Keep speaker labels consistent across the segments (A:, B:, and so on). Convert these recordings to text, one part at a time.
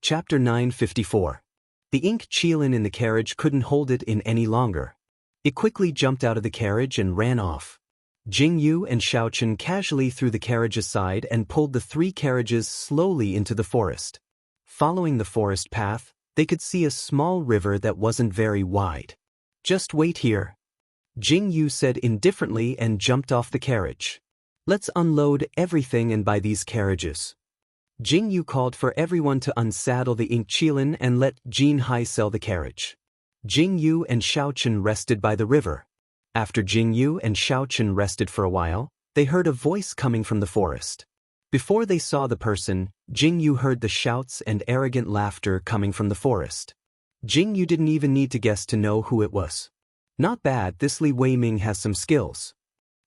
A: Chapter 954. The ink Qilin in the carriage couldn't hold it in any longer. It quickly jumped out of the carriage and ran off. Jingyu and Shaochen casually threw the carriage aside and pulled the three carriages slowly into the forest. Following the forest path, they could see a small river that wasn't very wide. "Just wait here," Jingyu said indifferently and jumped off the carriage. "Let's unload everything and buy these carriages." Jingyu called for everyone to unsaddle the ink Qilin and let Jin Hai sell the carriage. Jingyu and Shaochen rested by the river. After Jingyu and Shaochen rested for a while, they heard a voice coming from the forest. Before they saw the person, Jingyu heard the shouts and arrogant laughter coming from the forest. Jingyu didn't even need to guess to know who it was. "Not bad, this Li Weiming has some skills."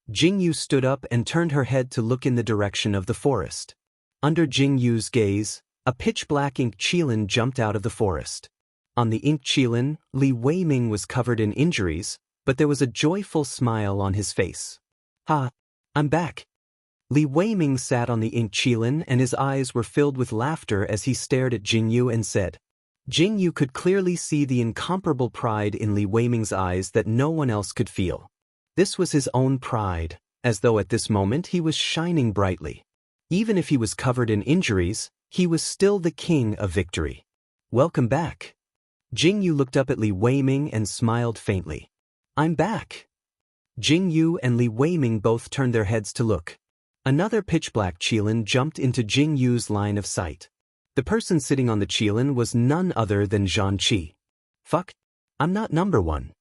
A: Jingyu stood up and turned her head to look in the direction of the forest. Under Jingyu's gaze, a pitch-black ink Qilin jumped out of the forest. On the ink Qilin, Li Weiming was covered in injuries, but there was a joyful smile on his face. "Ha! I'm back." Li Weiming sat on the ink Qilin and his eyes were filled with laughter as he stared at Jingyu and said. Jingyu could clearly see the incomparable pride in Li Weiming's eyes that no one else could feel. This was his own pride, as though at this moment he was shining brightly. Even if he was covered in injuries, he was still the king of victory. "Welcome back." Jingyu looked up at Li Weiming and smiled faintly. "I'm back." Jingyu and Li Weiming both turned their heads to look. Another pitch-black Qilin jumped into Jingyu's line of sight. The person sitting on the Qilin was none other than Zhan Qi. "Fuck, I'm not number one."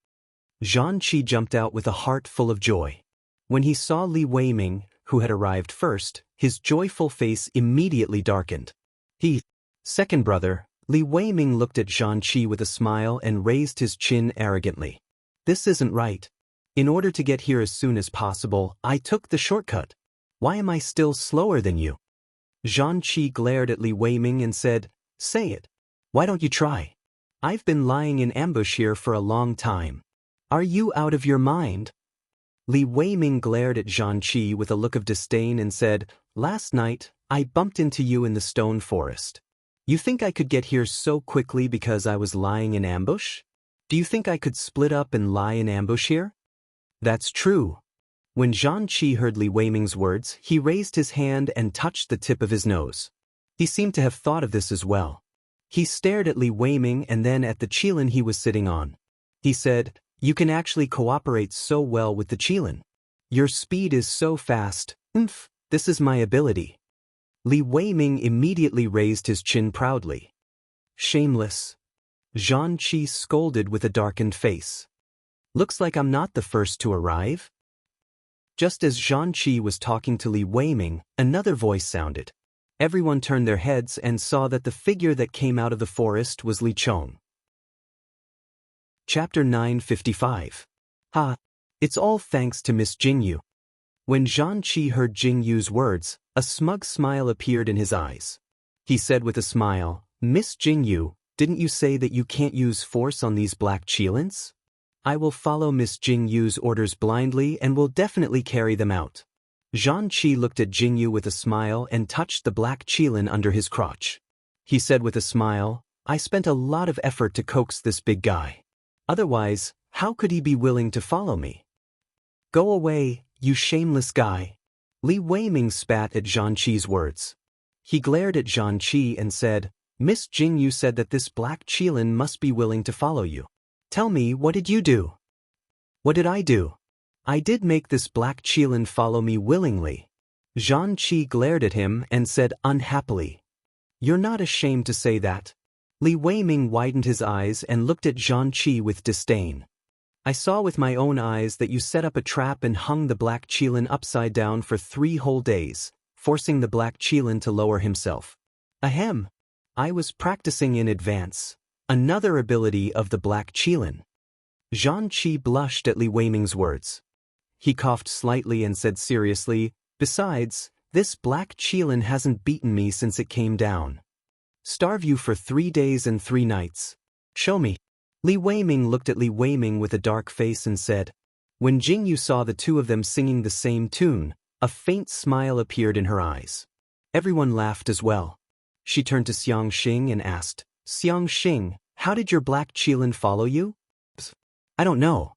A: Zhan Qi jumped out with a heart full of joy. When he saw Li Weiming, who had arrived first, his joyful face immediately darkened. Second brother, Li Weiming looked at Zhan Qi with a smile and raised his chin arrogantly. "This isn't right. In order to get here as soon as possible, I took the shortcut. Why am I still slower than you?" Zhan Qi glared at Li Weiming and said, "Say it. Why don't you try? I've been lying in ambush here for a long time. Are you out of your mind?" Li Weiming glared at Zhan Qi with a look of disdain and said, "Last night, I bumped into you in the stone forest. You think I could get here so quickly because I was lying in ambush? Do you think I could split up and lie in ambush here?" "That's true." When Zhan Qi heard Li Weiming's words, he raised his hand and touched the tip of his nose. He seemed to have thought of this as well. He stared at Li Weiming and then at the Qilin he was sitting on. He said, "You can actually cooperate so well with the Qilin. Your speed is so fast. This is my ability." Li Weiming immediately raised his chin proudly. "Shameless." Zhan Qi scolded with a darkened face. "Looks like I'm not the first to arrive." Just as Zhan Qi was talking to Li Weiming, another voice sounded. Everyone turned their heads and saw that the figure that came out of the forest was Li Chong. Chapter 955. "Ha! It's all thanks to Miss Jingyu." When Zhan Qi heard Jingyu's words, a smug smile appeared in his eyes. He said with a smile, "Miss Jingyu, didn't you say that you can't use force on these black Qilins? I will follow Miss Jingyu's orders blindly and will definitely carry them out." Zhan Qi looked at Jingyu with a smile and touched the black Qilin under his crotch. He said with a smile, "I spent a lot of effort to coax this big guy. Otherwise, how could he be willing to follow me?" "Go away, you shameless guy." Li Weiming spat at Zhan Qi's words. He glared at Zhan Qi and said, "Miss Jingyu said that this black Qilin must be willing to follow you. Tell me, what did you do?" "What did I do? I did make this black Qilin follow me willingly." Zhan Qi glared at him and said unhappily, "You're not ashamed to say that?" Li Weiming widened his eyes and looked at Zhan Qi with disdain. "I saw with my own eyes that you set up a trap and hung the black Qilin upside down for 3 whole days, forcing the black Qilin to lower himself." "Ahem. I was practicing in advance. Another ability of the black Qilin." Zhan Qi blushed at Li Weiming's words. He coughed slightly and said seriously, "Besides, this black Qilin hasn't beaten me since it came down. Starve you for 3 days and 3 nights. Show me." Li Weiming looked at Li Weiming with a dark face and said. When Jingyu saw the two of them singing the same tune, a faint smile appeared in her eyes. Everyone laughed as well. She turned to Xiang Xing and asked, Xiang Xing, how did your black qilin follow you? I don't know.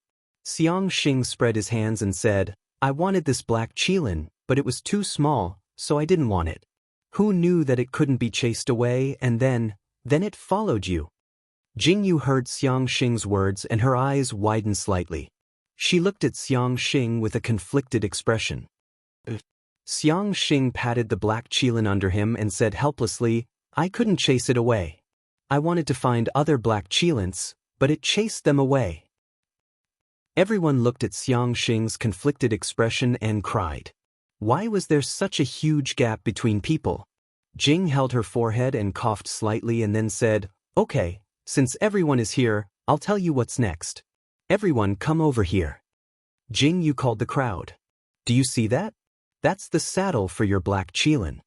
A: Xiang Xing spread his hands and said, I wanted this black qilin, but it was too small, so I didn't want it. Who knew that it couldn't be chased away and then it followed you? Jingyu heard Xiang Xing's words and her eyes widened slightly. She looked at Xiang Xing with a conflicted expression. Xiang Xing patted the black qilin under him and said helplessly, I couldn't chase it away. I wanted to find other black qilins, but it chased them away. Everyone looked at Xiang Xing's conflicted expression and cried. Why was there such a huge gap between people? Jing held her forehead and coughed slightly and then said, Okay, since everyone is here, I'll tell you what's next. Everyone come over here. Jingyu called the crowd. Do you see that? That's the saddle for your black qilin.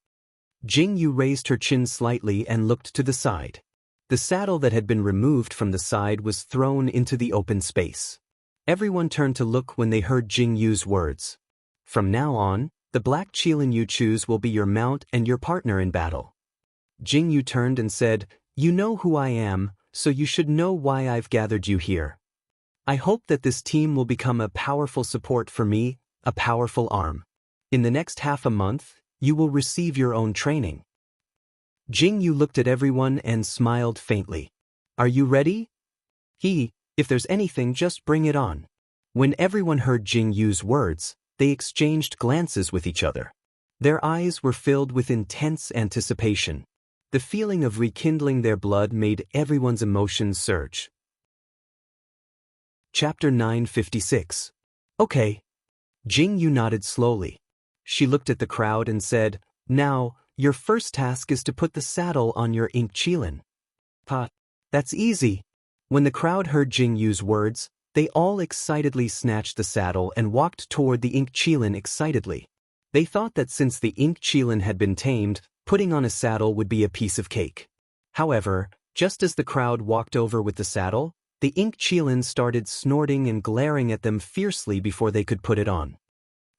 A: Jingyu raised her chin slightly and looked to the side. The saddle that had been removed from the side was thrown into the open space. Everyone turned to look when they heard Jingyu's words. From now on, the black qilin you choose will be your mount and your partner in battle. Jingyu turned and said, You know who I am, so you should know why I've gathered you here. I hope that this team will become a powerful support for me, a powerful arm. In the next half a month, you will receive your own training. Jingyu looked at everyone and smiled faintly. Are you ready? If there's anything, just bring it on. When everyone heard Jingyu's words, they exchanged glances with each other. Their eyes were filled with intense anticipation. The feeling of rekindling their blood made everyone's emotions surge. Chapter 956. Okay. Jingyu nodded slowly. She looked at the crowd and said, Now, your first task is to put the saddle on your ink qilin. That's easy. When the crowd heard Jingyu's words, they all excitedly snatched the saddle and walked toward the ink qilin excitedly. They thought that since the ink qilin had been tamed, putting on a saddle would be a piece of cake. However, just as the crowd walked over with the saddle, the ink qilin started snorting and glaring at them fiercely before they could put it on.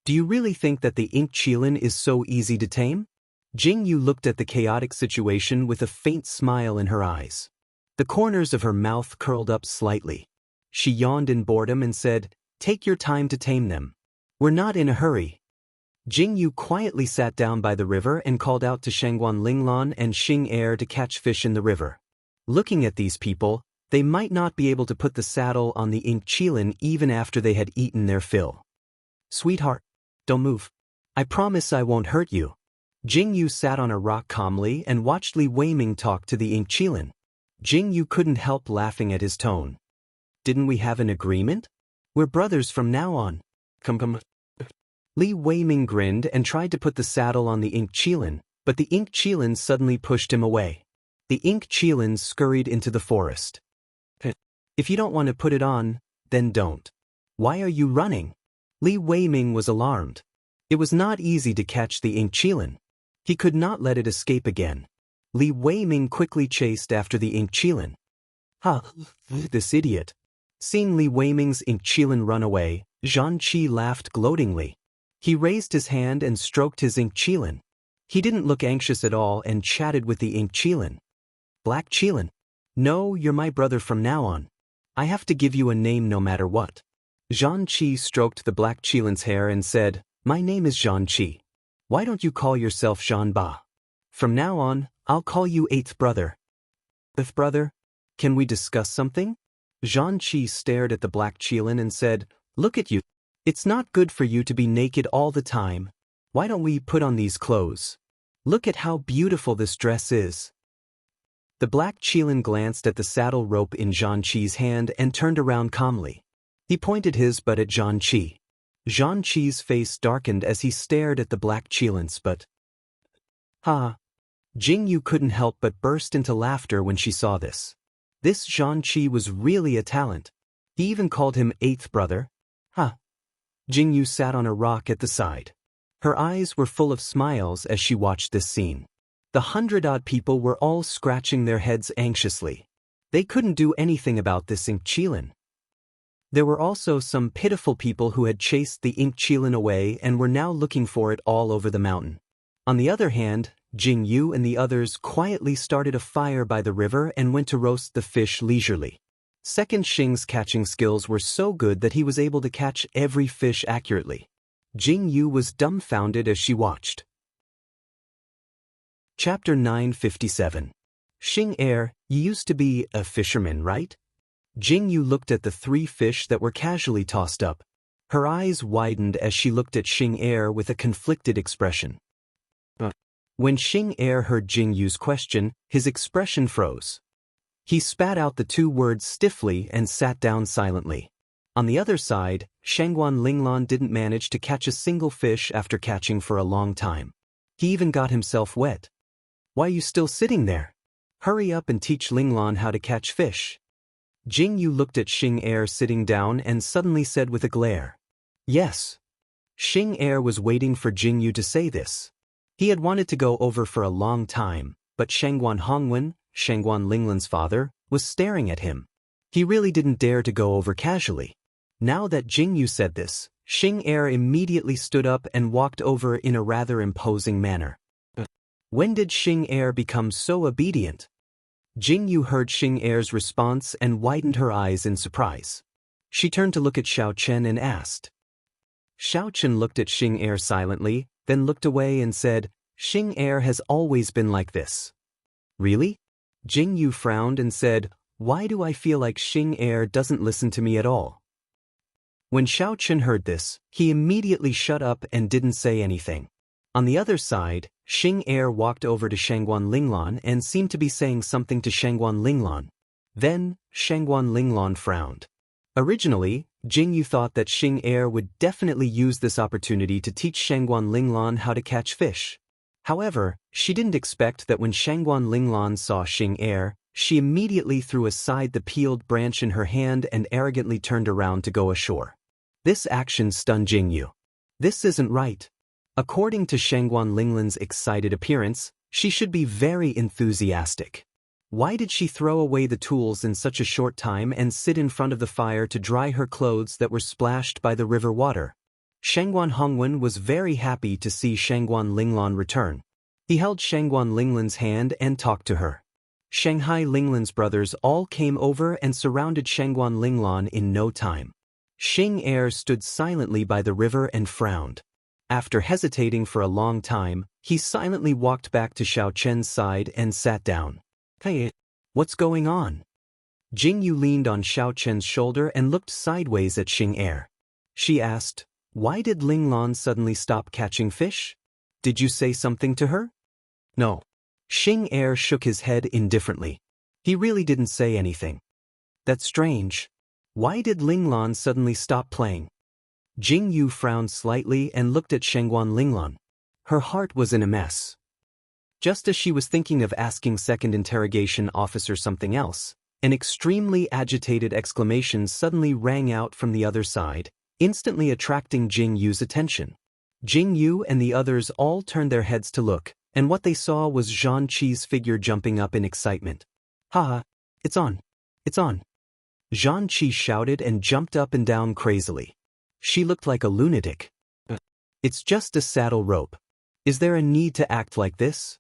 A: Do you really think that the ink qilin is so easy to tame? Jingyu looked at the chaotic situation with a faint smile in her eyes. The corners of her mouth curled up slightly. She yawned in boredom and said, Take your time to tame them. We're not in a hurry. Jingyu quietly sat down by the river and called out to Shangguan Linglan and Xing Er to catch fish in the river. Looking at these people, they might not be able to put the saddle on the ink qilin even after they had eaten their fill. Sweetheart, don't move. I promise I won't hurt you. Jingyu sat on a rock calmly and watched Li Weiming talk to the ink qilin. Jingyu couldn't help laughing at his tone. Didn't we have an agreement? We're brothers from now on. Come. Li Weiming grinned and tried to put the saddle on the ink qilin, but the ink qilin suddenly pushed him away. The ink qilin scurried into the forest. If you don't want to put it on, then don't. Why are you running? Li Weiming was alarmed. It was not easy to catch the ink qilin. He could not let it escape again. Li Weiming quickly chased after the ink qilin. This idiot. Seeing Li Weiming's ink qilin run away, Zhan Qi laughed gloatingly. He raised his hand and stroked his ink qilin. He didn't look anxious at all and chatted with the ink qilin. Black qilin. No, you're my brother from now on. I have to give you a name no matter what. Zhan Qi stroked the black qilin's hair and said, My name is Zhan Qi. Why don't you call yourself Zhan Ba? From now on, I'll call you eighth brother. Fifth brother? Can we discuss something? Zhan Qi stared at the black qilin and said, Look at you. It's not good for you to be naked all the time. Why don't we put on these clothes? Look at how beautiful this dress is. The black qilin glanced at the saddle rope in Zhan Qi's hand and turned around calmly. He pointed his butt at Zhan Qi. Zhan Qi's face darkened as he stared at the black qilin's butt. Jingyu couldn't help but burst into laughter when she saw this. This Zhan Qi was really a talent. He even called him eighth brother. Jingyu sat on a rock at the side. Her eyes were full of smiles as she watched this scene. The 100-odd people were all scratching their heads anxiously. They couldn't do anything about this ink qilin. There were also some pitiful people who had chased the ink qilin away and were now looking for it all over the mountain. On the other hand, Jing Yu and the others quietly started a fire by the river and went to roast the fish leisurely. Second Xing's catching skills were so good that he was able to catch every fish accurately. Jing Yu was dumbfounded as she watched. Chapter 957. Xing Er, you used to be a fisherman, right? Jing Yu looked at the 3 fish that were casually tossed up. Her eyes widened as she looked at Xing Er with a conflicted expression. When Xing Er heard Jing Yu's question, his expression froze. He spat out the 2 words stiffly and sat down silently. On the other side, Shangguan Linglan didn't manage to catch a single fish after catching for a long time. He even got himself wet. Why are you still sitting there? Hurry up and teach Linglan how to catch fish. Jing Yu looked at Xing Er sitting down and suddenly said with a glare. Yes. Xing Er was waiting for Jing Yu to say this. He had wanted to go over for a long time, but Shangguan Hongwen, Shangguan Linglan's father, was staring at him. He really didn't dare to go over casually. Now that Jing Yu said this, Xing Er immediately stood up and walked over in a rather imposing manner. When did Xing Er become so obedient? Jing Yu heard Xing Er's response and widened her eyes in surprise. She turned to look at Xiao Chen and asked. Xiao Chen looked at Xing Er silently, then looked away and said, Xing Er has always been like this. Really? Jing Yu frowned and said, why do I feel like Xing Er doesn't listen to me at all? When Xiao Chen heard this, he immediately shut up and didn't say anything. On the other side, Xing Er walked over to Shangguan Linglan and seemed to be saying something to Shangguan Linglan. Then, Shangguan Linglan frowned. Originally, Jing Yu thought that Xing Er would definitely use this opportunity to teach Shangguan Linglan how to catch fish. However, she didn't expect that when Shangguan Linglan saw Xing Er, she immediately threw aside the peeled branch in her hand and arrogantly turned around to go ashore. This action stunned Jing Yu. This isn't right. According to Shangguan Linglan's excited appearance, she should be very enthusiastic. Why did she throw away the tools in such a short time and sit in front of the fire to dry her clothes that were splashed by the river water? Shangguan Hongwen was very happy to see Shangguan Linglan return. He held Shangguan Linglan's hand and talked to her. Shanghai Linglan's brothers all came over and surrounded Shangguan Linglan in no time. Xing Er stood silently by the river and frowned. After hesitating for a long time, he silently walked back to Xiao Chen's side and sat down. Hey, what's going on? Jing Yu leaned on Xiao Chen's shoulder and looked sideways at Xing Er. She asked, why did Linglan suddenly stop catching fish? Did you say something to her? No. Xing Er shook his head indifferently. He really didn't say anything. That's strange. Why did Linglan suddenly stop playing? Jing Yu frowned slightly and looked at Shangguan Linglan. Her heart was in a mess. Just as she was thinking of asking Second Interrogation Officer something else, an extremely agitated exclamation suddenly rang out from the other side, instantly attracting Jing Yu's attention. Jing Yu and the others all turned their heads to look, and what they saw was Zhang Qi's figure jumping up in excitement. Haha, it's on. It's on. Zhang Qi shouted and jumped up and down crazily. She looked like a lunatic. It's just a saddle rope. Is there a need to act like this?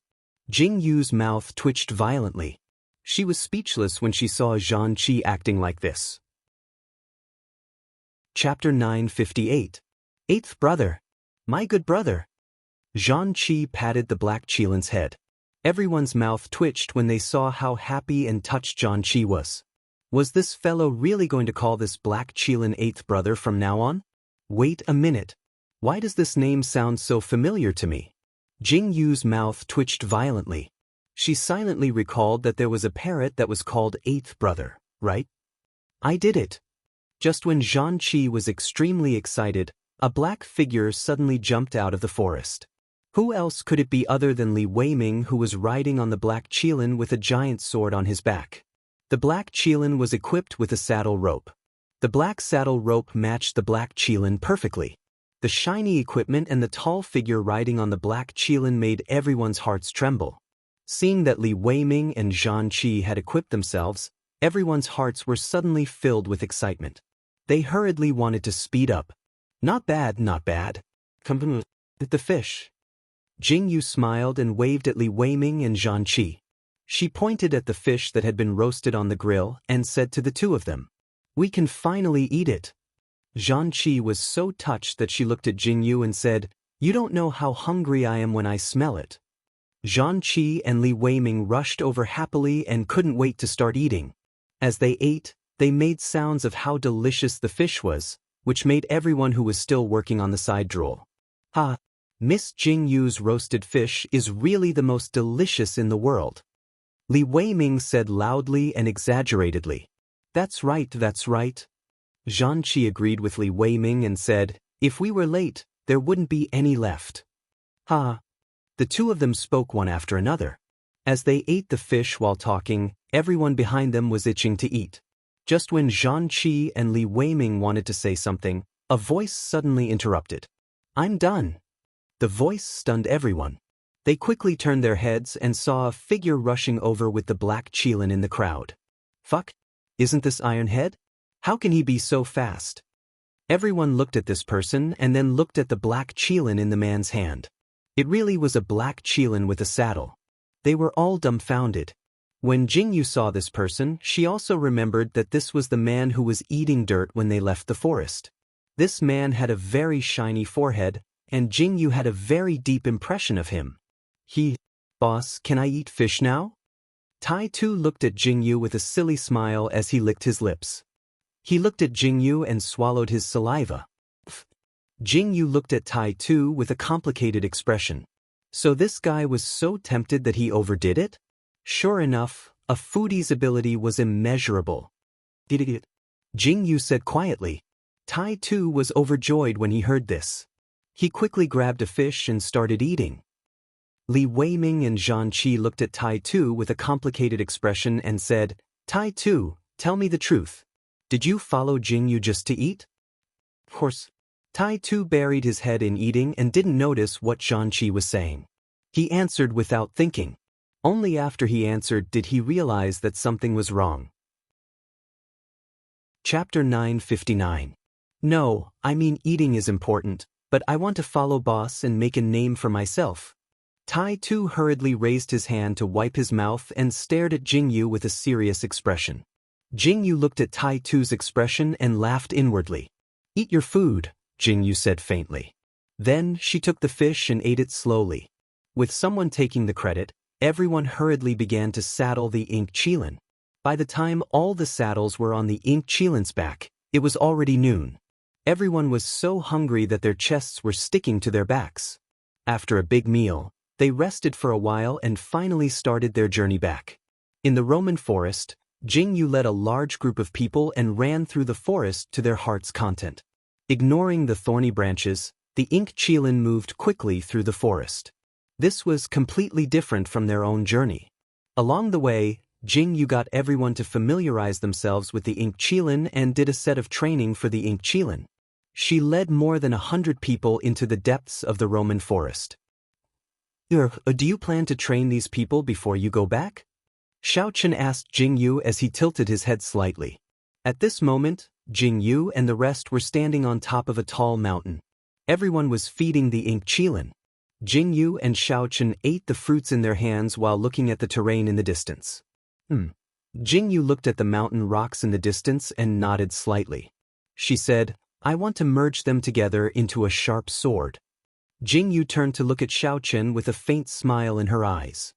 A: Jing Yu's mouth twitched violently. She was speechless when she saw Zhang Qi acting like this. Chapter 958. Eighth Brother. My good brother. Zhang Qi patted the black Qilin's head. Everyone's mouth twitched when they saw how happy and touched Zhang Qi was. Was this fellow really going to call this black Qilin eighth brother from now on? Wait a minute. Why does this name sound so familiar to me? Jing Yu's mouth twitched violently. She silently recalled that there was a parrot that was called Eighth Brother, right? I did it. Just when Zhang Qi was extremely excited, a black figure suddenly jumped out of the forest. Who else could it be other than Li Weiming, who was riding on the black Qilin with a giant sword on his back? The black Qilin was equipped with a saddle rope. The black saddle rope matched the black Qilin perfectly. The shiny equipment and the tall figure riding on the black Qilin made everyone's hearts tremble. Seeing that Li Weiming and Zhang Qi had equipped themselves, everyone's hearts were suddenly filled with excitement. They hurriedly wanted to speed up. Not bad, not bad. Come the fish. Jingyu smiled and waved at Li Weiming and Zhan Qi. She pointed at the fish that had been roasted on the grill and said to the two of them, "We can finally eat it." Zhan Qi was so touched that she looked at Jingyu and said, "You don't know how hungry I am when I smell it." Zhan Qi and Li Weiming rushed over happily and couldn't wait to start eating. As they ate, they made sounds of how delicious the fish was, which made everyone who was still working on the side drool. "Ha! Miss Jingyu's roasted fish is really the most delicious in the world." Li Weiming said loudly and exaggeratedly. That's right, that's right." Zhan Qi agreed with Li Weiming and said, "If we were late, there wouldn't be any left." "Ha!" The two of them spoke one after another. As they ate the fish while talking, everyone behind them was itching to eat. Just when Zhan Qi and Li Weiming wanted to say something, a voice suddenly interrupted. "I'm done." The voice stunned everyone. They quickly turned their heads and saw a figure rushing over with the black qilin in the crowd. "Fuck! Isn't this Ironhead? How can he be so fast?" Everyone looked at this person and then looked at the black qilin in the man's hand. It really was a black qilin with a saddle. They were all dumbfounded. When Jingyu saw this person, she also remembered that this was the man who was eating dirt when they left the forest. This man had a very shiny forehead, and Jingyu had a very deep impression of him. "Boss, can I eat fish now?" Tai Tu looked at Jingyu with a silly smile as he licked his lips. He looked at Jingyu and swallowed his saliva. Jingyu looked at Tai Tu with a complicated expression. So this guy was so tempted that he overdid it? Sure enough, a foodie's ability was immeasurable. Jingyu said quietly. Tai Tu was overjoyed when he heard this. He quickly grabbed a fish and started eating. Li Weiming and Zhan Qi looked at Tai Tu with a complicated expression and said, "Tai Tu, tell me the truth. Did you follow Jingyu just to eat?" Of course. Tai Tu buried his head in eating and didn't notice what Zhan Qi was saying. He answered without thinking. Only after he answered did he realize that something was wrong. Chapter 959. No, I mean eating is important, but I want to follow boss and make a name for myself. Tai Tu hurriedly raised his hand to wipe his mouth and stared at Jingyu with a serious expression. Jingyu looked at Tai Tu's expression and laughed inwardly. "Eat your food," Jingyu said faintly. Then she took the fish and ate it slowly. With someone taking the credit, everyone hurriedly began to saddle the ink qilin. By the time all the saddles were on the ink qilin's back, it was already noon. Everyone was so hungry that their chests were sticking to their backs. After a big meal, they rested for a while and finally started their journey back. In the Roman forest, Jingyu led a large group of people and ran through the forest to their heart's content. Ignoring the thorny branches, the ink qilin moved quickly through the forest. This was completely different from their own journey. Along the way, Jingyu got everyone to familiarize themselves with the ink qilin and did a set of training for the ink qilin. She led more than 100 people into the depths of the Roman forest. Do you plan to train these people before you go back?" Xiaochen asked Jingyu as he tilted his head slightly. At this moment, Jingyu and the rest were standing on top of a tall mountain. Everyone was feeding the ink qilin. Jingyu and Xiaochen ate the fruits in their hands while looking at the terrain in the distance. Jingyu looked at the mountain rocks in the distance and nodded slightly. She said, "I want to merge them together into a sharp sword." Jingyu turned to look at Xiaochen with a faint smile in her eyes.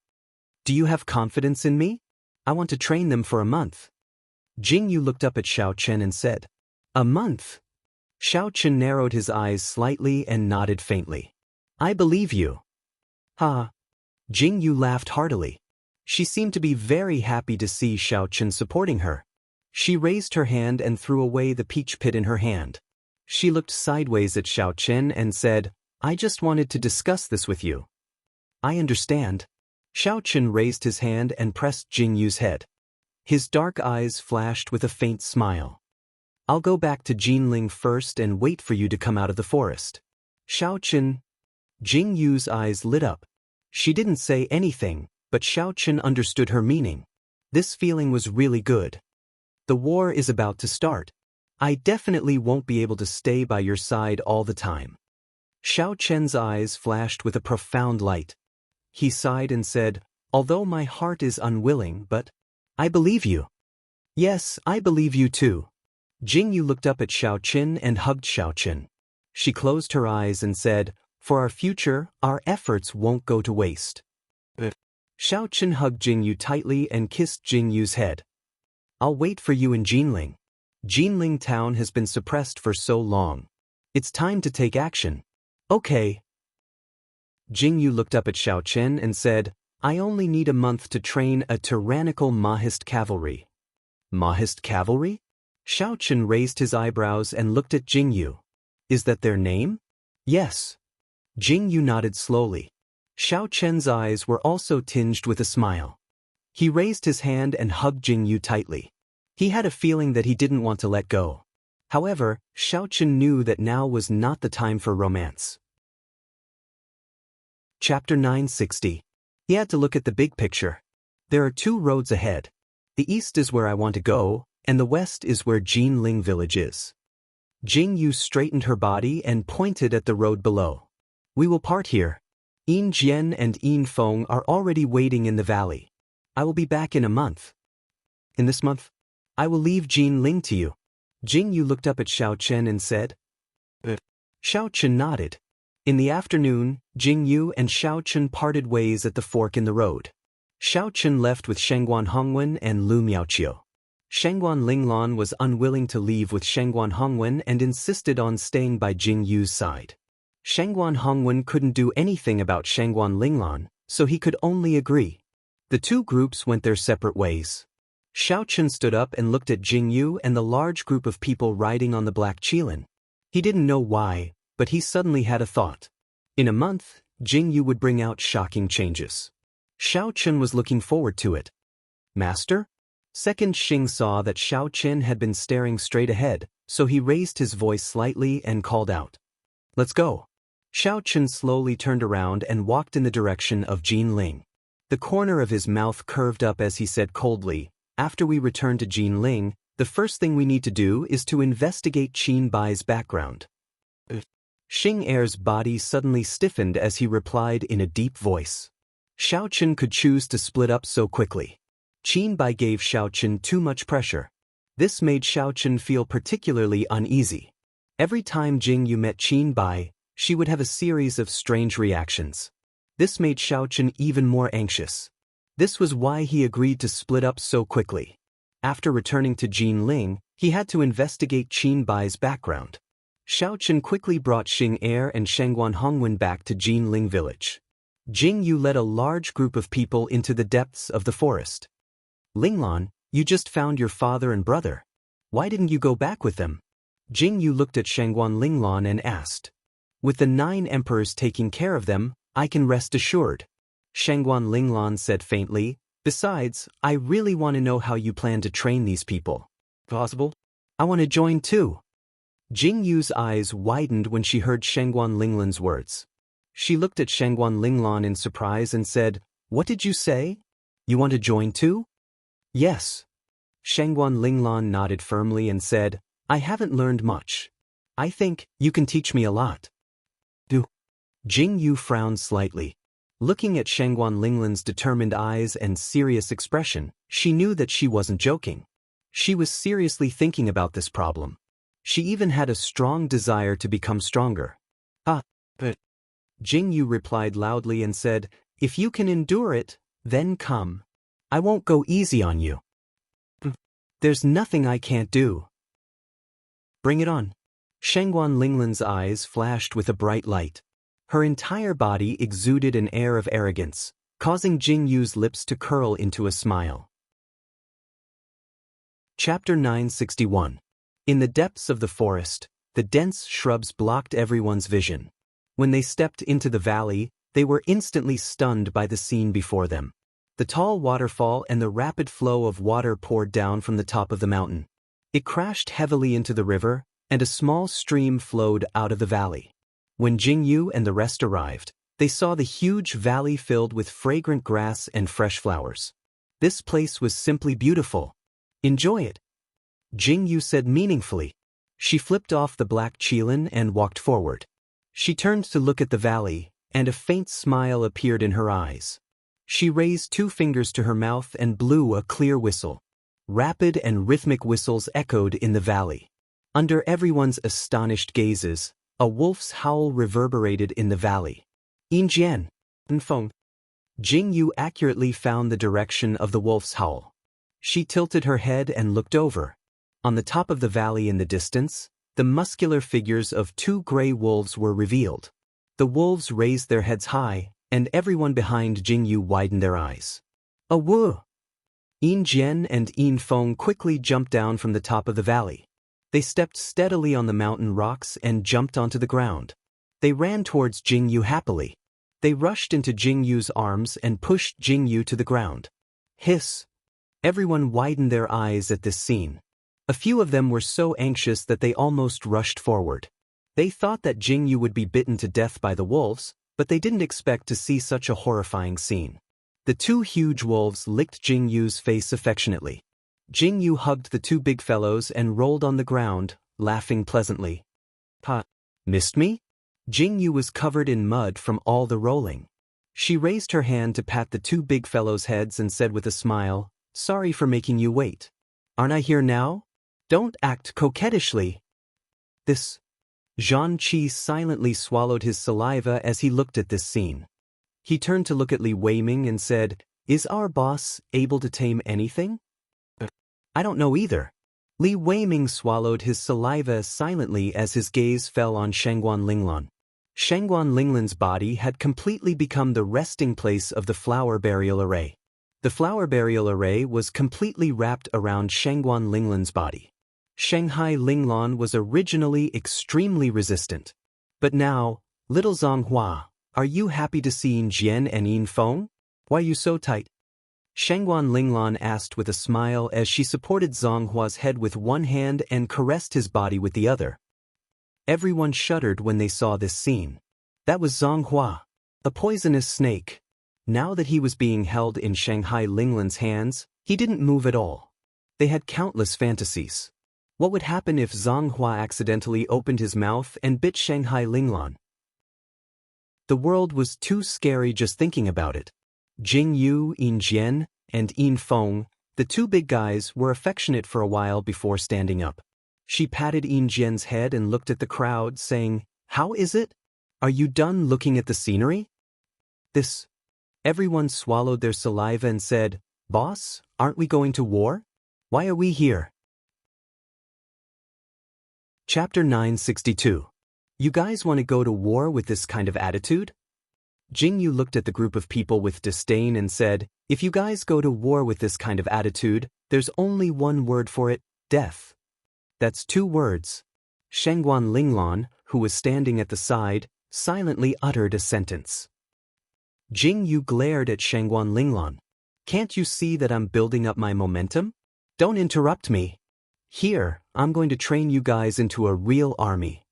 A: "Do you have confidence in me? I want to train them for a month." Jingyu looked up at Xiaochen and said, "A month?" Xiaochen narrowed his eyes slightly and nodded faintly. "I believe you." "Ha!" Jingyu laughed heartily. She seemed to be very happy to see Xiaochen supporting her. She raised her hand and threw away the peach pit in her hand. She looked sideways at Xiaochen and said, "I just wanted to discuss this with you." "I understand." Xiaochen raised his hand and pressed Jingyu's head. His dark eyes flashed with a faint smile. "I'll go back to Jinling first and wait for you to come out of the forest." Xiaochen. Jingyu's eyes lit up. She didn't say anything, but Xiaochen understood her meaning. This feeling was really good. The war is about to start. I definitely won't be able to stay by your side all the time. Xiao Chen's eyes flashed with a profound light. He sighed and said, "Although my heart is unwilling, but I believe you." "Yes, I believe you too." Jingyu looked up at Xiao Qin and hugged Xiao Qin. She closed her eyes and said, "For our future, our efforts won't go to waste." Xiao Qin hugged Jingyu tightly and kissed Jingyu's head. "I'll wait for you in Jinling. Jinling town has been suppressed for so long. It's time to take action." "Okay." Jingyu looked up at Xiao Qin and said, "I only need a month to train a tyrannical Mahist cavalry." "Mahist cavalry?" Xiao Qin raised his eyebrows and looked at Jingyu. "Is that their name?" "Yes." Jingyu nodded slowly. Xiao Chen's eyes were also tinged with a smile. He raised his hand and hugged Jingyu tightly. He had a feeling that he didn't want to let go. However, Xiao Chen knew that now was not the time for romance. Chapter 960. He had to look at the big picture. There are two roads ahead. The east is where I want to go, and the west is where Jinling village is. Jingyu straightened her body and pointed at the road below. "We will part here. Yin Jian and Yin Feng are already waiting in the valley. I will be back in a month." "In this month? I will leave Jinling to you." Jingyu looked up at Xiao Chen and said. Xiao Chen nodded. In the afternoon, Jingyu and Xiao Chen parted ways at the fork in the road. Xiao Chen left with Shengguan Hongwen and Lu Miaoqiu. Shengguan Linglan was unwilling to leave with Shengguan Hongwen and insisted on staying by Jingyu's side. Shengguan Hongwen couldn't do anything about Shengguan Linglan, so he could only agree. The two groups went their separate ways. Xiao Chen stood up and looked at Jingyu and the large group of people riding on the black Qilin. He didn't know why, but he suddenly had a thought. In a month, Jingyu would bring out shocking changes. Xiao Chen was looking forward to it. "Master?" Second Xing saw that Xiao Chen had been staring straight ahead, so he raised his voice slightly and called out. "Let's go." Xiao Chen slowly turned around and walked in the direction of Jinling. The corner of his mouth curved up as he said coldly, "After we return to Jinling, the first thing we need to do is to investigate Qin Bai's background." Xing Er's body suddenly stiffened as he replied in a deep voice. Xiao Chen could choose to split up so quickly. Qin Bai gave Xiao Chen too much pressure. This made Xiao Chen feel particularly uneasy. Every time Jingyu met Qin Bai, she would have a series of strange reactions. This made Xiao Chen even more anxious. This was why he agreed to split up so quickly. After returning to Jinling, he had to investigate Qin Bai's background. Xiao Chen quickly brought Xing Er and Shengguan Hongwen back to Jinling village. Jingyu led a large group of people into the depths of the forest. "Linglan, you just found your father and brother. Why didn't you go back with them?" Jingyu looked at Shengguan Linglan and asked. "With the 9 emperors taking care of them, I can rest assured." Shengguan Linglan said faintly, "Besides, I really want to know how you plan to train these people." "Possible? I want to join too." Jingyu's eyes widened when she heard Shengguan Linglan's words. She looked at Shengguan Linglan in surprise and said, "What did you say? You want to join too?" "Yes." Shengguan Linglan nodded firmly and said, "I haven't learned much. I think you can teach me a lot." "Do?" Jingyu frowned slightly. Looking at Shengguan Linglan's determined eyes and serious expression, she knew that she wasn't joking. She was seriously thinking about this problem. She even had a strong desire to become stronger. But Jingyu replied loudly and said, "If you can endure it, then come. I won't go easy on you. There's nothing I can't do." "Bring it on." Shengguan Linglan's eyes flashed with a bright light. Her entire body exuded an air of arrogance, causing Jingyu's lips to curl into a smile. Chapter 961. In the depths of the forest, the dense shrubs blocked everyone's vision. When they stepped into the valley, they were instantly stunned by the scene before them. The tall waterfall and the rapid flow of water poured down from the top of the mountain. It crashed heavily into the river, and a small stream flowed out of the valley. When Jingyu and the rest arrived, they saw the huge valley filled with fragrant grass and fresh flowers. This place was simply beautiful. "Enjoy it," Jingyu said meaningfully. She flipped off the black Qilin and walked forward. She turned to look at the valley, and a faint smile appeared in her eyes. She raised 2 fingers to her mouth and blew a clear whistle. Rapid and rhythmic whistles echoed in the valley. Under everyone's astonished gazes, a wolf's howl reverberated in the valley. Injian, Nfeng. Jingyu accurately found the direction of the wolf's howl. She tilted her head and looked over. On the top of the valley in the distance, the muscular figures of 2 gray wolves were revealed. The wolves raised their heads high, and everyone behind Jingyu widened their eyes. A wu! Yin Jian and Yin Feng quickly jumped down from the top of the valley. They stepped steadily on the mountain rocks and jumped onto the ground. They ran towards Jingyu happily. They rushed into Jingyu's arms and pushed Jingyu to the ground. Hiss! Everyone widened their eyes at this scene. A few of them were so anxious that they almost rushed forward. They thought that Jingyu would be bitten to death by the wolves, but they didn't expect to see such a horrifying scene. The 2 huge wolves licked Jingyu's face affectionately. Jingyu hugged the 2 big fellows and rolled on the ground, laughing pleasantly. Ha! Missed me? Jingyu was covered in mud from all the rolling. She raised her hand to pat the 2 big fellows' heads and said with a smile, "Sorry for making you wait. Aren't I here now? Don't act coquettishly." This. Zhan Qi silently swallowed his saliva as he looked at this scene. He turned to look at Li Weiming and said, "Is our boss able to tame anything?" "I don't know either." Li Weiming swallowed his saliva silently as his gaze fell on Shangguan Linglan. Shangguan Linglan's body had completely become the resting place of the flower burial array. The flower burial array was completely wrapped around Shangguan Linglan's body. Shanghai Linglan was originally extremely resistant. But now, little Zonghua, are you happy to see Yin Jian and Yin Feng? Why are you so tight? Shangguan Linglan asked with a smile as she supported Zonghua's head with one hand and caressed his body with the other. Everyone shuddered when they saw this scene. That was Zonghua, a poisonous snake. Now that he was being held in Shanghai Linglan's hands, he didn't move at all. They had countless fantasies. What would happen if Zonghua accidentally opened his mouth and bit Shanghai Linglan? The world was too scary just thinking about it. Jingyu, Yin Jian, and Yin Feng, the 2 big guys, were affectionate for a while before standing up. She patted Yin Jian's head and looked at the crowd, saying, "How is it? Are you done looking at the scenery?" This. Everyone swallowed their saliva and said, "Boss, aren't we going to war? Why are we here?" Chapter 962. You guys want to go to war with this kind of attitude? Jingyu looked at the group of people with disdain and said, "If you guys go to war with this kind of attitude, there's only one word for it, death." That's 2 words. Shangguan Linglan, who was standing at the side, silently uttered a sentence. Jingyu glared at Shangguan Linglan. "Can't you see that I'm building up my momentum? Don't interrupt me. Here, I'm going to train you guys into a real army."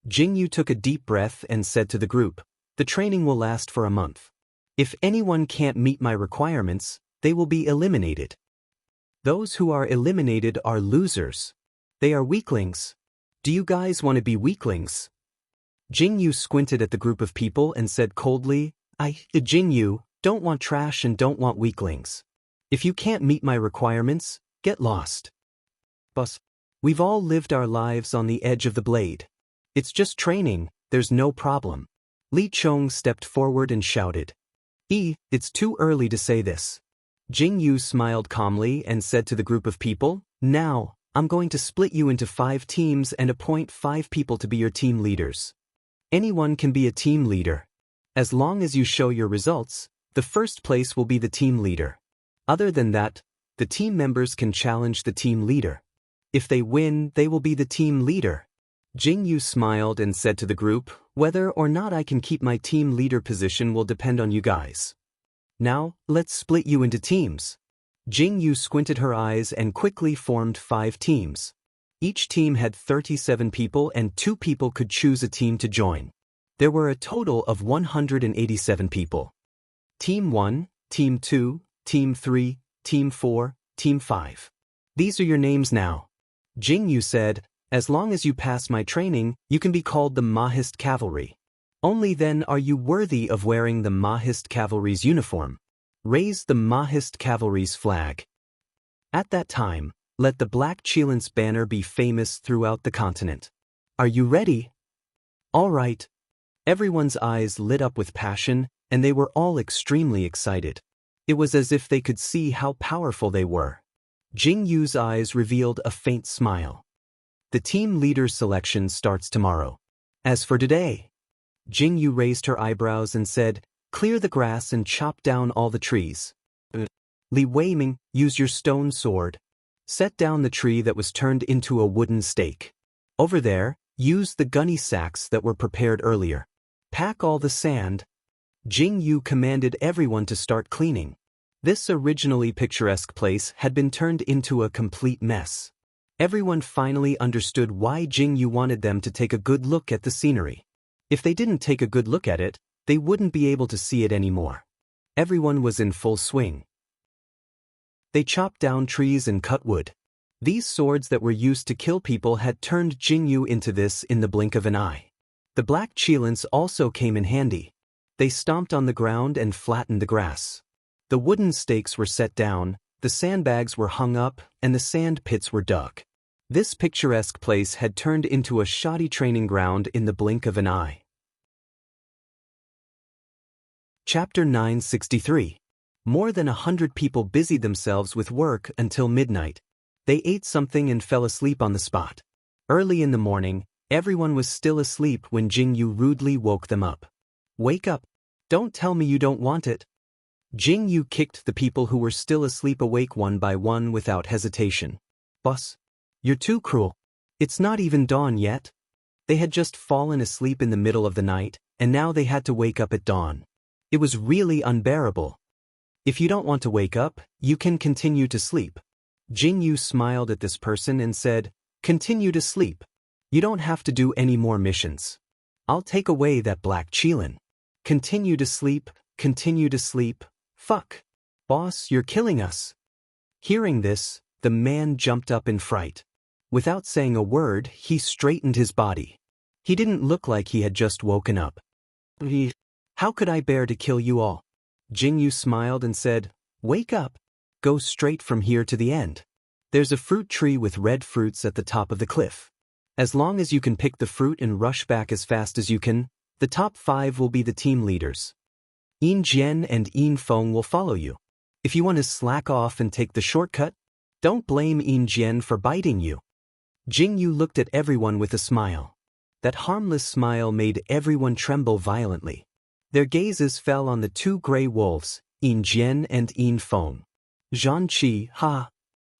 A: Jingyu took a deep breath and said to the group, "The training will last for a month. If anyone can't meet my requirements, they will be eliminated. Those who are eliminated are losers. They are weaklings. Do you guys want to be weaklings?" Jingyu squinted at the group of people and said coldly, Jingyu, don't want trash and don't want weaklings. If you can't meet my requirements, get lost." "Boss, we've all lived our lives on the edge of the blade. It's just training, there's no problem." Li Chong stepped forward and shouted. It's too early to say this." Jingyu smiled calmly and said to the group of people, "Now, I'm going to split you into 5 teams and appoint 5 people to be your team leaders. Anyone can be a team leader. As long as you show your results, the first place will be the team leader. Other than that, the team members can challenge the team leader. If they win, they will be the team leader." Jingyu smiled and said to the group, "Whether or not I can keep my team leader position will depend on you guys. Now, let's split you into teams." Jingyu squinted her eyes and quickly formed 5 teams. Each team had 37 people and 2 people could choose a team to join. There were a total of 187 people. Team 1, Team 2, Team 3, Team 4, Team 5. These are your names now. Jingyu said, "As long as you pass my training, you can be called the Mahist Cavalry. Only then are you worthy of wearing the Mahist cavalry's uniform. Raise the Mahist cavalry's flag. At that time, let the Black Cheelant's banner be famous throughout the continent. Are you ready? All right. Everyone's eyes lit up with passion, and they were all extremely excited. It was as if they could see how powerful they were. Jing Yu's eyes revealed a faint smile. The team leader's selection starts tomorrow. As for today, Jing Yu raised her eyebrows and said, "Clear the grass and chop down all the trees." Li Weiming, use your stone sword. Set down the tree that was turned into a wooden stake. Over there, use the gunny sacks that were prepared earlier. Pack all the sand. Jing Yu commanded everyone to start cleaning. This originally picturesque place had been turned into a complete mess. Everyone finally understood why Jing Yu wanted them to take a good look at the scenery. If they didn't take a good look at it, they wouldn't be able to see it anymore. Everyone was in full swing. They chopped down trees and cut wood. These swords that were used to kill people had turned Jing Yu into this in the blink of an eye. The Black Cheelants also came in handy. They stomped on the ground and flattened the grass. The wooden stakes were set down, the sandbags were hung up, and the sand pits were dug. This picturesque place had turned into a shoddy training ground in the blink of an eye. Chapter 963. More than 100 people busied themselves with work until midnight. They ate something and fell asleep on the spot. Early in the morning, everyone was still asleep when Jing Yu rudely woke them up. "Wake up! Don't tell me you don't want it." Jing Yu kicked the people who were still asleep awake one by one without hesitation. "Boss, you're too cruel. It's not even dawn yet." They had just fallen asleep in the middle of the night, and now they had to wake up at dawn. It was really unbearable. "If you don't want to wake up, you can continue to sleep." Jing Yu smiled at this person and said, "Continue to sleep. You don't have to do any more missions. I'll take away that Black Cheelan. Continue to sleep, continue to sleep. Fuck. Boss, you're killing us." Hearing this, the man jumped up in fright. Without saying a word, he straightened his body. He didn't look like he had just woken up. "How could I bear to kill you all?" Jing Yu smiled and said, "Wake up. Go straight from here to the end. There's a fruit tree with red fruits at the top of the cliff. As long as you can pick the fruit and rush back as fast as you can, the top 5 will be the team leaders. Yin Jian and Yin Feng will follow you. If you want to slack off and take the shortcut, don't blame Yin Jian for biting you." Jing Yu looked at everyone with a smile. That harmless smile made everyone tremble violently. Their gazes fell on the 2 gray wolves, Yin Jian and Yin Feng. "Zhan Qi, ha!"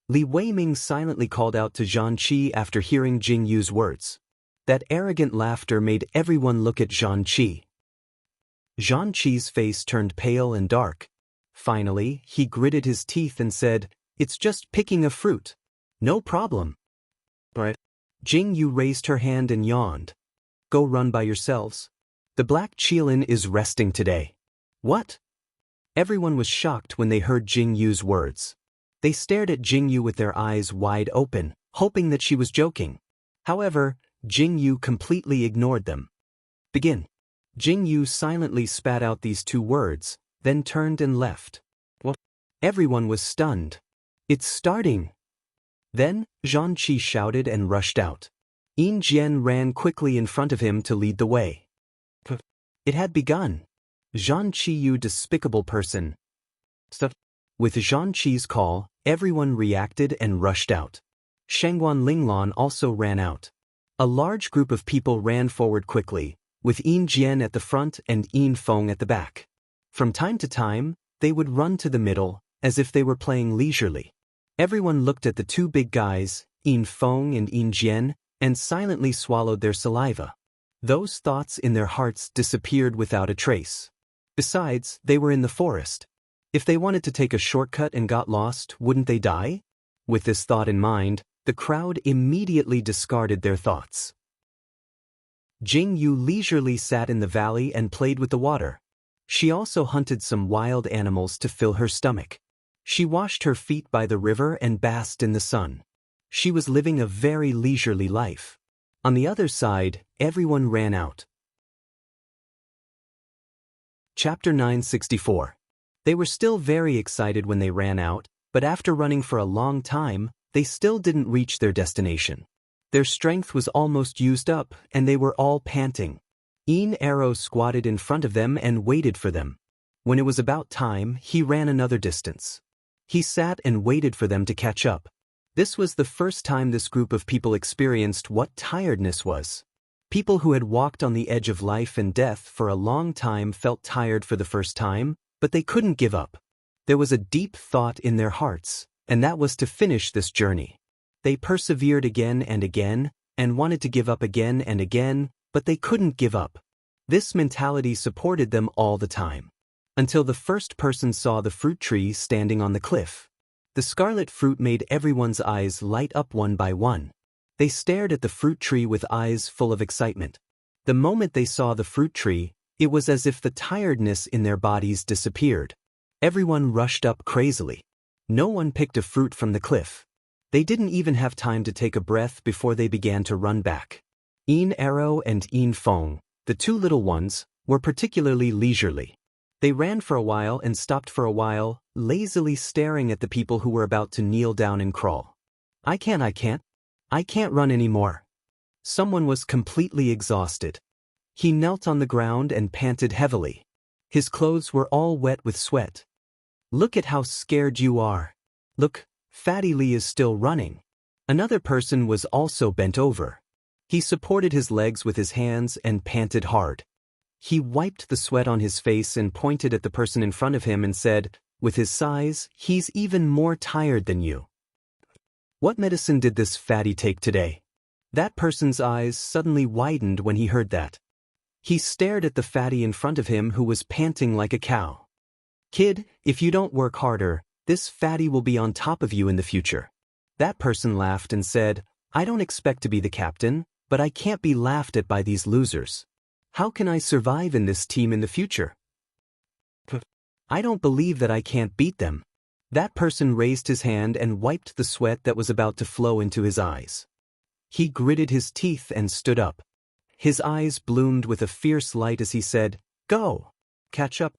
A: Li Weiming silently called out to Zhan Qi after hearing Jing Yu's words. That arrogant laughter made everyone look at Zhan Qi. Zhan Qi's face turned pale and dark. Finally, he gritted his teeth and said, "It's just picking a fruit. No problem." Right. Jing Yu raised her hand and yawned. "Go run by yourselves. The Black Cheelan is resting today." "What?" Everyone was shocked when they heard Jing Yu's words. They stared at Jing Yu with their eyes wide open, hoping that she was joking. However, Jing Yu completely ignored them. "Begin." Jing Yu silently spat out these 2 words, then turned and left. What? Everyone was stunned. "It's starting." Then, Zhan Qi shouted and rushed out. Yin Jian ran quickly in front of him to lead the way. It had begun. Zhan Qi, you despicable person. Stuff. With Zhan Qi's call, everyone reacted and rushed out. Shangguan Linglan also ran out. A large group of people ran forward quickly, with Yin Jian at the front and Yin Feng at the back. From time to time, they would run to the middle, as if they were playing leisurely. Everyone looked at the 2 big guys, Yin Feng and Yin Jian, and silently swallowed their saliva. Those thoughts in their hearts disappeared without a trace. Besides, they were in the forest. If they wanted to take a shortcut and got lost, wouldn't they die? With this thought in mind, the crowd immediately discarded their thoughts. Jing Yu leisurely sat in the valley and played with the water. She also hunted some wild animals to fill her stomach. She washed her feet by the river and basked in the sun. She was living a very leisurely life. On the other side, everyone ran out. Chapter 964. They were still very excited when they ran out, but after running for a long time, they still didn't reach their destination. Their strength was almost used up, and they were all panting. Arrow squatted in front of them and waited for them. When it was about time, he ran another distance. He sat and waited for them to catch up. This was the first time this group of people experienced what tiredness was. People who had walked on the edge of life and death for a long time felt tired for the first time, but they couldn't give up. There was a deep thought in their hearts, and that was to finish this journey. They persevered again and again, and wanted to give up again and again, but they couldn't give up. This mentality supported them all the time. Until the first person saw the fruit tree standing on the cliff. The scarlet fruit made everyone's eyes light up one by one. They stared at the fruit tree with eyes full of excitement. The moment they saw the fruit tree, it was as if the tiredness in their bodies disappeared. Everyone rushed up crazily. No one picked a fruit from the cliff. They didn't even have time to take a breath before they began to run back. Arrow and Fong, the two little ones, were particularly leisurely. They ran for a while and stopped for a while, lazily staring at the people who were about to kneel down and crawl. I can't run anymore. Someone was completely exhausted. He knelt on the ground and panted heavily. His clothes were all wet with sweat. Look at how scared you are. Look, Fatty Lee is still running. Another person was also bent over. He supported his legs with his hands and panted hard. He wiped the sweat on his face and pointed at the person in front of him and said, with his size, he's even more tired than you. What medicine did this fatty take today? That person's eyes suddenly widened when he heard that. He stared at the fatty in front of him who was panting like a cow. Kid, if you don't work harder, this fatty will be on top of you in the future. That person laughed and said, I don't expect to be the captain, but I can't be laughed at by these losers. How can I survive in this team in the future? I don't believe that I can't beat them. That person raised his hand and wiped the sweat that was about to flow into his eyes. He gritted his teeth and stood up. His eyes bloomed with a fierce light as he said, Go! Catch up!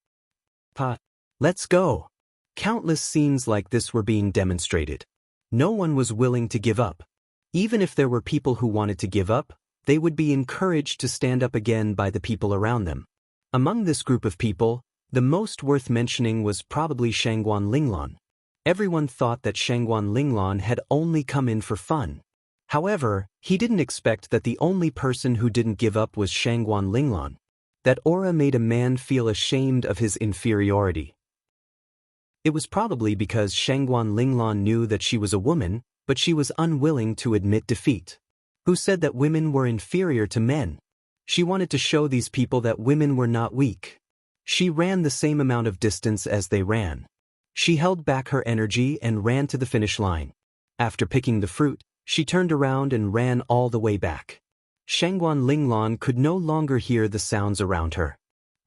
A: Let's go! Countless scenes like this were being demonstrated. No one was willing to give up. Even if there were people who wanted to give up, they would be encouraged to stand up again by the people around them. Among this group of people, the most worth mentioning was probably Shangguan Linglong. Everyone thought that Shangguan Linglong had only come in for fun. However, he didn't expect that the only person who didn't give up was Shangguan Linglong. That aura made a man feel ashamed of his inferiority. It was probably because Shangguan Linglong knew that she was a woman, but she was unwilling to admit defeat. Who said that women were inferior to men? She wanted to show these people that women were not weak. She ran the same amount of distance as they ran. She held back her energy and ran to the finish line. After picking the fruit, she turned around and ran all the way back. Shangguan Linglong could no longer hear the sounds around her.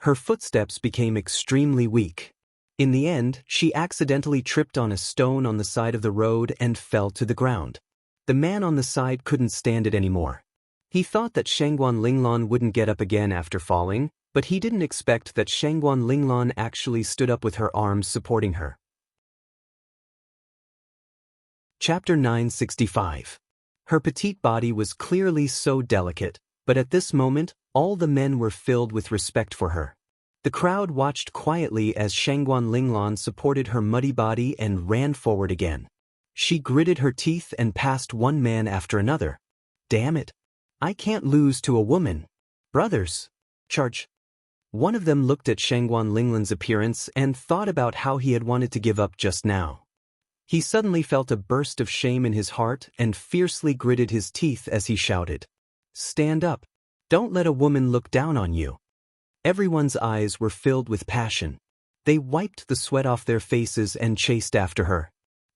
A: Her footsteps became extremely weak. In the end, she accidentally tripped on a stone on the side of the road and fell to the ground. The man on the side couldn't stand it anymore. He thought that Shangguan Linglong wouldn't get up again after falling, but he didn't expect that Shangguan Linglong actually stood up with her arms supporting her. Chapter 965. Her petite body was clearly so delicate, but at this moment, all the men were filled with respect for her. The crowd watched quietly as Shangguan Linglong supported her muddy body and ran forward again. She gritted her teeth and passed one man after another. Damn it! I can't lose to a woman. Brothers! Charge! One of them looked at Shangguan Linglong's appearance and thought about how he had wanted to give up just now. He suddenly felt a burst of shame in his heart and fiercely gritted his teeth as he shouted, Stand up! Don't let a woman look down on you. Everyone's eyes were filled with passion. They wiped the sweat off their faces and chased after her.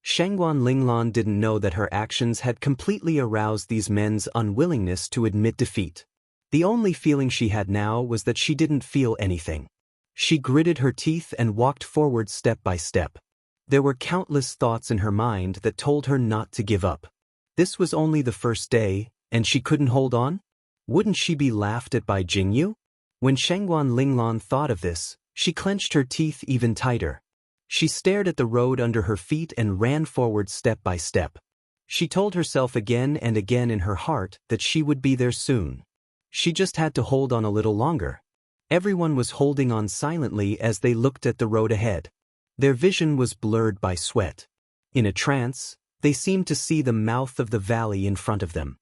A: Shangguan Linglong didn't know that her actions had completely aroused these men's unwillingness to admit defeat. The only feeling she had now was that she didn't feel anything. She gritted her teeth and walked forward step by step. There were countless thoughts in her mind that told her not to give up. This was only the first day, and she couldn't hold on? Wouldn't she be laughed at by Jingyu? When Shangguan Linglong thought of this, She clenched her teeth even tighter. She stared at the road under her feet and ran forward step by step. She told herself again and again in her heart that she would be there soon. She just had to hold on a little longer. Everyone was holding on silently as they looked at the road ahead. Their vision was blurred by sweat. In a trance, they seemed to see the mouth of the valley in front of them.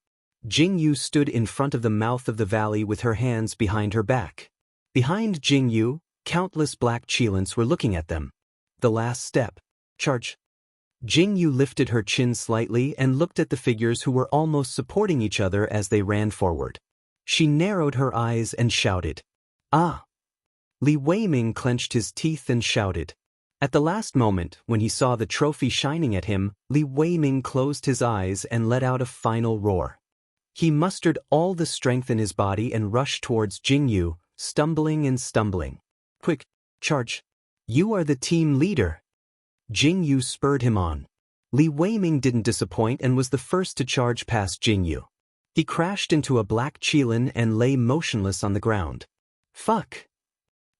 A: Jingyu stood in front of the mouth of the valley with her hands behind her back. Behind Jingyu, countless black Chilins were looking at them. The last step. Charge. Jingyu lifted her chin slightly and looked at the figures who were almost supporting each other as they ran forward. She narrowed her eyes and shouted, "Ah!" Li Weiming clenched his teeth and shouted. At the last moment, when he saw the trophy shining at him, Li Weiming closed his eyes and let out a final roar. He mustered all the strength in his body and rushed towards Jingyu, stumbling and stumbling. "Quick, charge! You are the team leader!" Jingyu spurred him on. Li Weiming didn't disappoint and was the first to charge past Jingyu. He crashed into a black Qilin and lay motionless on the ground. "Fuck!"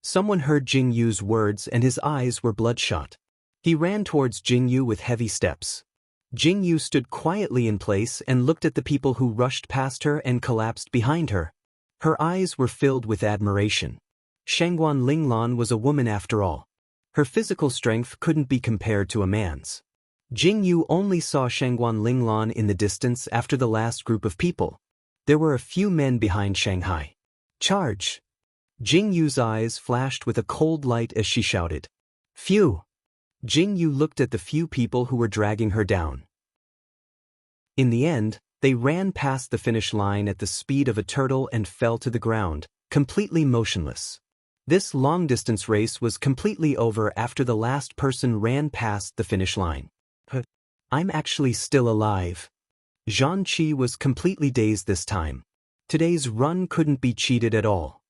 A: Someone heard Jingyu's words and his eyes were bloodshot. He ran towards Jingyu with heavy steps. Jingyu stood quietly in place and looked at the people who rushed past her and collapsed behind her. Her eyes were filled with admiration. Shangguan Linglan was a woman after all. Her physical strength couldn't be compared to a man's. Jingyu only saw Shangguan Linglan in the distance after the last group of people. There were a few men behind Shanghai. "Charge!" Jingyu's eyes flashed with a cold light as she shouted. "Phew!" Jingyu looked at the few people who were dragging her down. In the end, they ran past the finish line at the speed of a turtle and fell to the ground, completely motionless. This long-distance race was completely over after the last person ran past the finish line. "I'm actually still alive." Zhang Qi was completely dazed this time. Today's run couldn't be cheated at all.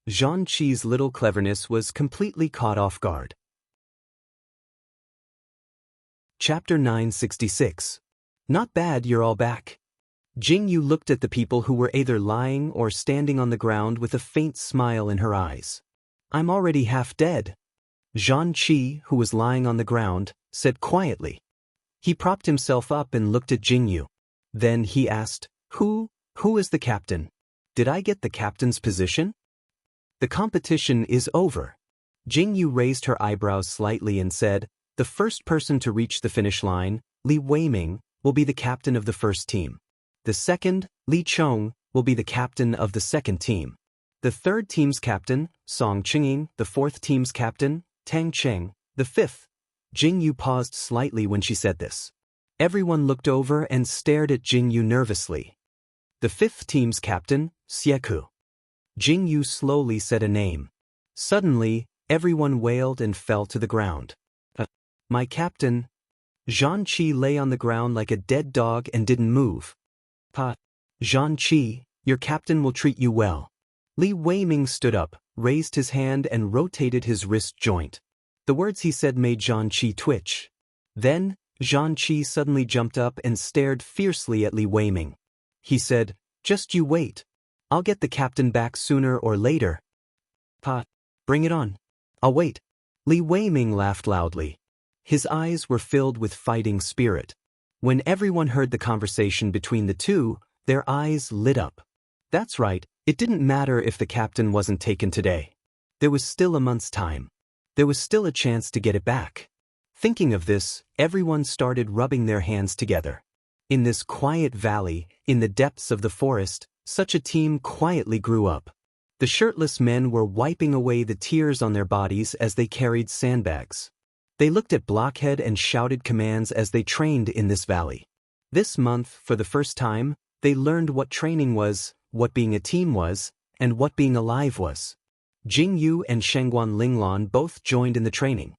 A: Zhang Qi's little cleverness was completely caught off guard. Chapter 966. Not bad, you're all back. Jingyu looked at the people who were either lying or standing on the ground with a faint smile in her eyes. "I'm already half dead." Zhang Qi, who was lying on the ground, said quietly. He propped himself up and looked at Jingyu. Then he asked, Who is the captain? Did I get the captain's position?" "The competition is over." Jingyu raised her eyebrows slightly and said, "The first person to reach the finish line, Li Weiming, will be the captain of the first team. The second, Li Chong, will be the captain of the second team. The third team's captain, Song Qingyin, the fourth team's captain, Tang Cheng, the fifth." Jingyu paused slightly when she said this. Everyone looked over and stared at Jingyu nervously. "The fifth team's captain, Xieku." Jingyu slowly said a name. Suddenly, everyone wailed and fell to the ground. My captain." Zhang Qi lay on the ground like a dead dog and didn't move. Zhang Qi, your captain will treat you well." Li Weiming stood up, raised his hand and rotated his wrist joint. The words he said made Zhang Qi twitch. Then, Zhang Qi suddenly jumped up and stared fiercely at Li Weiming. He said, "Just you wait. I'll get the captain back sooner or later." Bring it on. I'll wait." Li Weiming laughed loudly. His eyes were filled with fighting spirit. When everyone heard the conversation between the two, their eyes lit up. That's right, it didn't matter if the captain wasn't taken today. There was still a month's time. There was still a chance to get it back. Thinking of this, everyone started rubbing their hands together. In this quiet valley, in the depths of the forest, such a team quietly grew up. The shirtless men were wiping away the tears on their bodies as they carried sandbags. They looked at Blockhead and shouted commands as they trained in this valley. This month, for the first time, they learned what training was, what being a team was, and what being alive was. Jingyu and Shangguan Linglan both joined in the training.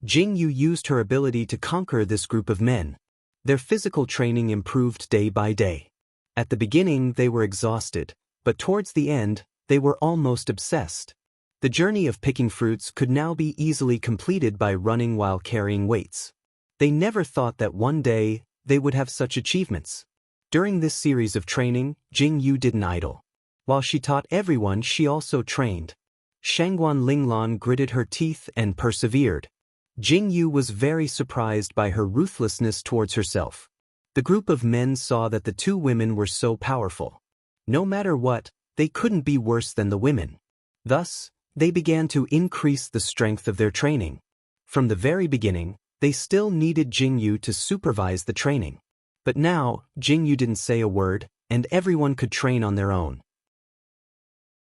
A: Jingyu used her ability to conquer this group of men. Their physical training improved day by day. At the beginning, they were exhausted, but towards the end, they were almost obsessed. The journey of picking fruits could now be easily completed by running while carrying weights. They never thought that one day, they would have such achievements. During this series of training, Jingyu didn't idle. While she taught everyone, she also trained. Shangguan Linglan gritted her teeth and persevered. Jing Yu was very surprised by her ruthlessness towards herself. The group of men saw that the two women were so powerful. No matter what, they couldn't be worse than the women. Thus, they began to increase the strength of their training. From the very beginning, they still needed Jing Yu to supervise the training. But now, Jing Yu didn't say a word, and everyone could train on their own.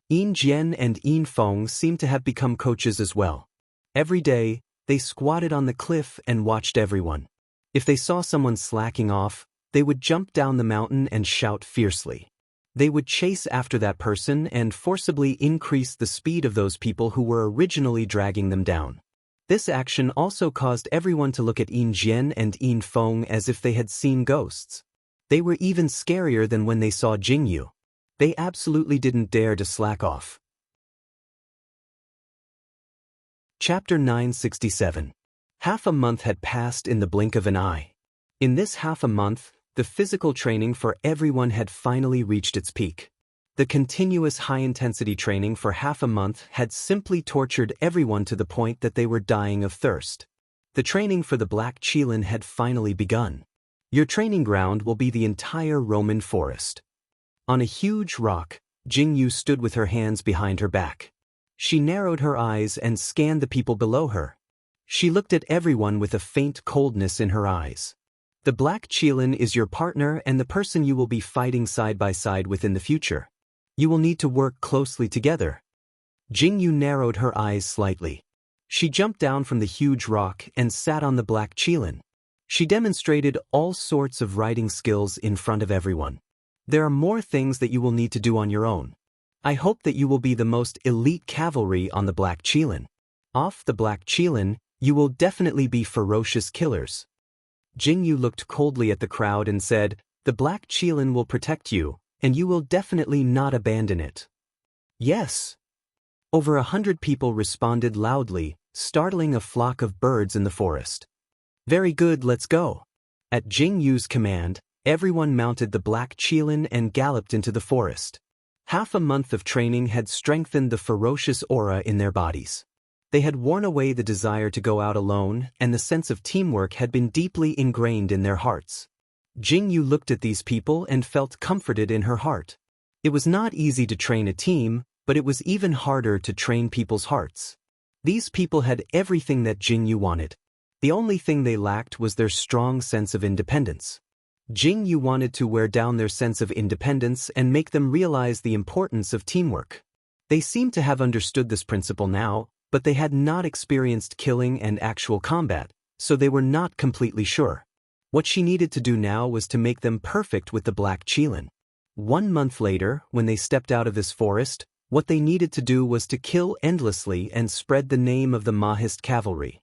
A: Yin Jian and Yin Feng seemed to have become coaches as well. Every day, they squatted on the cliff and watched everyone. If they saw someone slacking off, they would jump down the mountain and shout fiercely. They would chase after that person and forcibly increase the speed of those people who were originally dragging them down. This action also caused everyone to look at Yin Jian and Yin Feng as if they had seen ghosts. They were even scarier than when they saw Jing Yu. They absolutely didn't dare to slack off. Chapter 967. Half a month had passed in the blink of an eye. In this half a month, the physical training for everyone had finally reached its peak. The continuous high-intensity training for half a month had simply tortured everyone to the point that they were dying of thirst. The training for the Black Qilin had finally begun. Your training ground will be the entire Roman forest. On a huge rock, Jing Yu stood with her hands behind her back. She narrowed her eyes and scanned the people below her. She looked at everyone with a faint coldness in her eyes. The Black Qilin is your partner and the person you will be fighting side by side with in the future. You will need to work closely together. Jing Yu narrowed her eyes slightly. She jumped down from the huge rock and sat on the Black Qilin. She demonstrated all sorts of riding skills in front of everyone. There are more things that you will need to do on your own. I hope that you will be the most elite cavalry on the Black Qilin. Off the Black Qilin, you will definitely be ferocious killers. Jing Yu looked coldly at the crowd and said, "The Black Qilin will protect you, and you will definitely not abandon it." Yes. Over 100 people responded loudly, startling a flock of birds in the forest. Very good, let's go. At Jing Yu's command, everyone mounted the Black Qilin and galloped into the forest. Half a month of training had strengthened the ferocious aura in their bodies. They had worn away the desire to go out alone, and the sense of teamwork had been deeply ingrained in their hearts. Jing Yu looked at these people and felt comforted in her heart. It was not easy to train a team, but it was even harder to train people's hearts. These people had everything that Jing Yu wanted. The only thing they lacked was their strong sense of independence. Jing Yu wanted to wear down their sense of independence and make them realize the importance of teamwork. They seemed to have understood this principle now, but they had not experienced killing and actual combat, so they were not completely sure. What she needed to do now was to make them perfect with the Black Qilin. 1 month later, when they stepped out of this forest, what they needed to do was to kill endlessly and spread the name of the Mahist cavalry.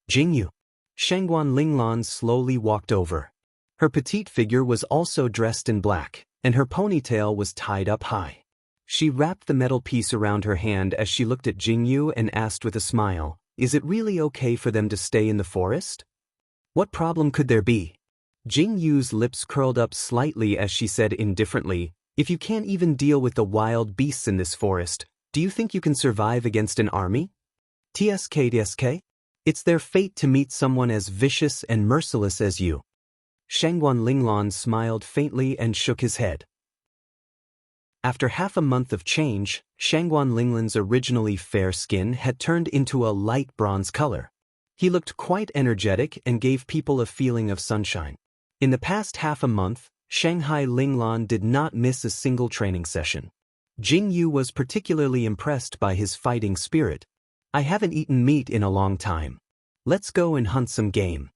A: Jing Yu. Shangguan Linglan slowly walked over. Her petite figure was also dressed in black, and her ponytail was tied up high. She wrapped the metal piece around her hand as she looked at Jing Yu and asked with a smile, "Is it really okay for them to stay in the forest? What problem could there be?" Jing Yu's lips curled up slightly as she said indifferently, "If you can't even deal with the wild beasts in this forest, do you think you can survive against an army? TSK. It's their fate to meet someone as vicious and merciless as you." Shangguan Linglan smiled faintly and shook his head. After half a month of change, Shangguan Linglan's originally fair skin had turned into a light bronze color. He looked quite energetic and gave people a feeling of sunshine. In the past half a month, Shanghai Linglan did not miss a single training session. Jing Yu was particularly impressed by his fighting spirit. "I haven't eaten meat in a long time. Let's go and hunt some game."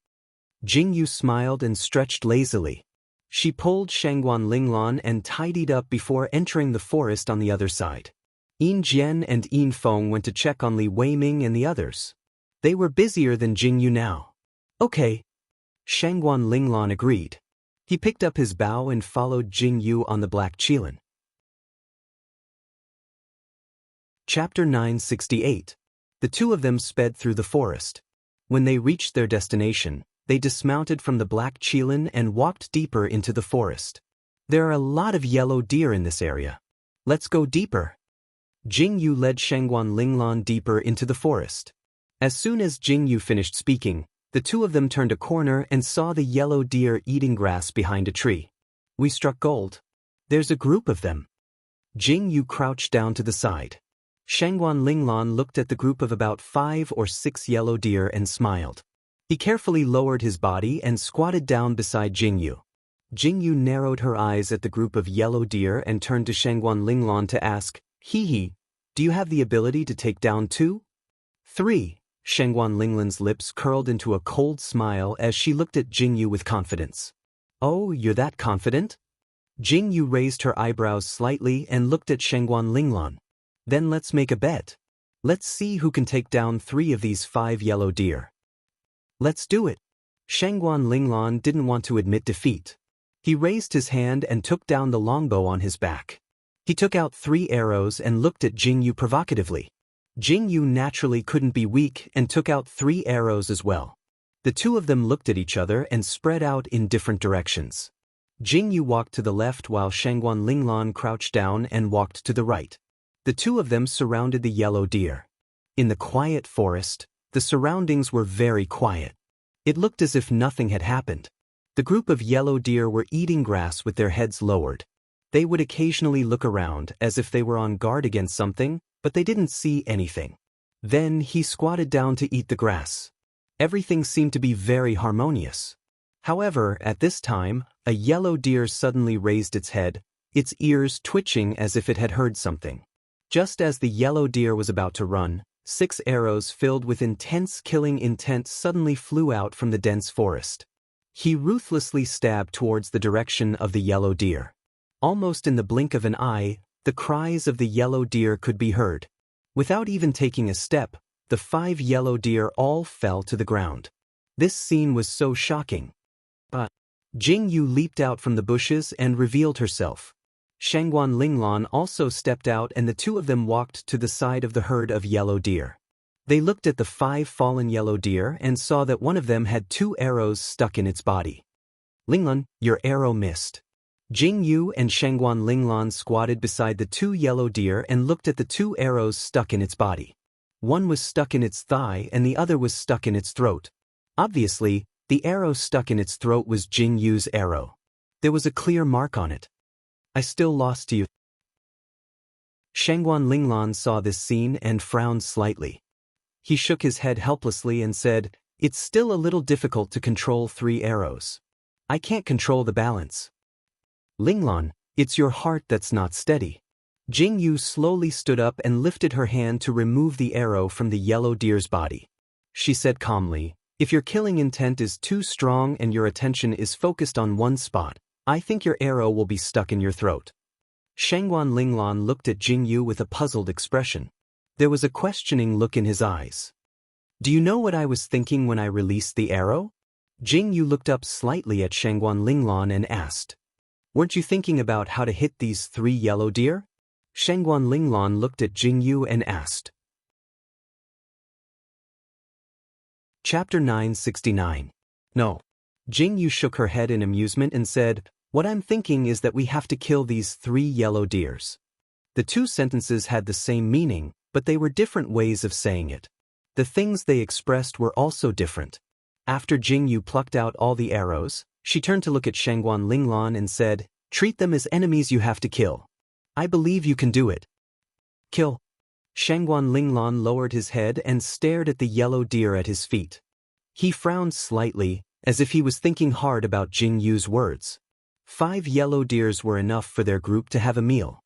A: Jing Yu smiled and stretched lazily. She pulled Shangguan Linglan and tidied up before entering the forest on the other side. Yin Jian and Yin Feng went to check on Li Weiming and the others. They were busier than Jing Yu now. "Okay." Shangguan Linglan agreed. He picked up his bow and followed Jing Yu on the Black Qilin. Chapter 968. The two of them sped through the forest. When they reached their destination, they dismounted from the Black Qilin and walked deeper into the forest. "There are a lot of yellow deer in this area. Let's go deeper." Jing Yu led Shangguan Linglan deeper into the forest. As soon as Jing Yu finished speaking, the two of them turned a corner and saw the yellow deer eating grass behind a tree. We struck gold. There's a group of them. Jing Yu crouched down to the side. Shangguan Linglan looked at the group of about 5 or 6 yellow deer and smiled. He carefully lowered his body and squatted down beside Jing Yu. Jing Yu narrowed her eyes at the group of yellow deer and turned to Shangguan Linglan to ask, "Hee, do you have the ability to take down 2? 3? Shangguan Linglan's lips curled into a cold smile as she looked at Jing Yu with confidence. "Oh, you're that confident?" Jing Yu raised her eyebrows slightly and looked at Shangguan Linglan. "Then let's make a bet. Let's see who can take down 3 of these 5 yellow deer." "Let's do it." Shangguan Linglan didn't want to admit defeat. He raised his hand and took down the longbow on his back. He took out 3 arrows and looked at Jing Yu provocatively. Jing Yu naturally couldn't be weak and took out 3 arrows as well. The two of them looked at each other and spread out in different directions. Jing Yu walked to the left while Shangguan Linglan crouched down and walked to the right. The two of them surrounded the yellow deer. In the quiet forest, the surroundings were very quiet. It looked as if nothing had happened. The group of yellow deer were eating grass with their heads lowered. They would occasionally look around as if they were on guard against something, but they didn't see anything. Then he squatted down to eat the grass. Everything seemed to be very harmonious. However, at this time, a yellow deer suddenly raised its head, its ears twitching as if it had heard something. Just as the yellow deer was about to run, 6 arrows filled with intense killing intent suddenly flew out from the dense forest. He ruthlessly stabbed towards the direction of the yellow deer. Almost in the blink of an eye, the cries of the yellow deer could be heard. Without even taking a step, the 5 yellow deer all fell to the ground. This scene was so shocking. But Jing Yu leaped out from the bushes and revealed herself. Shangguan Linglan also stepped out and the two of them walked to the side of the herd of yellow deer. They looked at the 5 fallen yellow deer and saw that one of them had 2 arrows stuck in its body. "Linglan, your arrow missed." Jing Yu and Shangguan Linglan squatted beside the 2 yellow deer and looked at the 2 arrows stuck in its body. One was stuck in its thigh and the other was stuck in its throat. Obviously, the arrow stuck in its throat was Jing Yu's arrow. There was a clear mark on it. "I still lost to you." Shangguan Linglan saw this scene and frowned slightly. He shook his head helplessly and said, "It's still a little difficult to control 3 arrows. I can't control the balance." "Linglan, it's your heart that's not steady." Jing Yu slowly stood up and lifted her hand to remove the arrow from the yellow deer's body. She said calmly, "If your killing intent is too strong and your attention is focused on one spot, I think your arrow will be stuck in your throat." Shangguan Linglan looked at Jing Yu with a puzzled expression. There was a questioning look in his eyes. "Do you know what I was thinking when I released the arrow?" Jing Yu looked up slightly at Shangguan Linglan and asked, "Weren't you thinking about how to hit these 3 yellow deer?" Shangguan Linglan looked at Jing Yu and asked. Chapter 969. "No." Jing Yu shook her head in amusement and said, "What I'm thinking is that we have to kill these 3 yellow deers." The 2 sentences had the same meaning, but they were different ways of saying it. The things they expressed were also different. After Jing Yu plucked out all the arrows, she turned to look at Shangguan Linglan and said, "Treat them as enemies you have to kill. I believe you can do it." "Kill." Shangguan Linglan lowered his head and stared at the yellow deer at his feet. He frowned slightly, as if he was thinking hard about Jing Yu's words. 5 yellow deers were enough for their group to have a meal.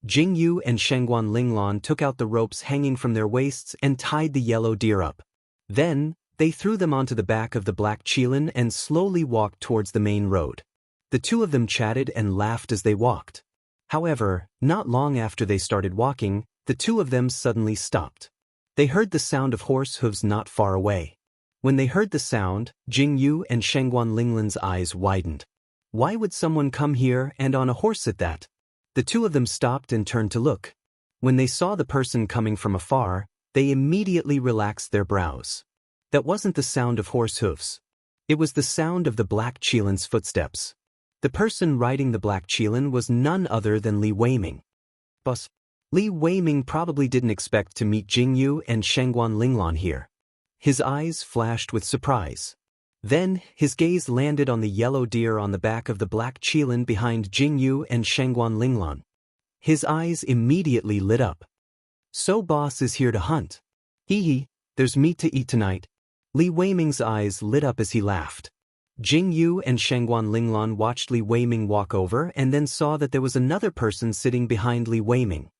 A: Jing Yu and Shangguan Linglan took out the ropes hanging from their waists and tied the yellow deer up. Then, they threw them onto the back of the black qilin and slowly walked towards the main road. The two of them chatted and laughed as they walked. However, not long after they started walking, the two of them suddenly stopped. They heard the sound of horse hooves not far away. When they heard the sound, Jing Yu and Shangguan Linglan's eyes widened. Why would someone come here and on a horse at that? The two of them stopped and turned to look. When they saw the person coming from afar, they immediately relaxed their brows. That wasn't the sound of horse hooves. It was the sound of the black qilin's footsteps. The person riding the black qilin was none other than Li Weiming. "Boss, Li Weiming probably didn't expect to meet Jingyu and Shangguan Linglong here. His eyes flashed with surprise. Then, his gaze landed on the yellow deer on the back of the black qilin behind Jingyu and Shangguan Linglong. His eyes immediately lit up. So boss is here to hunt. Hee hee, there's meat to eat tonight. Li Weiming's eyes lit up as he laughed. Jingyu and Shangguan Linglong watched Li Weiming walk over and then saw that there was another person sitting behind Li Weiming.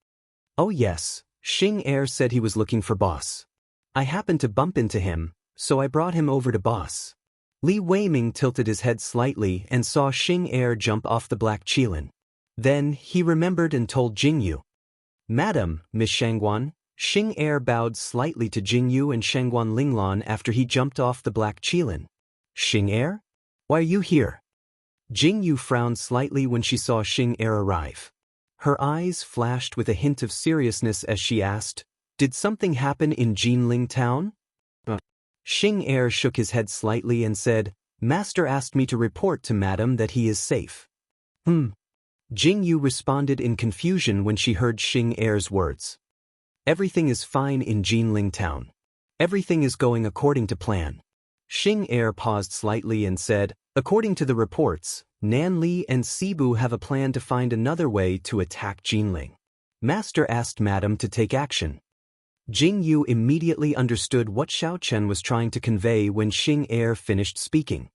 A: Oh yes, Xing Er said he was looking for boss. I happened to bump into him, so I brought him over to boss. Li Weiming tilted his head slightly and saw Xing Er jump off the black qilin. Then, he remembered and told Jingyu. Madam, Miss Shangguan. Xing Er bowed slightly to Jingyu and Shangguan Linglong after he jumped off the black qilin. Xing Er? Why are you here? Jingyu frowned slightly when she saw Xing Er arrive. Her eyes flashed with a hint of seriousness as she asked, Did something happen in Jinling town? Xing Er shook his head slightly and said, Master asked me to report to Madam that he is safe. Jingyu responded in confusion when she heard Xing Er's words. Everything is fine in Jinling town. Everything is going according to plan. Xing Er paused slightly and said, According to the reports, Nanli and Sibu have a plan to find another way to attack Jinling. Master asked Madam to take action. Jingyu immediately understood what Xiao Chen was trying to convey when Xing Er finished speaking.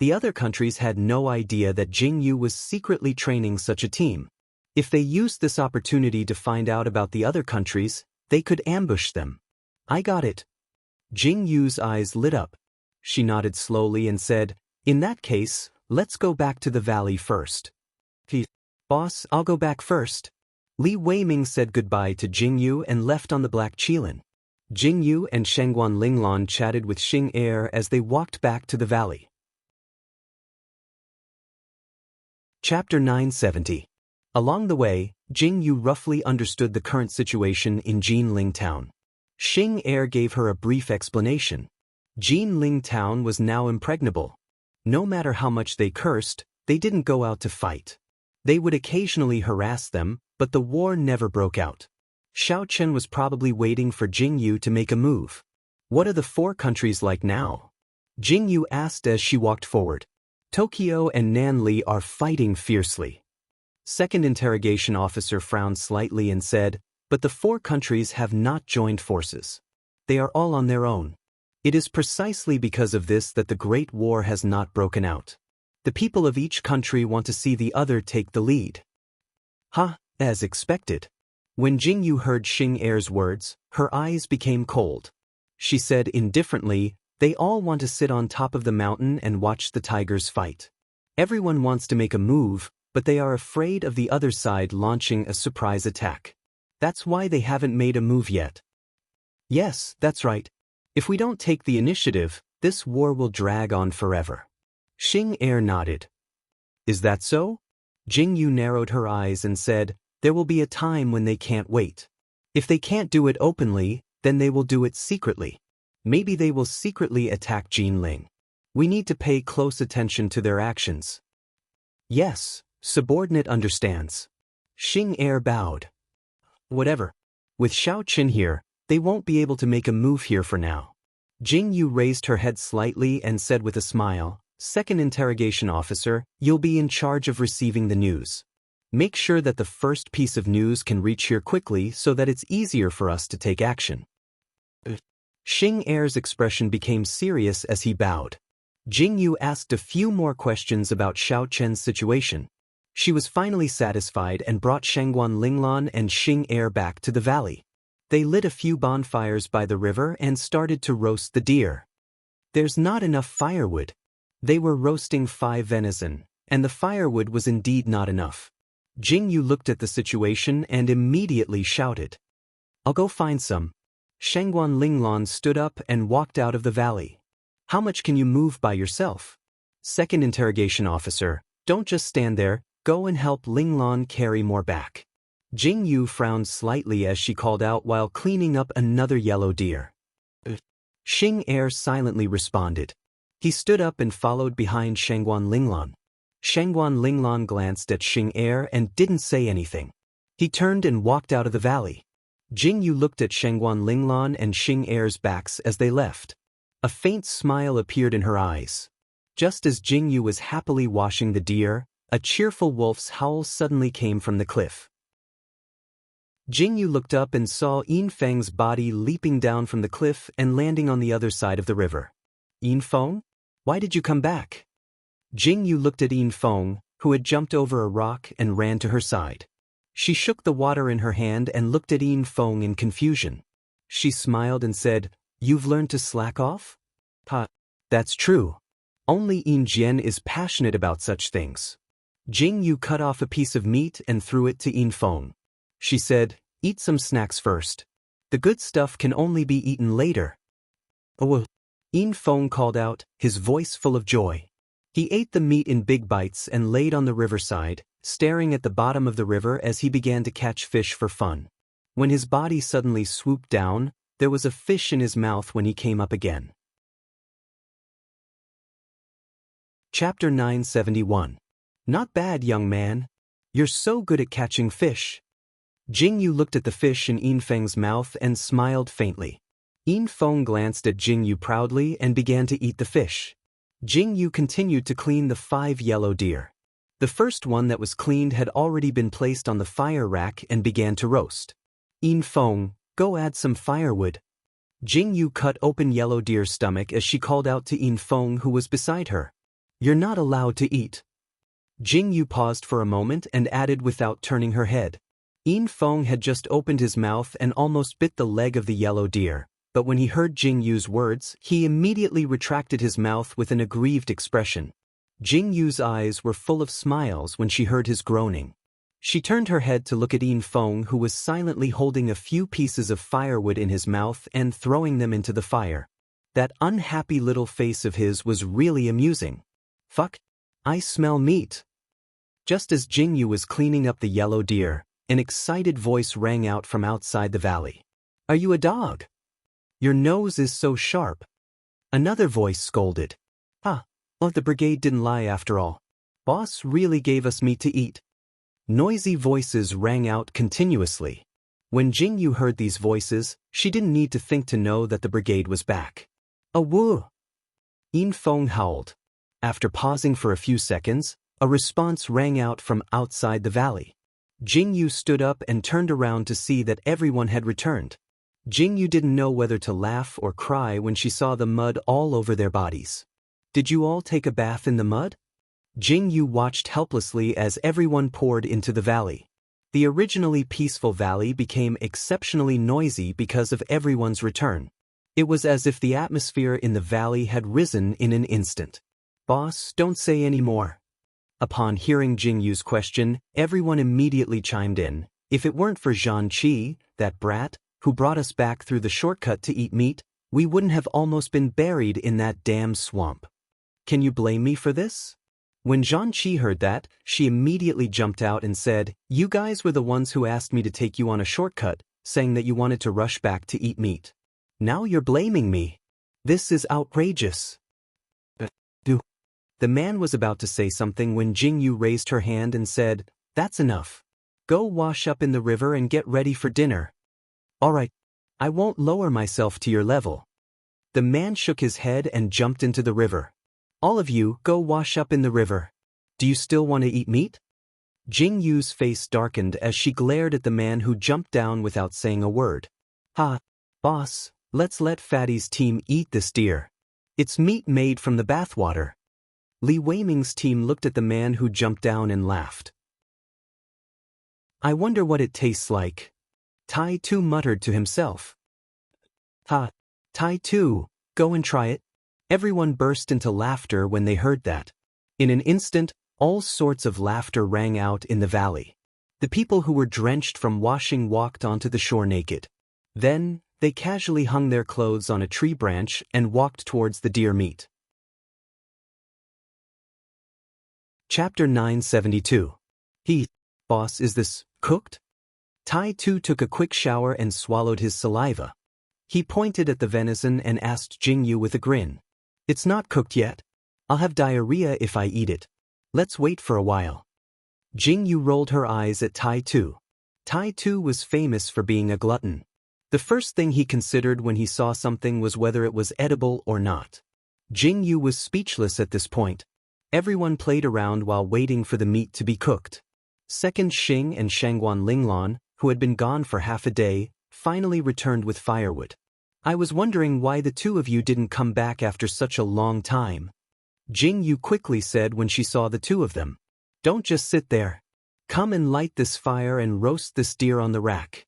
A: The other countries had no idea that Jingyu was secretly training such a team. If they used this opportunity to find out about the other countries, they could ambush them. I got it. Jingyu's eyes lit up. She nodded slowly and said, In that case, let's go back to the valley first. Boss, I'll go back first. Li Weiming said goodbye to Jingyu and left on the black qilin. Jingyu and Shangguan Linglong chatted with Xing Er as they walked back to the valley. Chapter 970. Along the way, Jingyu roughly understood the current situation in Jinling town. Xing Er gave her a brief explanation. Jinling town was now impregnable. No matter how much they cursed, they didn't go out to fight. They would occasionally harass them, but the war never broke out. Xiao Chen was probably waiting for Jingyu to make a move. What are the four countries like now? Jingyu asked as she walked forward. Tokyo and Nanli are fighting fiercely. Second interrogation officer frowned slightly and said, But the four countries have not joined forces. They are all on their own. It is precisely because of this that the Great War has not broken out. The people of each country want to see the other take the lead. As expected. When Jingyu heard Xing Er's words, her eyes became cold. She said indifferently, They all want to sit on top of the mountain and watch the tigers fight. Everyone wants to make a move, but they are afraid of the other side launching a surprise attack. That's why they haven't made a move yet. Yes, that's right. If we don't take the initiative, this war will drag on forever. Xing Er nodded. Is that so? Jingyu narrowed her eyes and said, There will be a time when they can't wait. If they can't do it openly, then they will do it secretly. Maybe they will secretly attack Jinling. We need to pay close attention to their actions. Yes, subordinate understands. Xing Er bowed. Whatever. With Xiao Chen here, they won't be able to make a move here for now. Jingyu raised her head slightly and said with a smile, Second interrogation officer, you'll be in charge of receiving the news. Make sure that the first piece of news can reach here quickly so that it's easier for us to take action. Xing Er's expression became serious as he bowed. Jingyu asked a few more questions about Xiao Chen's situation. She was finally satisfied and brought Shangguan Linglong and Xing Er back to the valley. They lit a few bonfires by the river and started to roast the deer. There's not enough firewood. They were roasting 5 venison, and the firewood was indeed not enough. Jingyu looked at the situation and immediately shouted. I'll go find some. Shangguan Linglong stood up and walked out of the valley. How much can you move by yourself? Second interrogation officer, don't just stand there, go and help Linglong carry more back. Jingyu frowned slightly as she called out while cleaning up another yellow deer. Xing Er silently responded. He stood up and followed behind Shangguan Linglong. Shangguan Linglong glanced at Xing Er and didn't say anything. He turned and walked out of the valley. Jingyu looked at Shengguan Linglan and Xing Er's backs as they left. A faint smile appeared in her eyes. Just as Jingyu was happily washing the deer, a cheerful wolf's howl suddenly came from the cliff. Jingyu looked up and saw Yin Feng's body leaping down from the cliff and landing on the other side of the river. Yin Feng? Why did you come back? Jingyu looked at Yin Feng, who had jumped over a rock and ran to her side. She shook the water in her hand and looked at Yin Feng in confusion. She smiled and said, "You've learned to slack off?" That's true. Only Yin Jian is passionate about such things. Jingyu cut off a piece of meat and threw it to Yin Feng. She said, "Eat some snacks first. The good stuff can only be eaten later." "Oh." Yin Feng called out, his voice full of joy. He ate the meat in big bites and laid on the riverside, staring at the bottom of the river as he began to catch fish for fun. When his body suddenly swooped down, there was a fish in his mouth when he came up again. Chapter 971. Not bad, young man. You're so good at catching fish. Jingyu looked at the fish in Yin Feng's mouth and smiled faintly. Yin Feng glanced at Jingyu proudly and began to eat the fish. Jingyu continued to clean the 5 yellow deer. The first one that was cleaned had already been placed on the fire rack and began to roast. "Yin Feng, go add some firewood." Jingyu cut open yellow deer's stomach as she called out to Yin Feng, who was beside her. "You're not allowed to eat." Jingyu paused for a moment and added without turning her head. Yin Feng had just opened his mouth and almost bit the leg of the yellow deer, but when he heard Jingyu's words, he immediately retracted his mouth with an aggrieved expression. Jingyu's eyes were full of smiles when she heard his groaning. She turned her head to look at Yin Feng, who was silently holding a few pieces of firewood in his mouth and throwing them into the fire. That unhappy little face of his was really amusing. "Fuck! I smell meat." Just as Jingyu was cleaning up the yellow deer, an excited voice rang out from outside the valley. "Are you a dog? Your nose is so sharp." Another voice scolded. "Oh, the brigade didn't lie after all. Boss really gave us meat to eat." Noisy voices rang out continuously. When Jingyu heard these voices, she didn't need to think to know that the brigade was back. "A woo!" Yin Feng howled. After pausing for a few seconds, a response rang out from outside the valley. Jingyu stood up and turned around to see that everyone had returned. Jingyu didn't know whether to laugh or cry when she saw the mud all over their bodies. "Did you all take a bath in the mud?" Jingyu watched helplessly as everyone poured into the valley. The originally peaceful valley became exceptionally noisy because of everyone's return. It was as if the atmosphere in the valley had risen in an instant. "Boss, don't say any more." Upon hearing Jingyu's question, everyone immediately chimed in. "If it weren't for Zhan Qi, that brat, who brought us back through the shortcut to eat meat, we wouldn't have almost been buried in that damn swamp. Can you blame me for this?" When Zhan Qi heard that, she immediately jumped out and said, "You guys were the ones who asked me to take you on a shortcut, saying that you wanted to rush back to eat meat. Now you're blaming me. This is outrageous." The man was about to say something when Jingyu raised her hand and said, "That's enough. Go wash up in the river and get ready for dinner." "All right. I won't lower myself to your level." The man shook his head and jumped into the river. "All of you, go wash up in the river. Do you still want to eat meat?" Jingyu's face darkened as she glared at the man who jumped down without saying a word. Boss, let's let Fatty's team eat this deer. It's meat made from the bathwater." Li Weiming's team looked at the man who jumped down and laughed. "I wonder what it tastes like." Tai Tu muttered to himself. Tai Tu, go and try it." Everyone burst into laughter when they heard that. In an instant, all sorts of laughter rang out in the valley. The people who were drenched from washing walked onto the shore naked. Then, they casually hung their clothes on a tree branch and walked towards the deer meat. Chapter 972. Boss, is this cooked?" Tai Tu took a quick shower and swallowed his saliva. He pointed at the venison and asked Jingyu with a grin. "It's not cooked yet. I'll have diarrhea if I eat it. Let's wait for a while." Jingyu rolled her eyes at Tai Tu. Tai too was famous for being a glutton. The first thing he considered when he saw something was whether it was edible or not. Jing Yu was speechless at this point. Everyone played around while waiting for the meat to be cooked. Second, Xing and Shangguan Linglan, who had been gone for half a day, finally returned with firewood. I was wondering why the two of you didn't come back after such a long time. Jing Yu quickly said when she saw the two of them. Don't just sit there. Come and light this fire and roast this deer on the rack.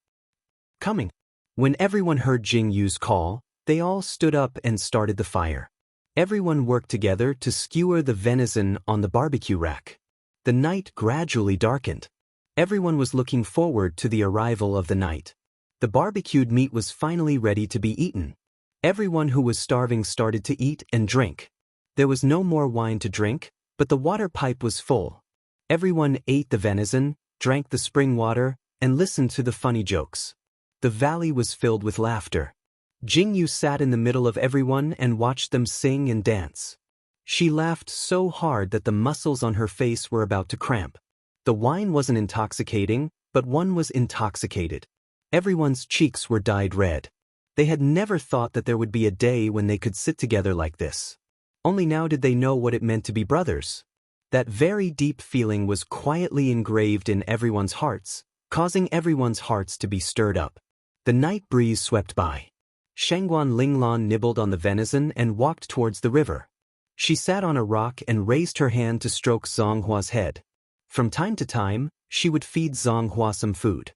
A: Coming. When everyone heard Jing Yu's call, they all stood up and started the fire. Everyone worked together to skewer the venison on the barbecue rack. The night gradually darkened. Everyone was looking forward to the arrival of the night. The barbecued meat was finally ready to be eaten. Everyone who was starving started to eat and drink. There was no more wine to drink, but the water pipe was full. Everyone ate the venison, drank the spring water, and listened to the funny jokes. The valley was filled with laughter. Jing Yu sat in the middle of everyone and watched them sing and dance. She laughed so hard that the muscles on her face were about to cramp. The wine wasn't intoxicating, but one was intoxicated. Everyone's cheeks were dyed red. They had never thought that there would be a day when they could sit together like this. Only now did they know what it meant to be brothers. That very deep feeling was quietly engraved in everyone's hearts, causing everyone's hearts to be stirred up. The night breeze swept by. Shangguan Linglan nibbled on the venison and walked towards the river. She sat on a rock and raised her hand to stroke Zhonghua's head. From time to time, she would feed Zhonghua some food.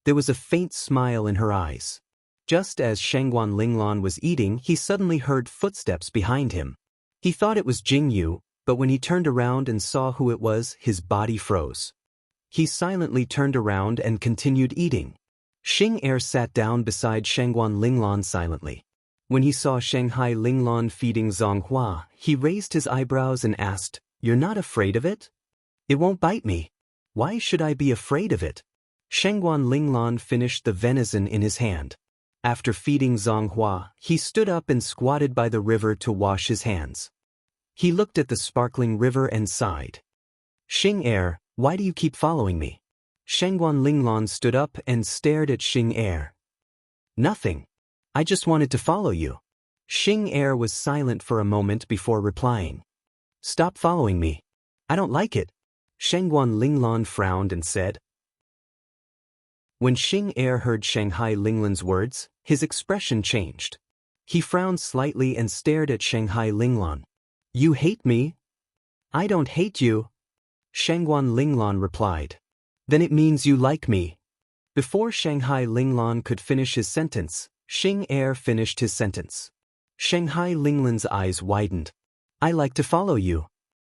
A: There was a faint smile in her eyes. Just as Shangguan Linglan was eating, he suddenly heard footsteps behind him. He thought it was Jing Yu, but when he turned around and saw who it was, his body froze. He silently turned around and continued eating. Xing Er sat down beside Shangguan Linglan silently. When he saw Shanghai Linglan feeding Zhonghua, he raised his eyebrows and asked, "You're not afraid of it? It won't bite me. Why should I be afraid of it?" Shangguan Linglan finished the venison in his hand. After feeding Zhonghua, he stood up and squatted by the river to wash his hands. He looked at the sparkling river and sighed. "Xing Er, why do you keep following me?" Shangguan Linglan stood up and stared at Xing Er. "Nothing. I just wanted to follow you." Xing Er was silent for a moment before replying. "Stop following me. I don't like it." Shangguan Linglan frowned and said. When Xing Er heard Shanghai Linglan's words, his expression changed. He frowned slightly and stared at Shanghai Linglan. "You hate me?" "I don't hate you," Shangguan Linglan replied. "Then it means you like me." Before Shanghai Linglan could finish his sentence, Xing Er finished his sentence. Shanghai Linglan's eyes widened. "I like to follow you."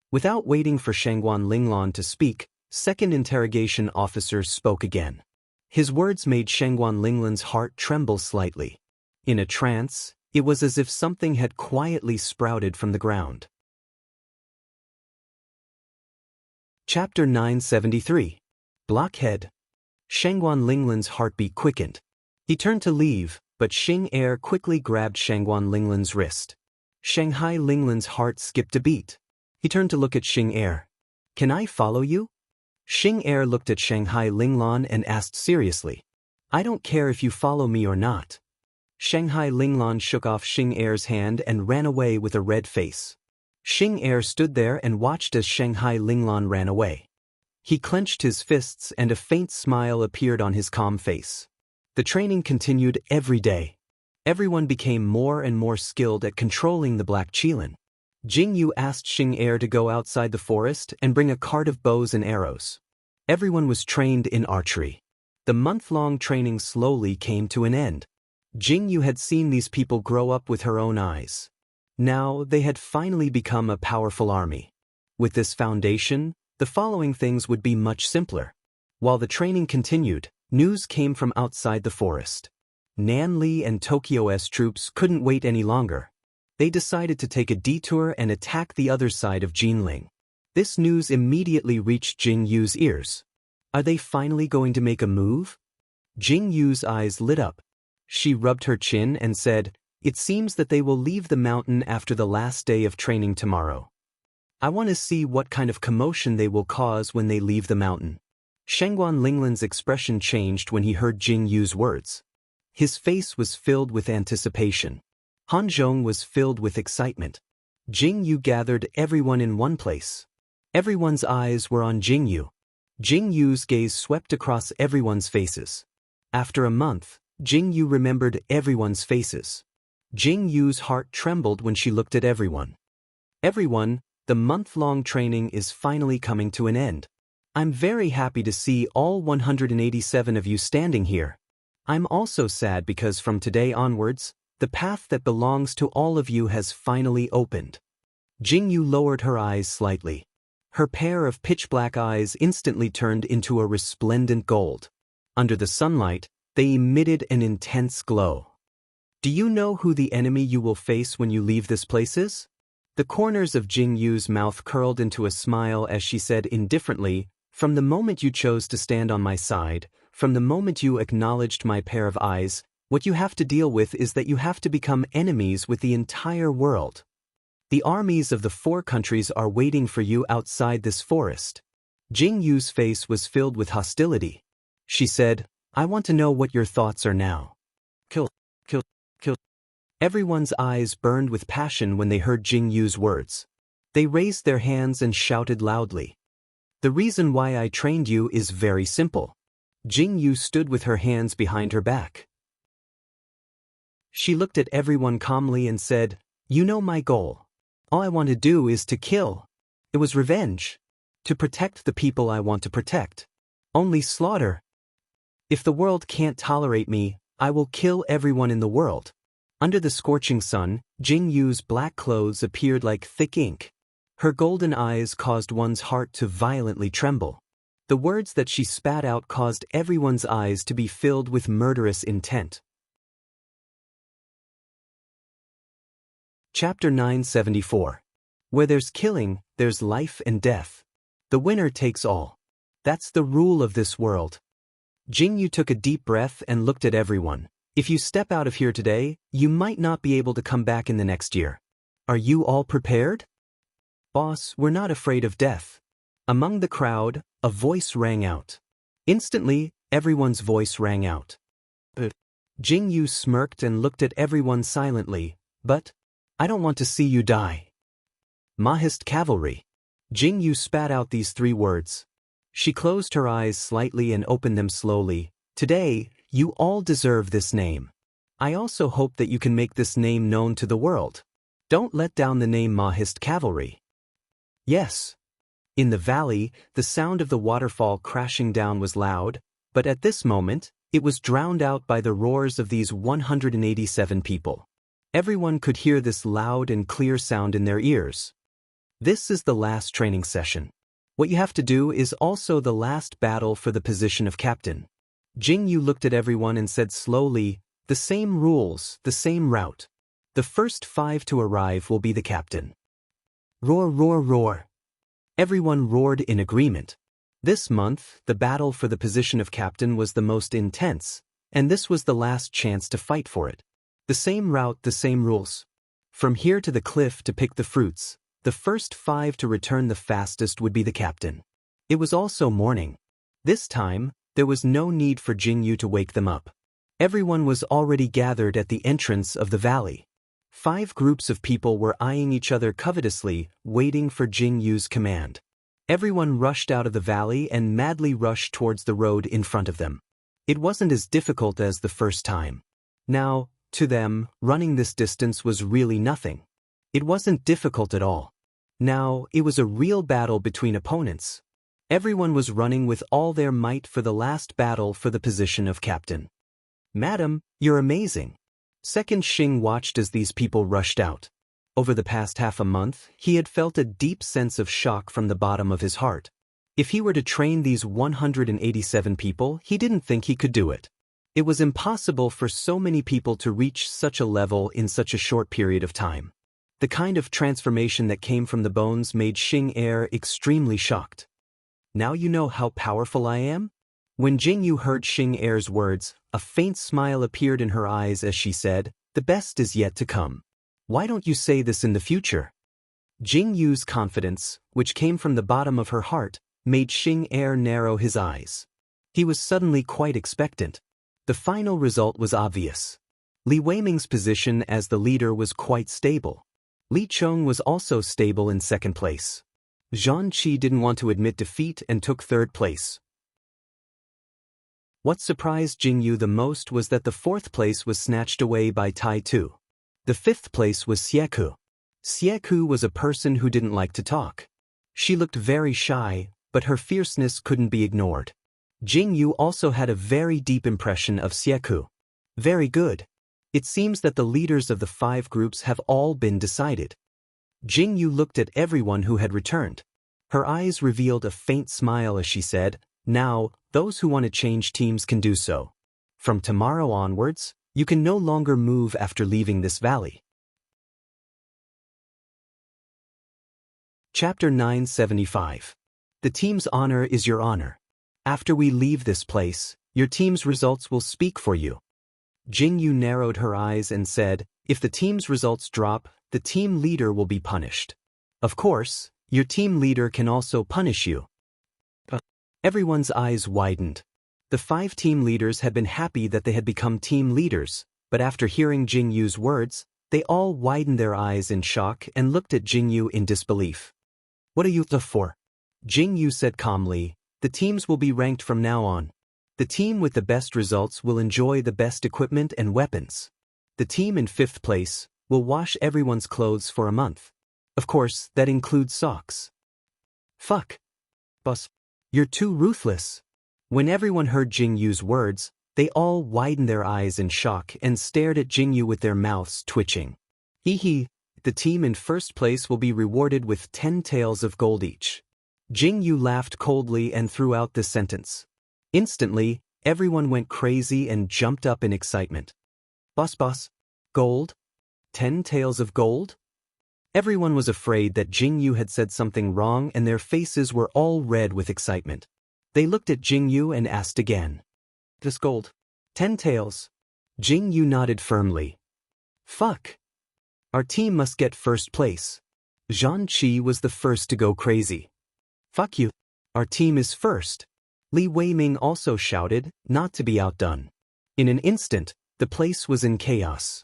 A: Without waiting for Shangguan Linglan to speak, second interrogation officer spoke again. His words made Shangguan Linglan's heart tremble slightly. In a trance, it was as if something had quietly sprouted from the ground. Chapter 973. Blockhead. Shangguan Linglan's heartbeat quickened. He turned to leave, but Xing Er quickly grabbed Shangguan Linglan's wrist. Shanghai Linglan's heart skipped a beat. He turned to look at Xing Er. "Can I follow you?" Xing Er looked at Shanghai Linglan and asked seriously. "I don't care if you follow me or not." Shanghai Linglan shook off Xing Er's hand and ran away with a red face. Xing Er stood there and watched as Shanghai Linglan ran away. He clenched his fists and a faint smile appeared on his calm face. The training continued every day. Everyone became more and more skilled at controlling the black qilin. Jing Yu asked Xing Er to go outside the forest and bring a cart of bows and arrows. Everyone was trained in archery. The month-long training slowly came to an end. Jing Yu had seen these people grow up with her own eyes. Now they had finally become a powerful army. With this foundation, the following things would be much simpler. While the training continued, news came from outside the forest. Nanli and Tokyo's troops couldn't wait any longer. They decided to take a detour and attack the other side of Jinling. This news immediately reached Jing Yu's ears. Are they finally going to make a move? Jing Yu's eyes lit up. She rubbed her chin and said, "It seems that they will leave the mountain after the last day of training tomorrow. I want to see what kind of commotion they will cause when they leave the mountain." Shengguan Linglan's expression changed when he heard Jing Yu's words. His face was filled with anticipation. Han Zhong was filled with excitement. Jing Yu gathered everyone in one place. Everyone's eyes were on Jing Yu. Jing Yu's gaze swept across everyone's faces. After a month, Jing Yu remembered everyone's faces. Jing Yu's heart trembled when she looked at everyone. Everyone, the month-long training is finally coming to an end. I'm very happy to see all 187 of you standing here. I'm also sad because from today onwards, the path that belongs to all of you has finally opened. Jing Yu lowered her eyes slightly. Her pair of pitch-black eyes instantly turned into a resplendent gold. Under the sunlight, they emitted an intense glow. Do you know who the enemy you will face when you leave this place is? The corners of Jing Yu's mouth curled into a smile as she said indifferently, "From the moment you chose to stand on my side, from the moment you acknowledged my pair of eyes, what you have to deal with is that you have to become enemies with the entire world. The armies of the 4 countries are waiting for you outside this forest." Jing Yu's face was filled with hostility. She said, "I want to know what your thoughts are now." Kill, kill, kill. Everyone's eyes burned with passion when they heard Jing Yu's words. They raised their hands and shouted loudly. "The reason why I trained you is very simple." Jing Yu stood with her hands behind her back. She looked at everyone calmly and said, "You know my goal. All I want to do is to kill. It was revenge. To protect the people I want to protect. Only slaughter. If the world can't tolerate me, I will kill everyone in the world." Under the scorching sun, Jing Yu's black clothes appeared like thick ink. Her golden eyes caused one's heart to violently tremble. The words that she spat out caused everyone's eyes to be filled with murderous intent. Chapter 974. Where there's killing, there's life and death. The winner takes all. That's the rule of this world. Jing Yu took a deep breath and looked at everyone. If you step out of here today, you might not be able to come back in the next year. Are you all prepared? Boss, we're not afraid of death. Among the crowd, a voice rang out. Instantly, everyone's voice rang out. Jing Yu smirked and looked at everyone silently, "But I don't want to see you die." Mahist cavalry. Jing Yu spat out these 3 words. She closed her eyes slightly and opened them slowly. "Today, you all deserve this name. I also hope that you can make this name known to the world. Don't let down the name Mahist cavalry." Yes. In the valley, the sound of the waterfall crashing down was loud, but at this moment, it was drowned out by the roars of these 187 people. Everyone could hear this loud and clear sound in their ears. This is the last training session. What you have to do is also the last battle for the position of captain. Jing Yu looked at everyone and said slowly, "The same rules, the same route. The first 5 to arrive will be the captain." Roar, roar, roar. Everyone roared in agreement. This month, the battle for the position of captain was the most intense, and this was the last chance to fight for it. The same route, the same rules. From here to the cliff to pick the fruits, the first 5 to return the fastest would be the captain. It was also morning. This time, there was no need for Jing Yu to wake them up. Everyone was already gathered at the entrance of the valley. 5 groups of people were eyeing each other covetously, waiting for Jing Yu's command. Everyone rushed out of the valley and madly rushed towards the road in front of them. It wasn't as difficult as the first time. Now, to them, running this distance was really nothing. It wasn't difficult at all. Now, it was a real battle between opponents. Everyone was running with all their might for the last battle for the position of captain. "Madam, you're amazing." Second Xing watched as these people rushed out. Over the past half a month, he had felt a deep sense of shock from the bottom of his heart. If he were to train these 187 people, he didn't think he could do it. It was impossible for so many people to reach such a level in such a short period of time. The kind of transformation that came from the bones made Xing Er extremely shocked. "Now you know how powerful I am?" When Jing Yu heard Xing Er's words, a faint smile appeared in her eyes as she said, "The best is yet to come. Why don't you say this in the future?" Jing Yu's confidence, which came from the bottom of her heart, made Xing Er narrow his eyes. He was suddenly quite expectant. The final result was obvious. Li Weiming's position as the leader was quite stable. Li Cheng was also stable in second place. Zhang Qi didn't want to admit defeat and took third place. What surprised Jingyu the most was that the fourth place was snatched away by Tai Tu. The fifth place was Xieku. Xieku was a person who didn't like to talk. She looked very shy, but her fierceness couldn't be ignored. Jingyu also had a very deep impression of Xieku. Very good. It seems that the leaders of the 5 groups have all been decided. Jingyu looked at everyone who had returned. Her eyes revealed a faint smile as she said, "Now, those who want to change teams can do so. From tomorrow onwards, you can no longer move after leaving this valley." Chapter 975. The team's honor is your honor. After we leave this place, your team's results will speak for you. Jingyu narrowed her eyes and said, "If the team's results drop, the team leader will be punished. Of course, your team leader can also punish you." Everyone's eyes widened. The 5 team leaders had been happy that they had become team leaders, but after hearing Jingyu's words, they all widened their eyes in shock and looked at Jingyu in disbelief. "What are you for?" Jingyu said calmly, "The teams will be ranked from now on. The team with the best results will enjoy the best equipment and weapons. The team in 5th place will wash everyone's clothes for a month. Of course, that includes socks." "Fuck. Boss. You're too ruthless." When everyone heard Jingyu's words, they all widened their eyes in shock and stared at Jingyu with their mouths twitching. "Hee. The team in 1st place will be rewarded with 10 taels of gold each." Jingyu laughed coldly and threw out this sentence. Instantly, everyone went crazy and jumped up in excitement. Boss. Gold? 10 taels of gold?" Everyone was afraid that Jingyu had said something wrong and their faces were all red with excitement. They looked at Jingyu and asked again. "This gold? 10 taels?" Jingyu nodded firmly. "Fuck. Our team must get 1st place." Zhang Qi was the first to go crazy. "Fuck you. Our team is 1st. Li Weiming also shouted, not to be outdone. In an instant, the place was in chaos.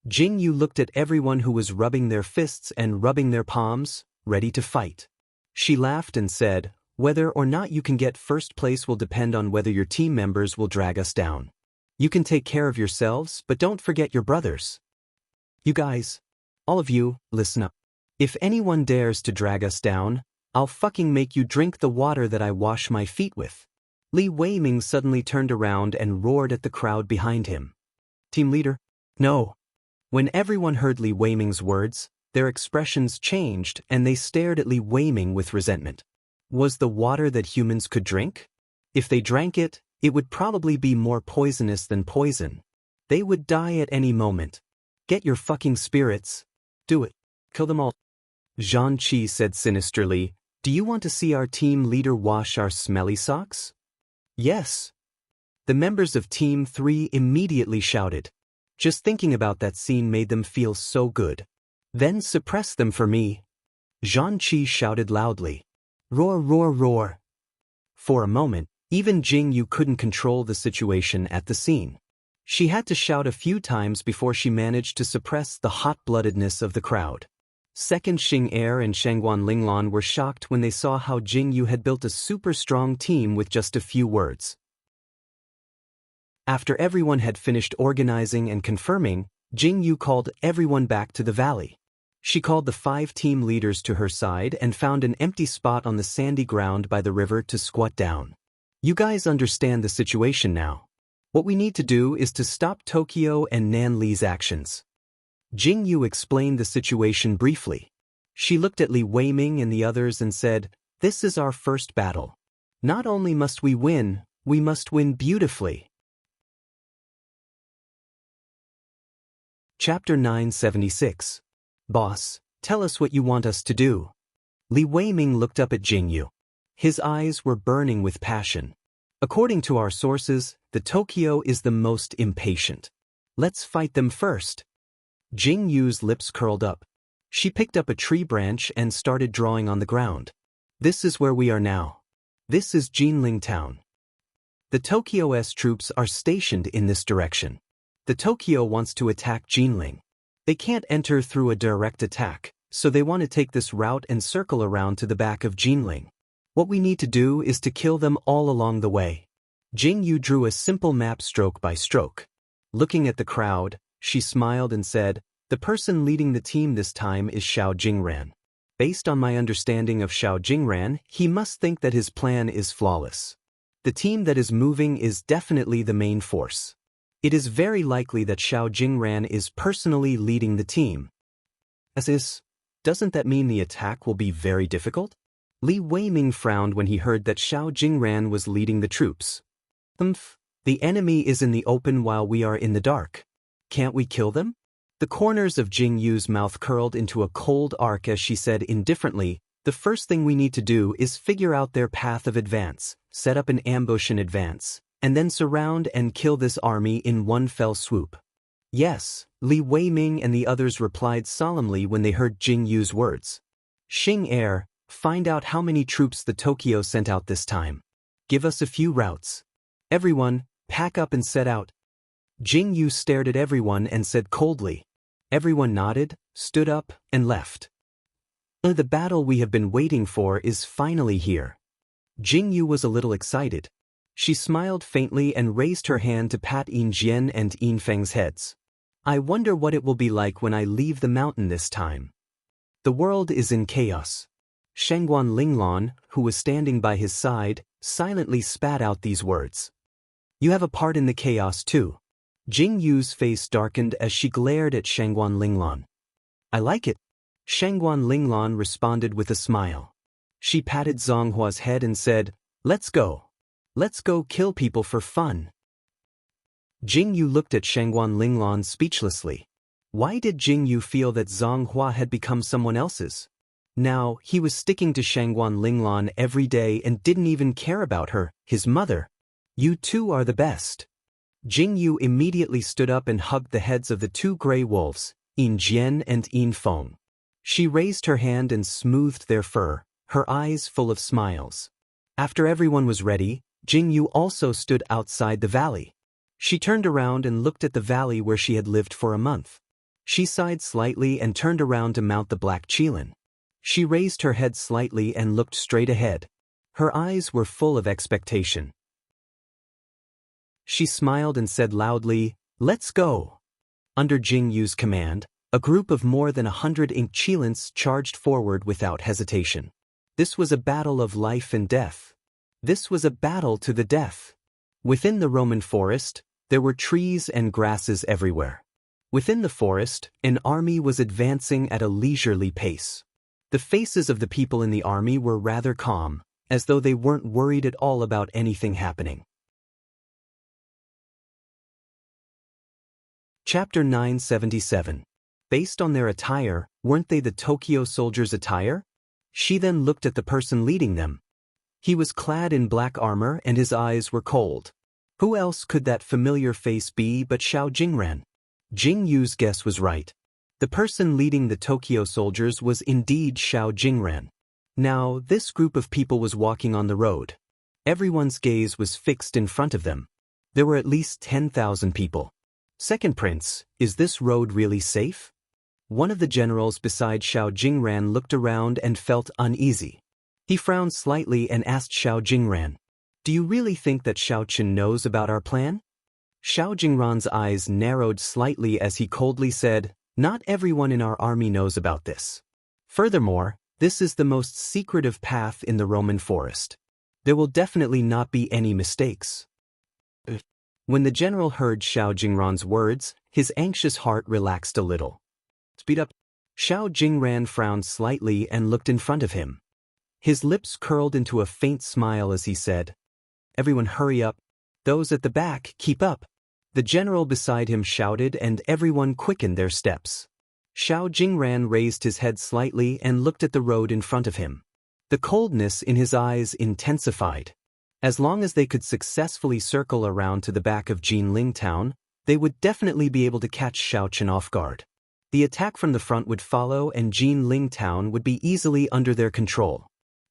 A: Jingyu looked at everyone who was rubbing their fists and rubbing their palms, ready to fight. She laughed and said, "Whether or not you can get 1st place will depend on whether your team members will drag us down. You can take care of yourselves, but don't forget your brothers. You guys, all of you, listen up. If anyone dares to drag us down, I'll fucking make you drink the water that I wash my feet with." Li Weiming suddenly turned around and roared at the crowd behind him. "Team leader? No." When everyone heard Li Weiming's words, their expressions changed and they stared at Li Weiming with resentment. Was the water that humans could drink? If they drank it, it would probably be more poisonous than poison. They would die at any moment. "Get your fucking spirits. Do it. Kill them all." Zhang Qi said sinisterly, "Do you want to see our team leader wash our smelly socks?" "Yes." The members of Team 3 immediately shouted. Just thinking about that scene made them feel so good. "Then suppress them for me." Zhang Qi shouted loudly. "Roar, roar, roar." For a moment, even Jingyu couldn't control the situation at the scene. She had to shout a few times before she managed to suppress the hot-bloodedness of the crowd. Second Xing Er and Shangguan Linglan were shocked when they saw how Jingyu had built a super strong team with just a few words. After everyone had finished organizing and confirming, Jingyu called everyone back to the valley. She called the 5 team leaders to her side and found an empty spot on the sandy ground by the river to squat down. "You guys understand the situation now. What we need to do is to stop Tokyo and Nanli's actions." Jingyu explained the situation briefly. She looked at Li Weiming and the others and said, "This is our first battle. Not only must we win beautifully." Chapter 976. Boss, tell us what you want us to do. Li Weiming looked up at Jingyu. His eyes were burning with passion. "According to our sources, the Tokyo is the most impatient. Let's fight them first." Jingyu's lips curled up. She picked up a tree branch and started drawing on the ground. "This is where we are now. This is Jinling Town. The Tokyo's troops are stationed in this direction. The Tokyo wants to attack Jinling. They can't enter through a direct attack, so they want to take this route and circle around to the back of Jinling. What we need to do is to kill them all along the way. Jing Yu drew a simple map stroke by stroke. Looking at the crowd, she smiled and said, "The person leading the team this time is Xiao Jingran. Based on my understanding of Xiao Jingran, he must think that his plan is flawless. The team that is moving is definitely the main force. It is very likely that Xiao Jingran is personally leading the team. Doesn't that mean the attack will be very difficult?" Li Weiming frowned when he heard that Xiao Jingran was leading the troops. The enemy is in the open while we are in the dark. Can't we kill them? The corners of Jing Yu's mouth curled into a cold arc as she said indifferently, "The first thing we need to do is figure out their path of advance, set up an ambush in advance, and then surround and kill this army in one fell swoop." "Yes," Li Weiming and the others replied solemnly when they heard Jing Yu's words. "Xing Air, find out how many troops the Tokyo sent out this time. Give us a few routes. Everyone, pack up and set out." Jing Yu stared at everyone and said coldly. Everyone nodded, stood up, and left. The battle we have been waiting for is finally here. Jing Yu was a little excited. She smiled faintly and raised her hand to pat Yin Jian and Yin Feng's heads. "I wonder what it will be like when I leave the mountain this time." The world is in chaos. Shengguan Linglong, who was standing by his side, silently spat out these words. "You have a part in the chaos too." Jing Yu's face darkened as she glared at Shengguan Linglong. "I like it." Shengguan Linglong responded with a smile. She patted Zhonghua's head and said, "Let's go. Let's go kill people for fun." Jing Yu looked at Shengguan Linglong speechlessly. Why did Jing Yu feel that Zhonghua had become someone else's? Now, he was sticking to Shengguan Linglong every day and didn't even care about her, his mother. "You two are the best." Jing Yu immediately stood up and hugged the heads of the two gray wolves, Yin Jian and Yin Feng. She raised her hand and smoothed their fur, her eyes full of smiles. After everyone was ready, Jing Yu also stood outside the valley. She turned around and looked at the valley where she had lived for a month. She sighed slightly and turned around to mount the black Qilin. She raised her head slightly and looked straight ahead. Her eyes were full of expectation. She smiled and said loudly, "Let's go." Under Jing Yu's command, a group of more than 100 ink Qilins charged forward without hesitation. This was a battle of life and death. This was a battle to the death. Within the Roman forest, there were trees and grasses everywhere. Within the forest, an army was advancing at a leisurely pace. The faces of the people in the army were rather calm, as though they weren't worried at all about anything happening. Chapter 977. Based on their attire, weren't they the Tokyo soldiers' attire? She then looked at the person leading them. He was clad in black armor and his eyes were cold. Who else could that familiar face be but Xiao Jingran? Jing Yu's guess was right. The person leading the Tokyo soldiers was indeed Xiao Jingran. Now, this group of people was walking on the road. Everyone's gaze was fixed in front of them. There were at least 10,000 people. "Second Prince, is this road really safe?" One of the generals beside Xiao Jingran looked around and felt uneasy. He frowned slightly and asked Xiao Jingran, "Do you really think that Xiao Chen knows about our plan?" Xiao Jingran's eyes narrowed slightly as he coldly said, "Not everyone in our army knows about this. Furthermore, this is the most secretive path in the Roman forest. There will definitely not be any mistakes." When the general heard Xiao Jingran's words, his anxious heart relaxed a little. "Speed up." Xiao Jingran frowned slightly and looked in front of him. His lips curled into a faint smile as he said, "Everyone hurry up. Those at the back, keep up." The general beside him shouted and everyone quickened their steps. Xiao Jingran raised his head slightly and looked at the road in front of him. The coldness in his eyes intensified. As long as they could successfully circle around to the back of Jinling Town, they would definitely be able to catch Xiao Chen off guard. The attack from the front would follow and Jinling Town would be easily under their control.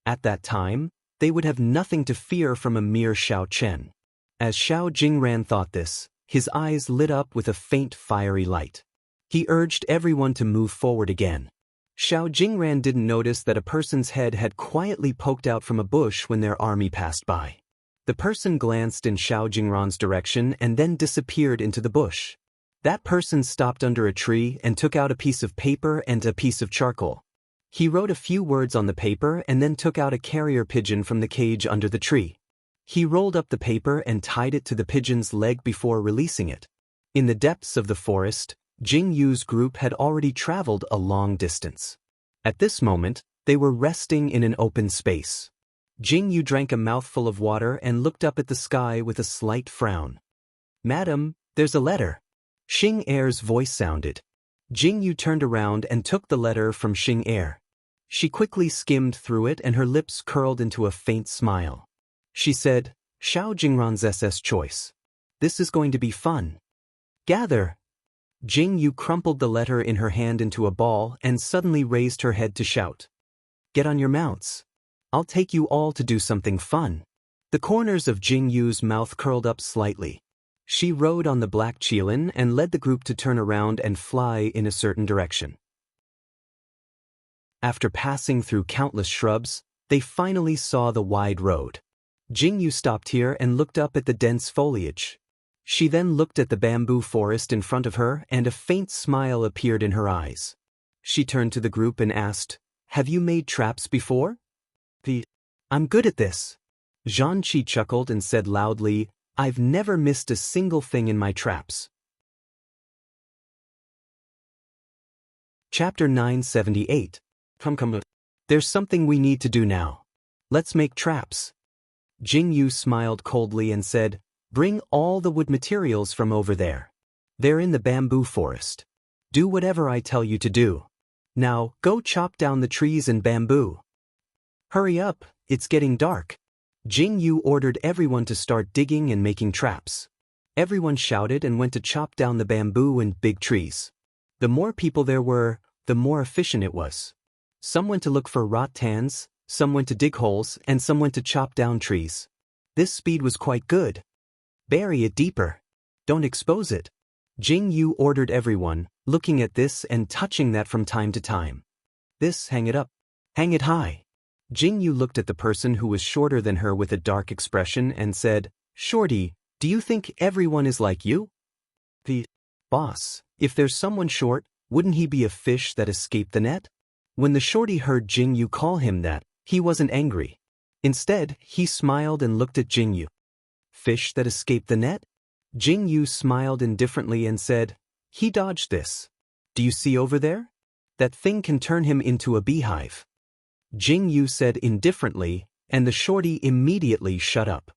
A: At that time, they would have nothing to fear from a mere Xiao Chen. As Xiao Jingran thought this, his eyes lit up with a faint fiery light. He urged everyone to move forward again. Xiao Jingran didn't notice that a person's head had quietly poked out from a bush when their army passed by. The person glanced in Xiao Jingran's direction and then disappeared into the bush. That person stopped under a tree and took out a piece of paper and a piece of charcoal. He wrote a few words on the paper and then took out a carrier pigeon from the cage under the tree. He rolled up the paper and tied it to the pigeon's leg before releasing it. In the depths of the forest, Jing Yu's group had already traveled a long distance. At this moment, they were resting in an open space. Jing Yu drank a mouthful of water and looked up at the sky with a slight frown. "Madam, there's a letter." Xing Er's voice sounded. Jing Yu turned around and took the letter from Xing Er. She quickly skimmed through it and her lips curled into a faint smile. She said, "Xiao Jingran's SS choice. This is going to be fun. Gather." Jing Yu crumpled the letter in her hand into a ball and suddenly raised her head to shout. "Get on your mounts. I'll take you all to do something fun." The corners of Jing Yu's mouth curled up slightly. She rode on the black Qilin and led the group to turn around and fly in a certain direction. After passing through countless shrubs, they finally saw the wide road. Jing Yu stopped here and looked up at the dense foliage. She then looked at the bamboo forest in front of her and a faint smile appeared in her eyes. She turned to the group and asked, "Have you made traps before?" "I'm good at this." Zhan Qi chuckled and said loudly, "I've never missed a single thing in my traps." Chapter 978. Come. There's something we need to do now. Let's make traps. Jing Yu smiled coldly and said, "Bring all the wood materials from over there. They're in the bamboo forest. Do whatever I tell you to do. Now, go chop down the trees and bamboo." "Hurry up, it's getting dark." Jing Yu ordered everyone to start digging and making traps. Everyone shouted and went to chop down the bamboo and big trees. The more people there were, the more efficient it was. Some went to look for rattans, some went to dig holes, and some went to chop down trees. This speed was quite good. "Bury it deeper. Don't expose it." Jing Yu ordered everyone, looking at this and touching that from time to time. "This, hang it up. Hang it high." Jing Yu looked at the person who was shorter than her with a dark expression and said, "Shorty, do you think everyone is like you?" "Boss, if there's someone short, wouldn't he be a fish that escaped the net?" When the shorty heard Jing Yu call him that, he wasn't angry. Instead, he smiled and looked at Jing Yu. "Fish that escaped the net?" Jing Yu smiled indifferently and said, "He dodged this. Do you see over there? That thing can turn him into a beehive." Jing Yu said indifferently, and the shorty immediately shut up.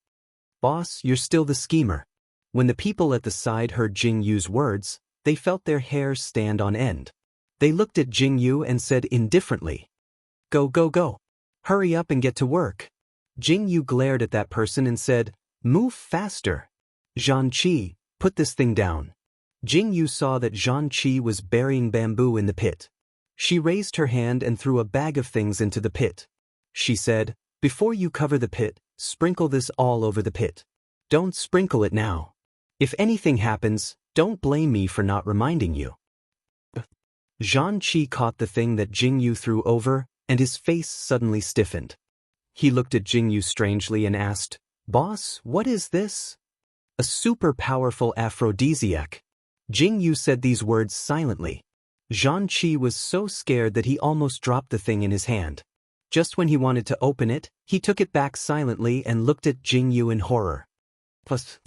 A: "Boss, you're still the schemer." When the people at the side heard Jing Yu's words, they felt their hair stand on end. They looked at Jing Yu and said indifferently, Go. Hurry up and get to work." Jing Yu glared at that person and said, "Move faster. Zhan Qi, put this thing down." Jing Yu saw that Zhan Qi was burying bamboo in the pit. She raised her hand and threw a bag of things into the pit. She said, "Before you cover the pit, sprinkle this all over the pit. Don't sprinkle it now. If anything happens, don't blame me for not reminding you." Zhan Qi caught the thing that Jing Yu threw over, and his face suddenly stiffened. He looked at Jing Yu strangely and asked, "Boss, what is this?" "A super powerful aphrodisiac." Jing Yu said these words silently. Zhan Qi was so scared that he almost dropped the thing in his hand. Just when he wanted to open it, he took it back silently and looked at Jing Yu in horror. Plus,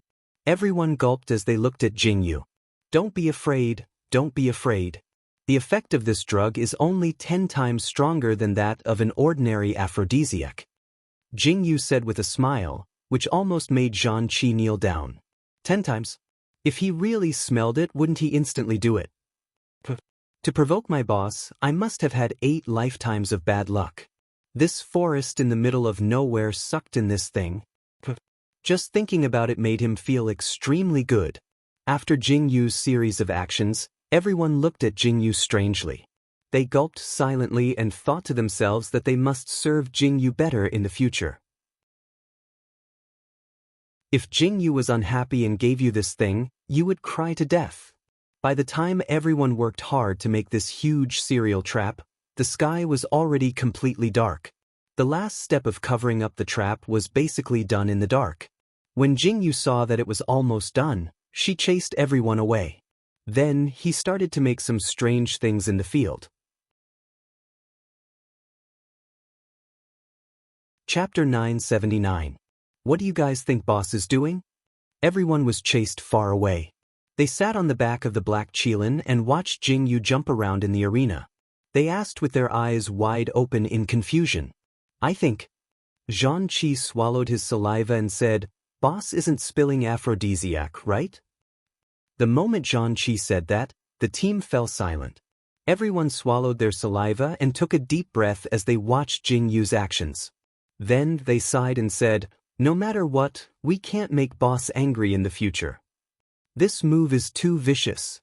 A: everyone gulped as they looked at Jing Yu. "Don't be afraid, don't be afraid. The effect of this drug is only 10 times stronger than that of an ordinary aphrodisiac." Jing Yu said with a smile, which almost made Zhan Qi kneel down. 10 times? If he really smelled it, wouldn't he instantly do it? To provoke my boss, I must have had 8 lifetimes of bad luck. This forest in the middle of nowhere sucked in this thing. Just thinking about it made him feel extremely good. After Jing Yu's series of actions, everyone looked at Jing Yu strangely. They gulped silently and thought to themselves that they must serve Jing Yu better in the future. If Jingyu was unhappy and gave you this thing, you would cry to death. By the time everyone worked hard to make this huge cereal trap, the sky was already completely dark. The last step of covering up the trap was basically done in the dark. When Jingyu saw that it was almost done, she chased everyone away. Then, he started to make some strange things in the field. Chapter 979. What do you guys think boss is doing? Everyone was chased far away. They sat on the back of the black Qilin and watched Jingyu jump around in the arena. They asked with their eyes wide open in confusion. I think. Zhang Qi swallowed his saliva and said, Boss isn't spilling aphrodisiac, right? The moment Zhang Qi said that, the team fell silent. Everyone swallowed their saliva and took a deep breath as they watched Jingyu's actions. Then they sighed and said, no matter what, we can't make boss angry in the future. This move is too vicious.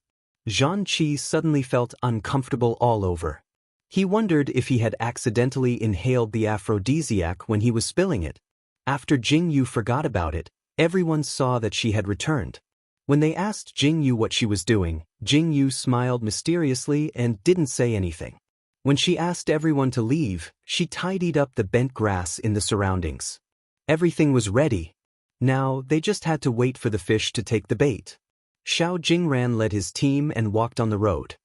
A: Zhang Qi suddenly felt uncomfortable all over. He wondered if he had accidentally inhaled the aphrodisiac when he was spilling it. After Jingyu forgot about it, everyone saw that she had returned. When they asked Jingyu what she was doing, Jingyu smiled mysteriously and didn't say anything. When she asked everyone to leave, she tidied up the bent grass in the surroundings. Everything was ready. Now, they just had to wait for the fish to take the bait. Xiao Jingran led his team and walked on the road.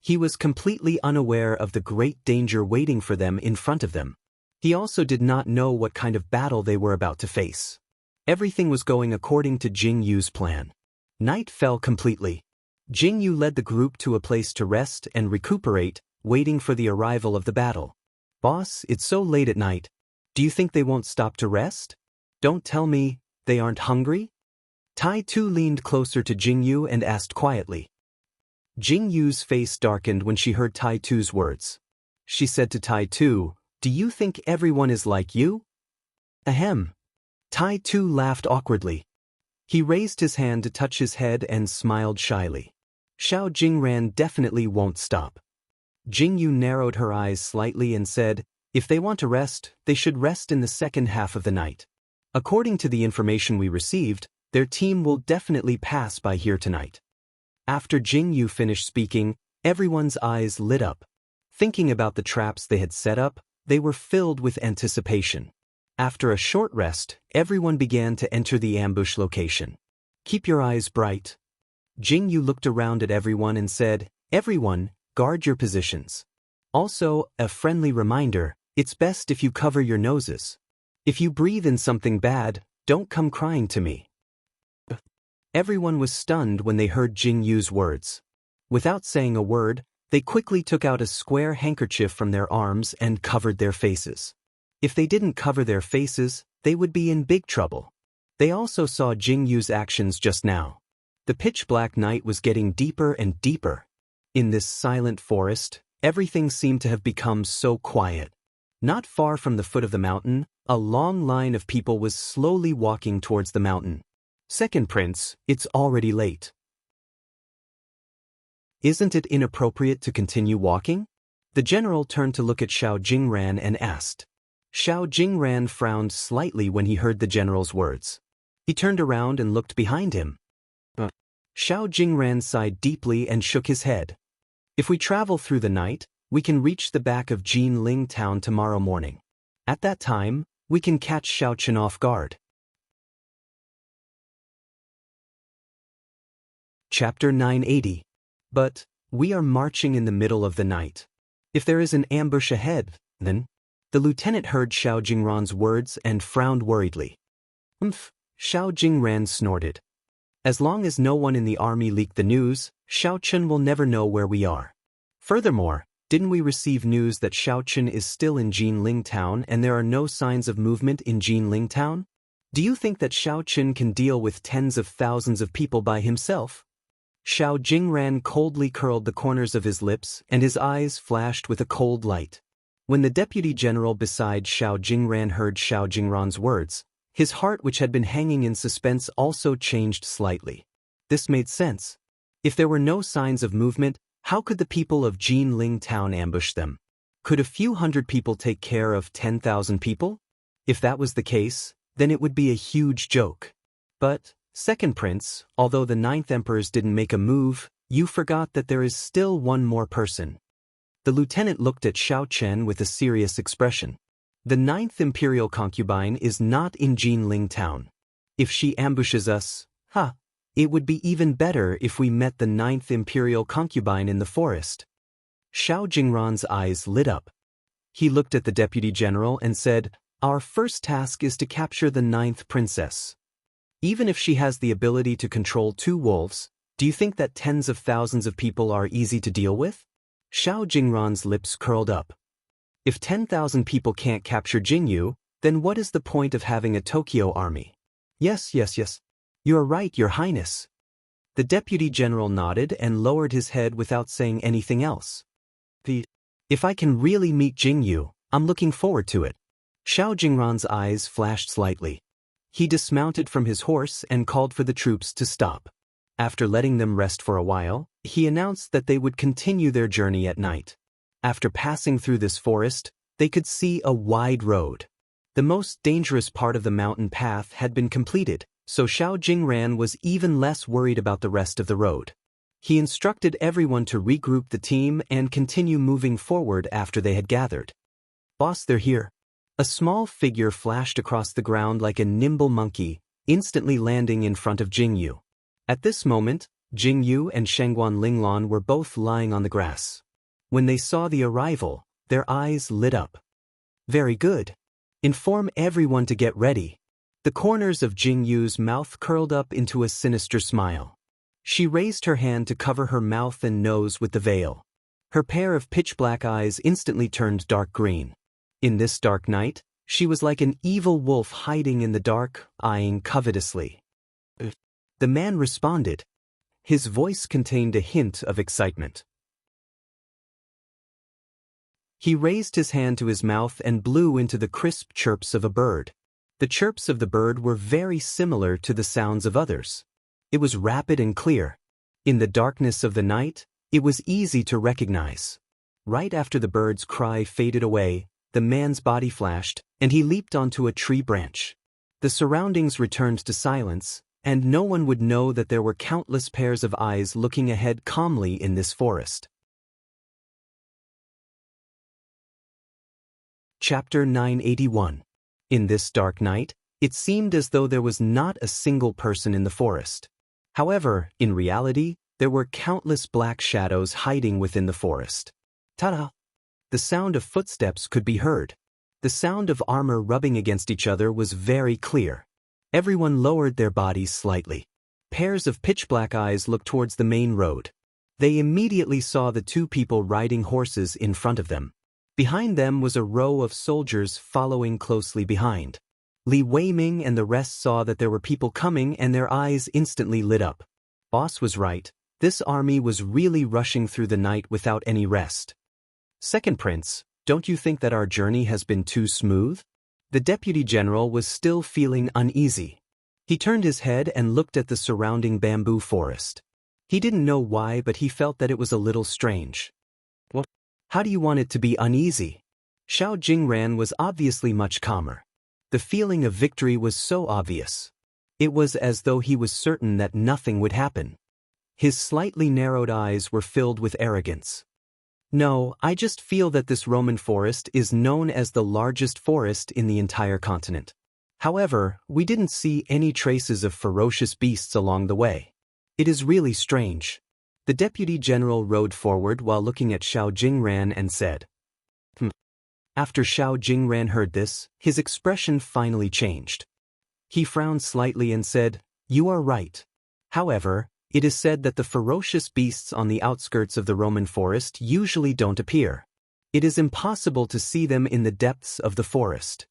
A: He was completely unaware of the great danger waiting for them in front of them. He also did not know what kind of battle they were about to face. Everything was going according to Jingyu's plan. Night fell completely. Jingyu led the group to a place to rest and recuperate, waiting for the arrival of the battle. Boss, it's so late at night. Do you think they won't stop to rest? Don't tell me they aren't hungry? Tai Tu leaned closer to Jingyu and asked quietly. Jingyu's face darkened when she heard Tai Tu's words. She said to Tai Tu, do you think everyone is like you? Ahem. Tai Tu laughed awkwardly. He raised his hand to touch his head and smiled shyly. Xiao Jingran definitely won't stop. Jingyu narrowed her eyes slightly and said, if they want to rest, they should rest in the second half of the night. According to the information we received, their team will definitely pass by here tonight. After Jingyu finished speaking, everyone's eyes lit up. Thinking about the traps they had set up, they were filled with anticipation. After a short rest, everyone began to enter the ambush location. Keep your eyes bright. Jingyu looked around at everyone and said, everyone, guard your positions. Also, a friendly reminder, it's best if you cover your noses. If you breathe in something bad, don't come crying to me. Everyone was stunned when they heard Jingyu's words. Without saying a word, they quickly took out a square handkerchief from their arms and covered their faces. If they didn't cover their faces, they would be in big trouble. They also saw Jingyu's actions just now. The pitch-black night was getting deeper and deeper. In this silent forest, everything seemed to have become so quiet. Not far from the foot of the mountain, a long line of people was slowly walking towards the mountain. Second Prince, it's already late. Isn't it inappropriate to continue walking? The general turned to look at Xiao Jingran and asked. Xiao Jingran frowned slightly when he heard the general's words. He turned around and looked behind him. Xiao Jingran sighed deeply and shook his head. If we travel through the night, we can reach the back of Jinling town tomorrow morning. At that time, we can catch Xiaochen off guard. Chapter 980. But, we are marching in the middle of the night. If there is an ambush ahead, then... The lieutenant heard Xiao Jingran's words and frowned worriedly. Xiao Jingran snorted. As long as no one in the army leaked the news, Xiaochen will never know where we are. Furthermore, didn't we receive news that Xiaochen is still in Jinling town and there are no signs of movement in Jinling town? Do you think that Xiaochen can deal with tens of thousands of people by himself? Xiao Jingran coldly curled the corners of his lips and his eyes flashed with a cold light. When the deputy general beside Xiao Jingran heard Xiao Jingran's words, his heart which had been hanging in suspense also changed slightly. This made sense. If there were no signs of movement, how could the people of Jinling town ambush them? Could a few hundred people take care of 10,000 people? If that was the case, then it would be a huge joke. But, second prince, although the 9th emperors didn't make a move, you forgot that there is still one more person. The lieutenant looked at Xiao Chen with a serious expression. The 9th imperial concubine is not in Jinling town. If she ambushes us, it would be even better if we met the 9th imperial concubine in the forest. Xiao Jingran's eyes lit up. He looked at the deputy general and said, "Our first task is to capture the 9th princess. Even if she has the ability to control 2 wolves, do you think that tens of thousands of people are easy to deal with?" Xiao Jingran's lips curled up. If 10,000 people can't capture Jingyu, then what is the point of having a Tokyo army? Yes. You are right, Your Highness. The deputy general nodded and lowered his head without saying anything else. If I can really meet Jingyu, I'm looking forward to it. Xiao Jingran's eyes flashed slightly. He dismounted from his horse and called for the troops to stop. After letting them rest for a while, he announced that they would continue their journey at night. After passing through this forest, they could see a wide road. The most dangerous part of the mountain path had been completed, so Xiao Jingran was even less worried about the rest of the road. He instructed everyone to regroup the team and continue moving forward after they had gathered. "Boss, they're here." A small figure flashed across the ground like a nimble monkey, instantly landing in front of Jingyu. At this moment, Jingyu and Shengguan Linglong were both lying on the grass. When they saw the arrival, their eyes lit up. "Very good. Inform everyone to get ready." The corners of Jingyu's mouth curled up into a sinister smile. She raised her hand to cover her mouth and nose with the veil. Her pair of pitch-black eyes instantly turned dark green. In this dark night, she was like an evil wolf hiding in the dark, eyeing covetously. The man responded. His voice contained a hint of excitement. He raised his hand to his mouth and blew into the crisp chirps of a bird. The chirps of the bird were very similar to the sounds of others. It was rapid and clear. In the darkness of the night, it was easy to recognize. Right after the bird's cry faded away, the man's body flashed, and he leaped onto a tree branch. The surroundings returned to silence, and no one would know that there were countless pairs of eyes looking ahead calmly in this forest. Chapter 981. In this dark night, it seemed as though there was not a single person in the forest. However, in reality, there were countless black shadows hiding within the forest. Ta-da! The sound of footsteps could be heard. The sound of armor rubbing against each other was very clear. Everyone lowered their bodies slightly. Pairs of pitch-black eyes looked towards the main road. They immediately saw the 2 people riding horses in front of them. Behind them was a row of soldiers following closely behind. Li Weiming and the rest saw that there were people coming and their eyes instantly lit up. Boss was right. This army was really rushing through the night without any rest. Second prince, don't you think that our journey has been too smooth? The deputy general was still feeling uneasy. He turned his head and looked at the surrounding bamboo forest. He didn't know why, but he felt that it was a little strange. What? How do you want it to be uneasy? Xiao Jingran was obviously much calmer. The feeling of victory was so obvious. It was as though he was certain that nothing would happen. His slightly narrowed eyes were filled with arrogance. "No, I just feel that this Roman forest is known as the largest forest in the entire continent. However, we didn't see any traces of ferocious beasts along the way. It is really strange." The deputy general rode forward while looking at Xiao Jingran and said, After Xiao Jingran heard this, his expression finally changed. He frowned slightly and said, "You are right. However, it is said that the ferocious beasts on the outskirts of the Roman forest usually don't appear. It is impossible to see them in the depths of the forest.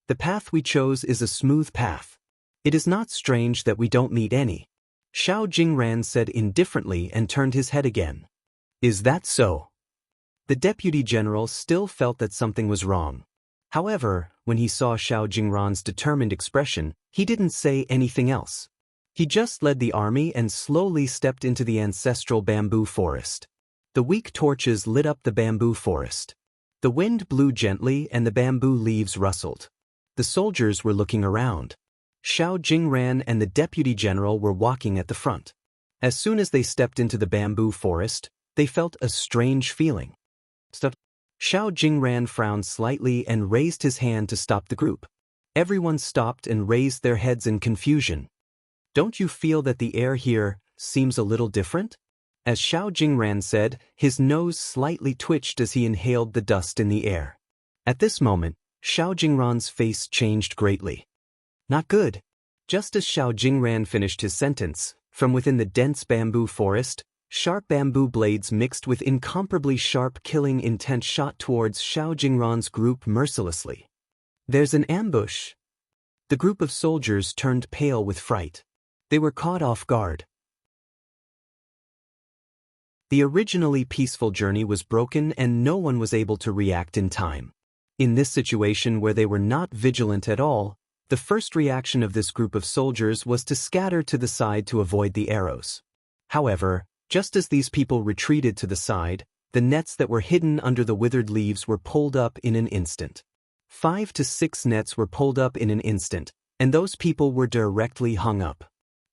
A: The path we chose is a smooth path. It is not strange that we don't meet any." Xiao Jingran said indifferently and turned his head again. "Is that so?" The deputy general still felt that something was wrong. However, when he saw Xiao Jingran's determined expression, he didn't say anything else. He just led the army and slowly stepped into the ancestral bamboo forest. The weak torches lit up the bamboo forest. The wind blew gently and the bamboo leaves rustled. The soldiers were looking around. Xiao Jingran and the deputy general were walking at the front. As soon as they stepped into the bamboo forest, they felt a strange feeling. Stop. Xiao Jingran frowned slightly and raised his hand to stop the group. Everyone stopped and raised their heads in confusion. Don't you feel that the air here seems a little different? As Xiao Jingran said, his nose slightly twitched as he inhaled the dust in the air. At this moment, Xiao Jingran's face changed greatly. Not good. Just as Xiao Jingran finished his sentence, from within the dense bamboo forest, sharp bamboo blades mixed with incomparably sharp killing intent shot towards Xiao Jingran's group mercilessly. There's an ambush. The group of soldiers turned pale with fright. They were caught off guard. The originally peaceful journey was broken and no one was able to react in time. In this situation where they were not vigilant at all, the first reaction of this group of soldiers was to scatter to the side to avoid the arrows. However, just as these people retreated to the side, the nets that were hidden under the withered leaves were pulled up in an instant. 5 to 6 nets were pulled up in an instant, and those people were directly hung up.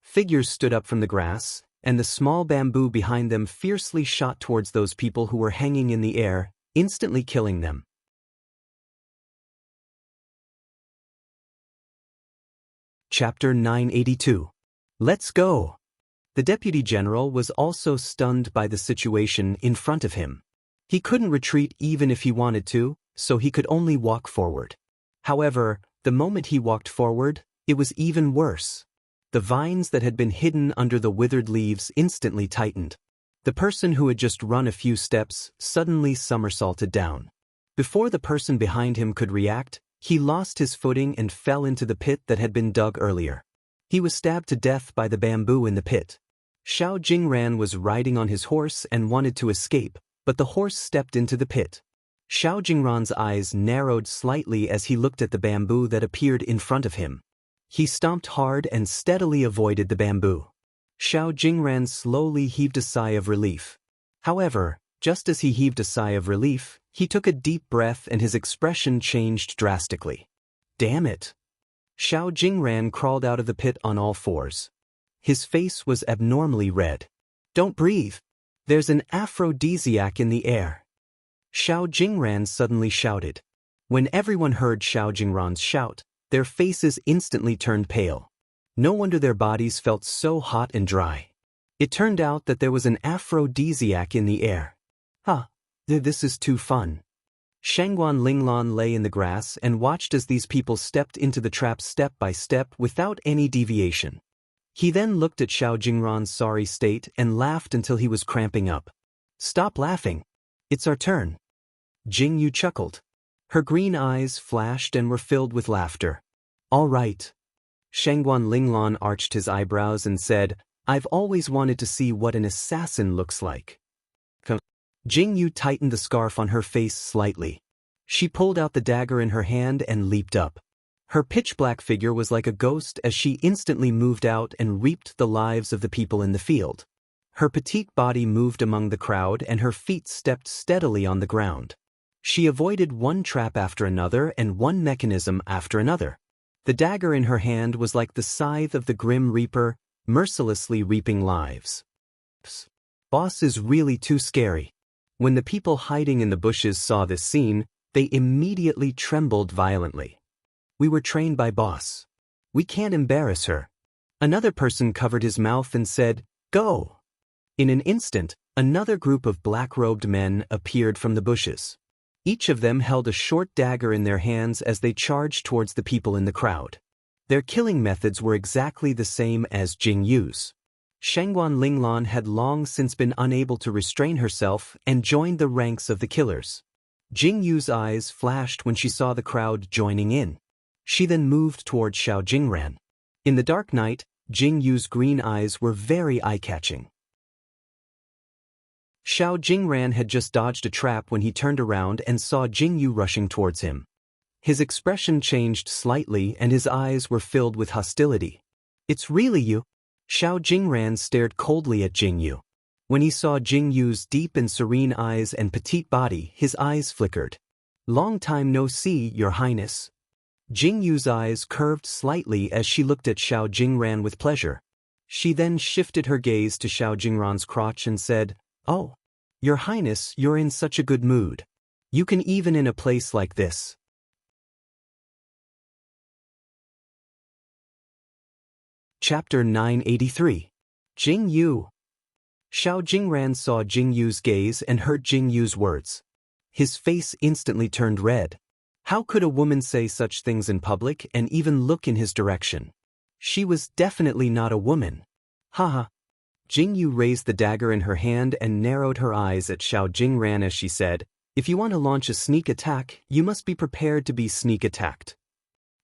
A: Figures stood up from the grass, and the small bamboo behind them fiercely shot towards those people who were hanging in the air, instantly killing them. Chapter 982. Let's go! The deputy general was also stunned by the situation in front of him. He couldn't retreat even if he wanted to, so he could only walk forward. However, the moment he walked forward, it was even worse. The vines that had been hidden under the withered leaves instantly tightened. The person who had just run a few steps suddenly somersaulted down. Before the person behind him could react, he lost his footing and fell into the pit that had been dug earlier. He was stabbed to death by the bamboo in the pit. Xiao Jingran was riding on his horse and wanted to escape, but the horse stepped into the pit. Xiao Jingran's eyes narrowed slightly as he looked at the bamboo that appeared in front of him. He stomped hard and steadily avoided the bamboo. Xiao Jingran slowly heaved a sigh of relief. However, just as he heaved a sigh of relief, he took a deep breath and his expression changed drastically. Damn it! Xiao Jingran crawled out of the pit on all fours. His face was abnormally red. Don't breathe! There's an aphrodisiac in the air! Xiao Jingran suddenly shouted. When everyone heard Xiao Jingran's shout, their faces instantly turned pale. No wonder their bodies felt so hot and dry. It turned out that there was an aphrodisiac in the air. This is too fun. Shangguan Linglan lay in the grass and watched as these people stepped into the trap step by step without any deviation. He then looked at Xiao Jingran's sorry state and laughed until he was cramping up. Stop laughing. It's our turn. Jing Yu chuckled. Her green eyes flashed and were filled with laughter. All right. Shangguan Linglan arched his eyebrows and said, I've always wanted to see what an assassin looks like. Jing Yu tightened the scarf on her face slightly. She pulled out the dagger in her hand and leaped up. Her pitch-black figure was like a ghost as she instantly moved out and reaped the lives of the people in the field. Her petite body moved among the crowd and her feet stepped steadily on the ground. She avoided one trap after another and one mechanism after another. The dagger in her hand was like the scythe of the Grim Reaper, mercilessly reaping lives. Boss is really too scary. When the people hiding in the bushes saw this scene, they immediately trembled violently. We were trained by Boss. We can't embarrass her. Another person covered his mouth and said, Go! In an instant, another group of black-robed men appeared from the bushes. Each of them held a short dagger in their hands as they charged towards the people in the crowd. Their killing methods were exactly the same as Jing Yu's. Shangguan Linglan had long since been unable to restrain herself and joined the ranks of the killers. Jing Yu's eyes flashed when she saw the crowd joining in. She then moved toward Xiao Jingran. In the dark night, Jing Yu's green eyes were very eye-catching. Xiao Jingran had just dodged a trap when he turned around and saw Jing Yu rushing towards him. His expression changed slightly and his eyes were filled with hostility. It's really you? Xiao Jingran stared coldly at Jing Yu. When he saw Jing Yu's deep and serene eyes and petite body, his eyes flickered. Long time no see, Your Highness. Jing Yu's eyes curved slightly as she looked at Xiao Jingran with pleasure. She then shifted her gaze to Xiao Jingran's crotch and said, "Oh, Your Highness, you're in such a good mood. You can even in a place like this." Chapter 983. Jing Yu. Xiao Jingran saw Jing Yu's gaze and heard Jing Yu's words. His face instantly turned red. How could a woman say such things in public and even look in his direction? She was definitely not a woman. Haha. Jing Yu raised the dagger in her hand and narrowed her eyes at Xiao Jingran as she said, "If you want to launch a sneak attack, you must be prepared to be sneak attacked."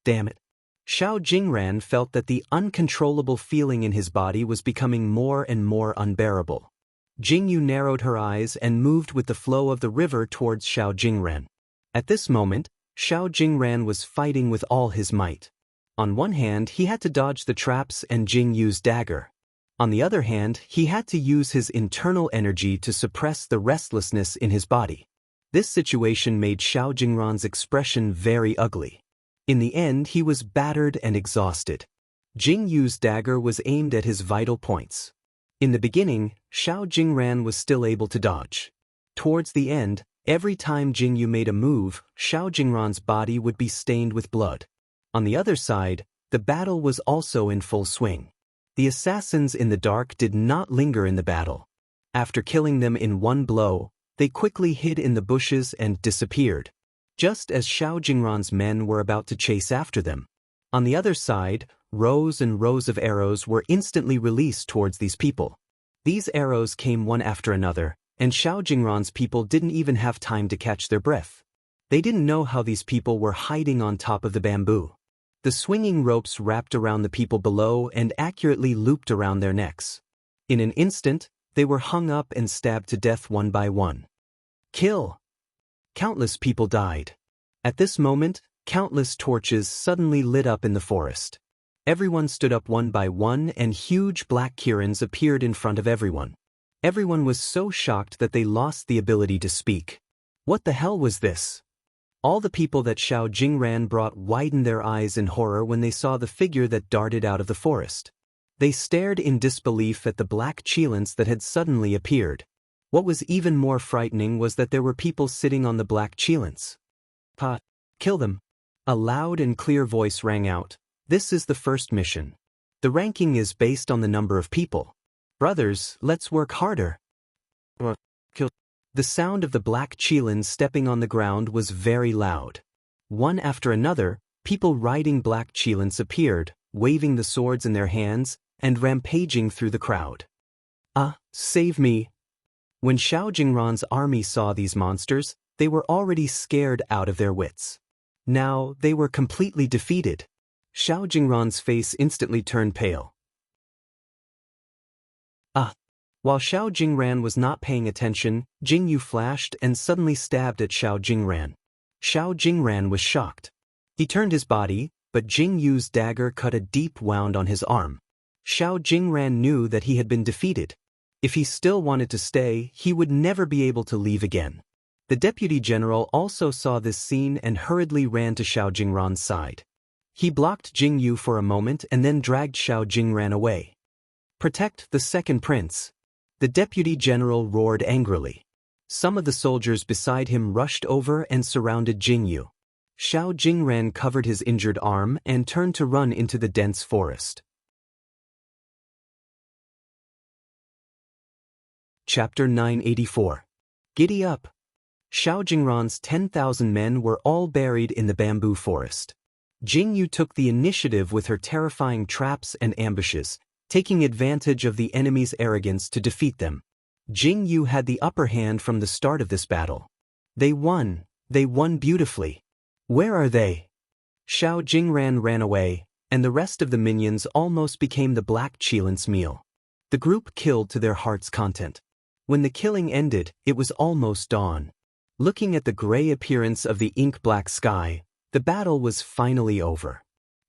A: Damn it. Xiao Jingran felt that the uncontrollable feeling in his body was becoming more and more unbearable. Jing Yu narrowed her eyes and moved with the flow of the river towards Xiao Jingran. At this moment, Xiao Jingran was fighting with all his might. On one hand, he had to dodge the traps and Jing Yu's dagger. On the other hand, he had to use his internal energy to suppress the restlessness in his body. This situation made Xiao Jingran's expression very ugly. In the end, he was battered and exhausted. Jing Yu's dagger was aimed at his vital points. In the beginning, Xiao Jingran was still able to dodge. Towards the end, every time Jing Yu made a move, Xiao Jingran's body would be stained with blood. On the other side, the battle was also in full swing. The assassins in the dark did not linger in the battle. After killing them in one blow, they quickly hid in the bushes and disappeared, just as Xiao Jingran's men were about to chase after them. On the other side, rows and rows of arrows were instantly released towards these people. These arrows came one after another, and Xiao Jingran's people didn't even have time to catch their breath. They didn't know how these people were hiding on top of the bamboo. The swinging ropes wrapped around the people below and accurately looped around their necks. In an instant, they were hung up and stabbed to death one by one. Kill! Countless people died. At this moment, countless torches suddenly lit up in the forest. Everyone stood up one by one and huge black kirans appeared in front of everyone. Everyone was so shocked that they lost the ability to speak. What the hell was this? All the people that Xiao Jingran brought widened their eyes in horror when they saw the figure that darted out of the forest. They stared in disbelief at the black cheilants that had suddenly appeared. What was even more frightening was that there were people sitting on the black cheilants. Kill them. A loud and clear voice rang out. This is the first mission. The ranking is based on the number of people. Brothers, let's work harder. Kill. The sound of the black cheilans stepping on the ground was very loud. One after another, people riding black cheilans appeared, waving the swords in their hands, and rampaging through the crowd. Save me! When Xiao Jingran's army saw these monsters, they were already scared out of their wits. Now, they were completely defeated. Xiao Jingran's face instantly turned pale. While Xiao Jingran was not paying attention, Jing Yu flashed and suddenly stabbed at Xiao Jingran. Xiao Jingran was shocked. He turned his body, but Jing Yu's dagger cut a deep wound on his arm. Xiao Jingran knew that he had been defeated. If he still wanted to stay, he would never be able to leave again. The deputy general also saw this scene and hurriedly ran to Xiao Jingran's side. He blocked Jing Yu for a moment and then dragged Xiao Jingran away. Protect the second prince. The deputy general roared angrily. Some of the soldiers beside him rushed over and surrounded Jing Yu. Xiao Jingran covered his injured arm and turned to run into the dense forest. Chapter 984. Giddy up! Xiao Jingran's 10,000 men were all buried in the bamboo forest. Jing Yu took the initiative with her terrifying traps and ambushes, taking advantage of the enemy's arrogance to defeat them. Jing Yu had the upper hand from the start of this battle. They won beautifully. Where are they? Xiao Jingran ran away, and the rest of the minions almost became the black cheilants' meal. The group killed to their heart's content. When the killing ended, it was almost dawn. Looking at the gray appearance of the ink-black sky, the battle was finally over.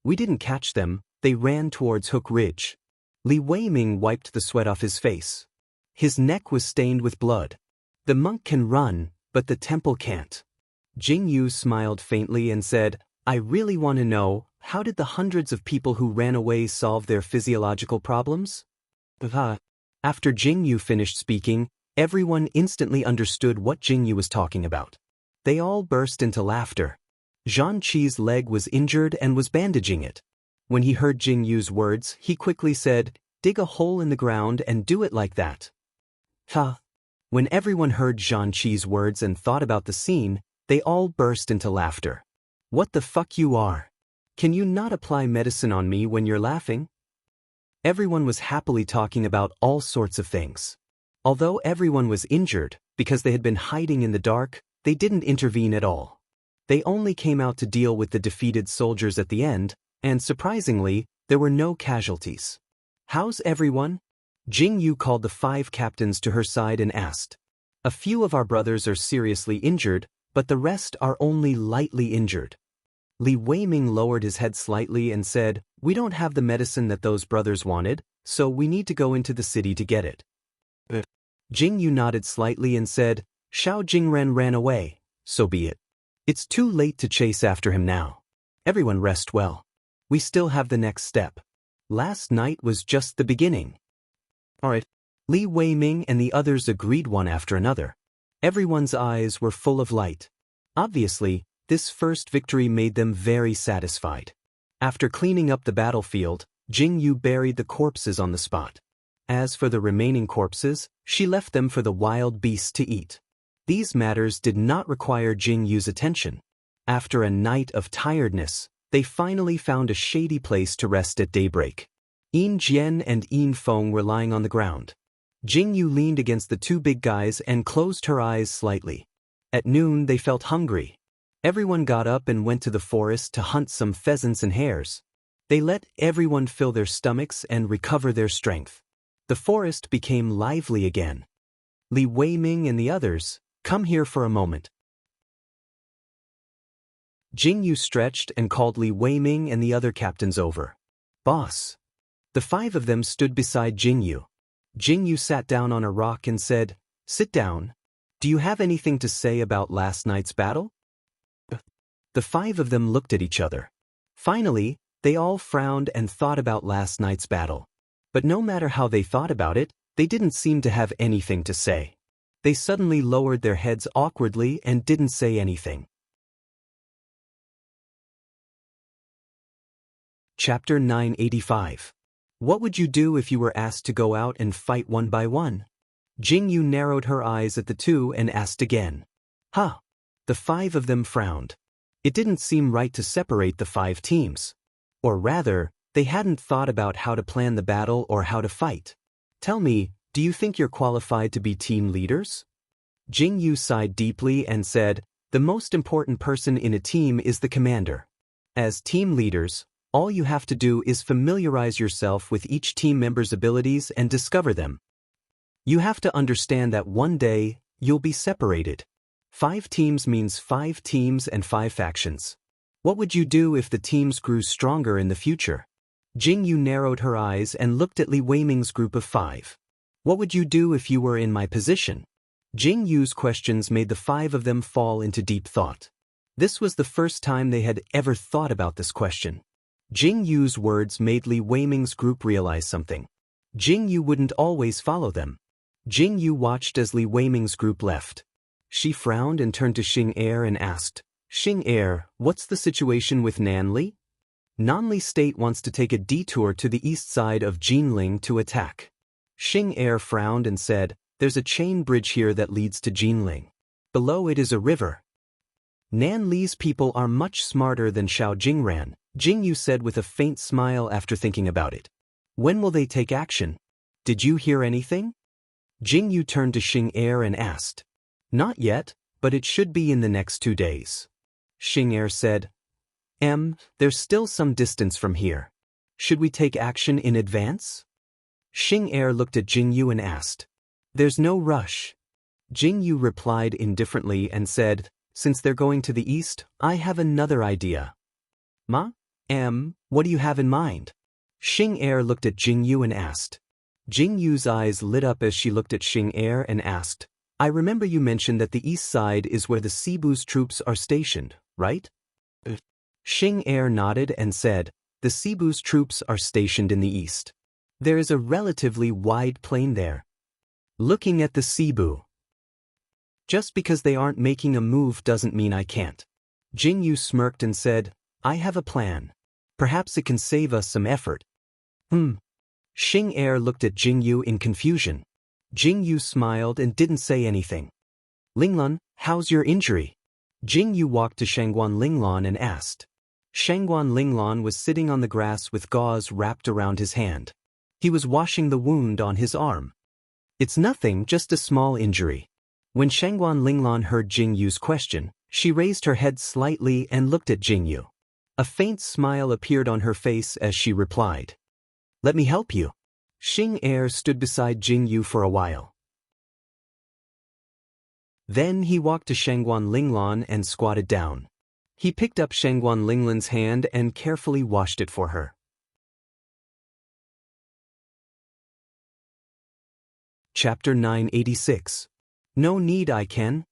A: We didn't catch them, they ran towards Hook Ridge. Li Weiming wiped the sweat off his face. His neck was stained with blood. The monk can run, but the temple can't. Jing Yu smiled faintly and said, I really want to know, how did the hundreds of people who ran away solve their physiological problems? After Jingyu finished speaking, everyone instantly understood what Jingyu was talking about. They all burst into laughter. Zhang-Qi's leg was injured and was bandaging it. When he heard Jingyu's words, he quickly said, "Dig a hole in the ground and do it like that." When everyone heard Zhang-Qi's words and thought about the scene, they all burst into laughter. "What the fuck you are? Can you not apply medicine on me when you're laughing?" Everyone was happily talking about all sorts of things. Although everyone was injured, because they had been hiding in the dark, they didn't intervene at all. They only came out to deal with the defeated soldiers at the end, and surprisingly, there were no casualties. "How's everyone?" Jingyu called the 5 captains to her side and asked. "A few of our brothers are seriously injured, but the rest are only lightly injured." Li Weiming lowered his head slightly and said, "We don't have the medicine that those brothers wanted, so we need to go into the city to get it." Jingyu nodded slightly and said, "Xiao Jingren ran away, so be it. It's too late to chase after him now. Everyone rest well. We still have the next step. Last night was just the beginning." Alright. Li Weiming and the others agreed one after another. Everyone's eyes were full of light. Obviously, this first victory made them very satisfied. After cleaning up the battlefield, Jingyu buried the corpses on the spot. As for the remaining corpses, she left them for the wild beasts to eat. These matters did not require Jingyu's attention. After a night of tiredness, they finally found a shady place to rest at daybreak. Yin Jian and Yin Feng were lying on the ground. Jingyu leaned against the 2 big guys and closed her eyes slightly. At noon they felt hungry. Everyone got up and went to the forest to hunt some pheasants and hares. They let everyone fill their stomachs and recover their strength. The forest became lively again. Li Weiming and the others, "Come here for a moment." Jingyu stretched and called Li Weiming and the other captains over. "Boss." The 5 of them stood beside Jingyu. Jingyu sat down on a rock and said, "Sit down. Do you have anything to say about last night's battle?" The 5 of them looked at each other. Finally, they all frowned and thought about last night's battle. But no matter how they thought about it, they didn't seem to have anything to say. They suddenly lowered their heads awkwardly and didn't say anything. Chapter 985. What would you do if you were asked to go out and fight one by one? Jingyu narrowed her eyes at the 2 and asked again. The 5 of them frowned. It didn't seem right to separate the 5 teams. Or rather, they hadn't thought about how to plan the battle or how to fight. "Tell me, do you think you're qualified to be team leaders?" Jingyu sighed deeply and said, "The most important person in a team is the commander. As team leaders, all you have to do is familiarize yourself with each team member's abilities and discover them. You have to understand that one day, you'll be separated. 5 teams means 5 teams and 5 factions. What would you do if the teams grew stronger in the future?" Jingyu narrowed her eyes and looked at Li Weiming's group of 5. "What would you do if you were in my position?" Jingyu's questions made the 5 of them fall into deep thought. This was the first time they had ever thought about this question. Jingyu's words made Li Weiming's group realize something. Jingyu wouldn't always follow them. Jingyu watched as Li Weiming's group left. She frowned and turned to Xing Er and asked, "Xing Er, what's the situation with Nanli?" "Nanli State wants to take a detour to the east side of Jinling to attack." Xing Er frowned and said, "There's a chain bridge here that leads to Jinling. Below it is a river." "Nanli's people are much smarter than Xiao Jingran," Jingyu said with a faint smile after thinking about it. "When will they take action? Did you hear anything?" Jingyu turned to Xing Er and asked. "Not yet, but it should be in the next 2 days." Xing Er said, There's still some distance from here. Should we take action in advance?" Xing Er looked at Jingyu and asked. "There's no rush." Jingyu replied indifferently and said, "Since they're going to the east, I have another idea." What do you have in mind?" Xing Er looked at Jingyu and asked. Jingyu's eyes lit up as she looked at Xing Er and asked, "I remember you mentioned that the east side is where the Cebu's troops are stationed, right?" Xing Er nodded and said, "The Cebu's troops are stationed in the east. There is a relatively wide plain there. Looking at the Cebu. Just because they aren't making a move doesn't mean I can't." Jing Yu smirked and said, "I have a plan. Perhaps it can save us some effort." Xing Er looked at Jing Yu in confusion. Jing Yu smiled and didn't say anything. "Linglan, how's your injury?" Jing Yu walked to Shangguan Linglan and asked. Shangguan Linglan was sitting on the grass with gauze wrapped around his hand. He was washing the wound on his arm. "It's nothing, just a small injury." When Shangguan Linglan heard Jing Yu's question, she raised her head slightly and looked at Jing Yu. A faint smile appeared on her face as she replied, "Let me help you." Xing Er stood beside Jing Yu for a while. Then he walked to Shangguan Linglan and squatted down. He picked up Shangguan Linglan's hand and carefully washed it for her. Chapter 986. No need, I can.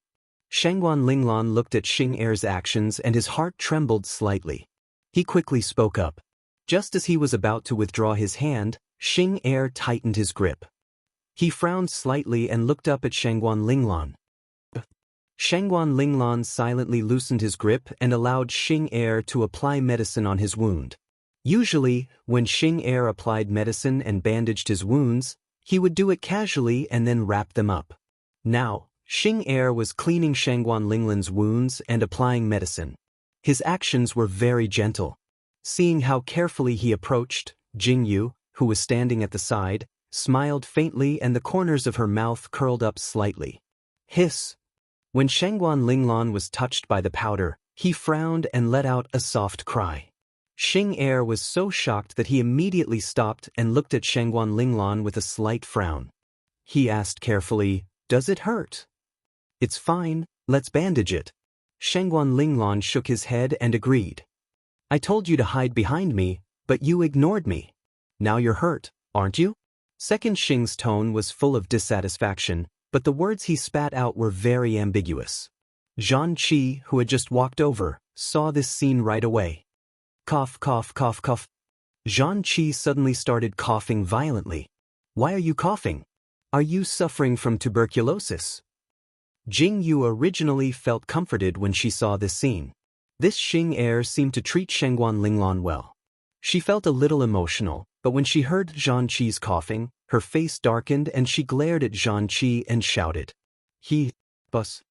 A: Shangguan Linglan looked at Xing Er's actions and his heart trembled slightly. He quickly spoke up. Just as he was about to withdraw his hand, Xing Er tightened his grip. He frowned slightly and looked up at Shangguan Linglan. Shangguan Linglan silently loosened his grip and allowed Xing Er to apply medicine on his wound. Usually, when Xing Er applied medicine and bandaged his wounds, he would do it casually and then wrap them up. Now, Xing Er was cleaning Shangguan Linglan's wounds and applying medicine. His actions were very gentle. Seeing how carefully he approached, Jing Yu, who was standing at the side, smiled faintly and the corners of her mouth curled up slightly. Hiss! When Shangguan Linglan was touched by the powder, he frowned and let out a soft cry. Xing Er was so shocked that he immediately stopped and looked at Shangguan Linglan with a slight frown. He asked carefully, "Does it hurt?" "It's fine, let's bandage it." Shangguan Linglan shook his head and agreed. "I told you to hide behind me, but you ignored me. Now you're hurt, aren't you?" Second Xing's tone was full of dissatisfaction, but the words he spat out were very ambiguous. Zhan Qi, who had just walked over, saw this scene right away. Cough, cough, cough, cough. Zhan Qi suddenly started coughing violently. "Why are you coughing? Are you suffering from tuberculosis?" Jing Yu originally felt comforted when she saw this scene. This Xing Er seemed to treat Shangguan Linglan well. She felt a little emotional, but when she heard Zhan Qi's coughing, her face darkened and she glared at Zhan Qi and shouted, "Bus."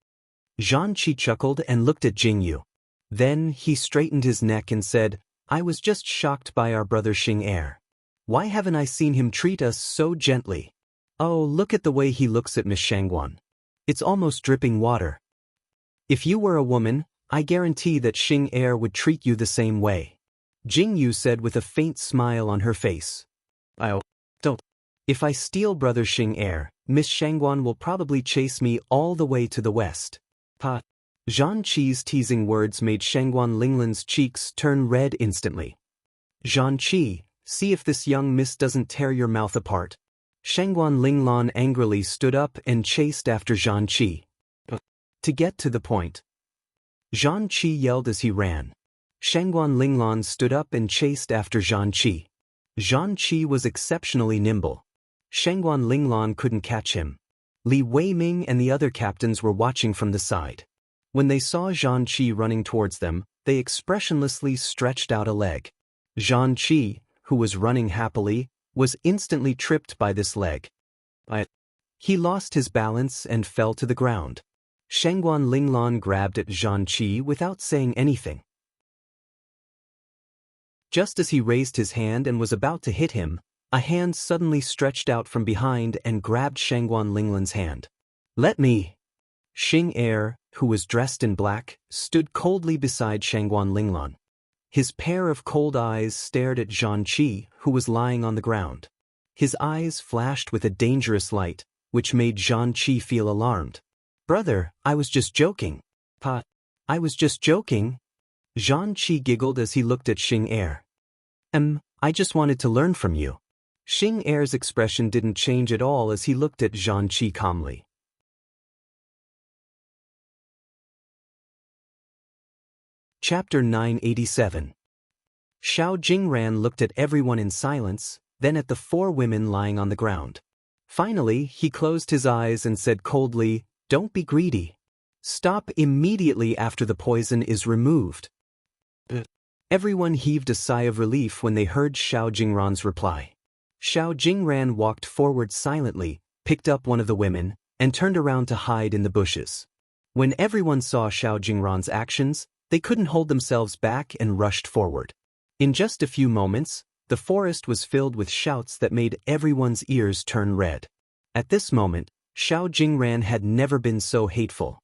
A: Zhan Qi chuckled and looked at Jing Yu. Then he straightened his neck and said, "I was just shocked by our brother Xing Er. Why haven't I seen him treat us so gently? Oh, look at the way he looks at Miss Shangguan. It's almost dripping water. If you were a woman, I guarantee that Xing Er would treat you the same way." Jing Yu said with a faint smile on her face. "I don't. If I steal brother Xing Er, Miss Shangguan will probably chase me all the way to the west." Zhan Qi's teasing words made Shangguan Linglan's cheeks turn red instantly. "Zhan Qi, see if this young miss doesn't tear your mouth apart." Shangguan Linglan angrily stood up and chased after Zhan Qi. To get to the point. Zhan Qi yelled as he ran. Shangguan Linglan stood up and chased after Zhan Qi. Zhan Qi was exceptionally nimble. Shangguan Linglan couldn't catch him. Li Weiming and the other captains were watching from the side. When they saw Zhan Qi running towards them, they expressionlessly stretched out a leg. Zhan Qi, who was running happily, was instantly tripped by this leg. He lost his balance and fell to the ground. Shangguan Linglan grabbed at Zhan Qi without saying anything. Just as he raised his hand and was about to hit him, a hand suddenly stretched out from behind and grabbed Shangguan Linglan's hand. "Let me!" Xing Er, who was dressed in black, stood coldly beside Shangguan Linglan. His pair of cold eyes stared at Zhan Qi, who was lying on the ground. His eyes flashed with a dangerous light, which made Zhan Qi feel alarmed. "Brother, I was just joking." "I was just joking?" Zhan Qi giggled as he looked at Xing Er. I just wanted to learn from you." Xing Er's expression didn't change at all as he looked at Zhan Qi calmly. Chapter 987. Xiao Jingran looked at everyone in silence, then at the 4 women lying on the ground. Finally, he closed his eyes and said coldly, "Don't be greedy. Stop immediately after the poison is removed." Everyone heaved a sigh of relief when they heard Xiao Jingran's reply. Xiao Jingran walked forward silently, picked up one of the women, and turned around to hide in the bushes. When everyone saw Xiao Jingran's actions, they couldn't hold themselves back and rushed forward. In just a few moments, the forest was filled with shouts that made everyone's ears turn red. At this moment, Xiao Jingran had never been so hateful.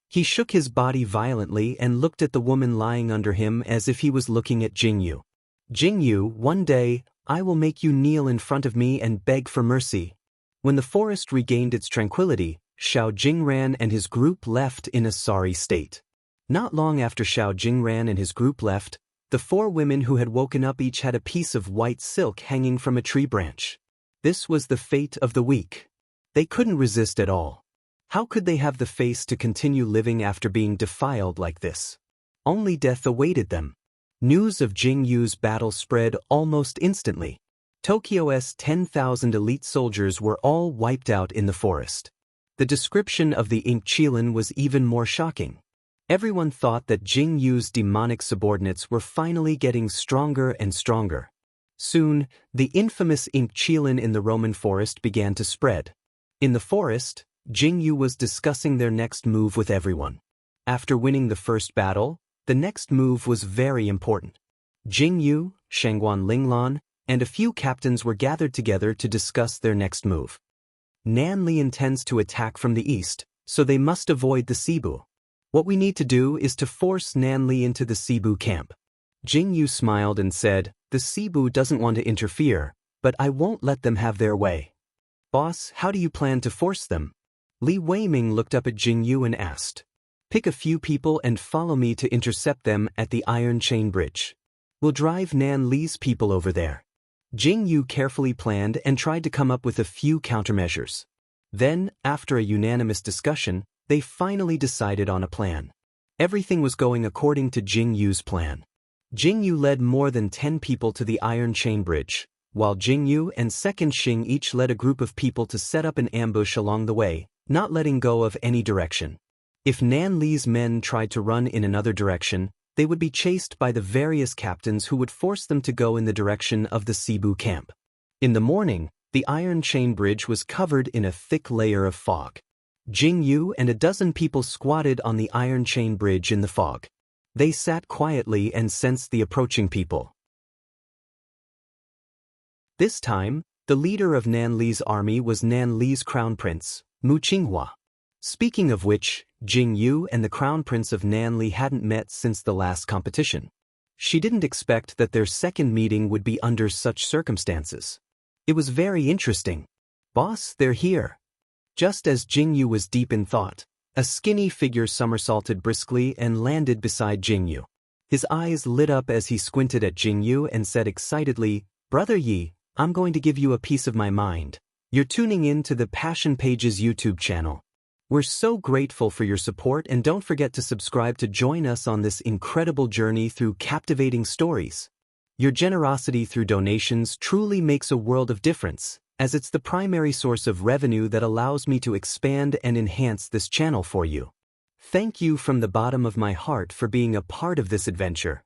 A: He shook his body violently and looked at the woman lying under him as if he was looking at Jingyu. "Jingyu, one day, I will make you kneel in front of me and beg for mercy." When the forest regained its tranquility, Xiao Jingran and his group left in a sorry state. Not long after Xiao Jingran and his group left, the 4 women who had woken up each had a piece of white silk hanging from a tree branch. This was the fate of the weak. They couldn't resist at all. How could they have the face to continue living after being defiled like this? Only death awaited them. News of Jingyu's battle spread almost instantly. Tokyo's 10,000 elite soldiers were all wiped out in the forest. The description of the ink Qilin was even more shocking. Everyone thought that Jingyu's demonic subordinates were finally getting stronger and stronger. Soon, the infamous ink Qilin in the Roman forest began to spread. In the forest, Jingyu was discussing their next move with everyone. After winning the first battle, the next move was very important. Jingyu, Shangguan Linglan, and a few captains were gathered together to discuss their next move. Nanli intends to attack from the east, so they must avoid the Cebu. What we need to do is to force Nanli into the Cebu camp. Jingyu smiled and said, "The Cebu doesn't want to interfere, but I won't let them have their way." "Boss, how do you plan to force them?" Li Weiming looked up at Jingyu and asked. "Pick a few people and follow me to intercept them at the Iron Chain Bridge. We'll drive Nan Li's people over there." Jingyu carefully planned and tried to come up with a few countermeasures. Then, after a unanimous discussion, they finally decided on a plan. Everything was going according to Jingyu's plan. Jingyu led more than 10 people to the Iron Chain Bridge, while Jingyu and Second Xing each led a group of people to set up an ambush along the way, not letting go of any direction. If Nan Li's men tried to run in another direction, they would be chased by the various captains who would force them to go in the direction of the Cebu camp. In the morning, the Iron Chain Bridge was covered in a thick layer of fog. Jingyu and a dozen people squatted on the Iron Chain Bridge in the fog. They sat quietly and sensed the approaching people. This time, the leader of Nan Li's army was Nan Li's crown prince, Mu Qinghua. Speaking of which, Jingyu and the crown prince of Nan Li hadn't met since the last competition. She didn't expect that their second meeting would be under such circumstances. It was very interesting. "Boss, they're here." Just as Jingyu was deep in thought, a skinny figure somersaulted briskly and landed beside Jingyu. His eyes lit up as he squinted at Jingyu and said excitedly, "Brother Yi, I'm going to give you a piece of my mind. You're tuning in to the Passion Pages YouTube channel. We're so grateful for your support, and don't forget to subscribe to join us on this incredible journey through captivating stories. Your generosity through donations truly makes a world of difference, as it's the primary source of revenue that allows me to expand and enhance this channel for you. Thank you from the bottom of my heart for being a part of this adventure.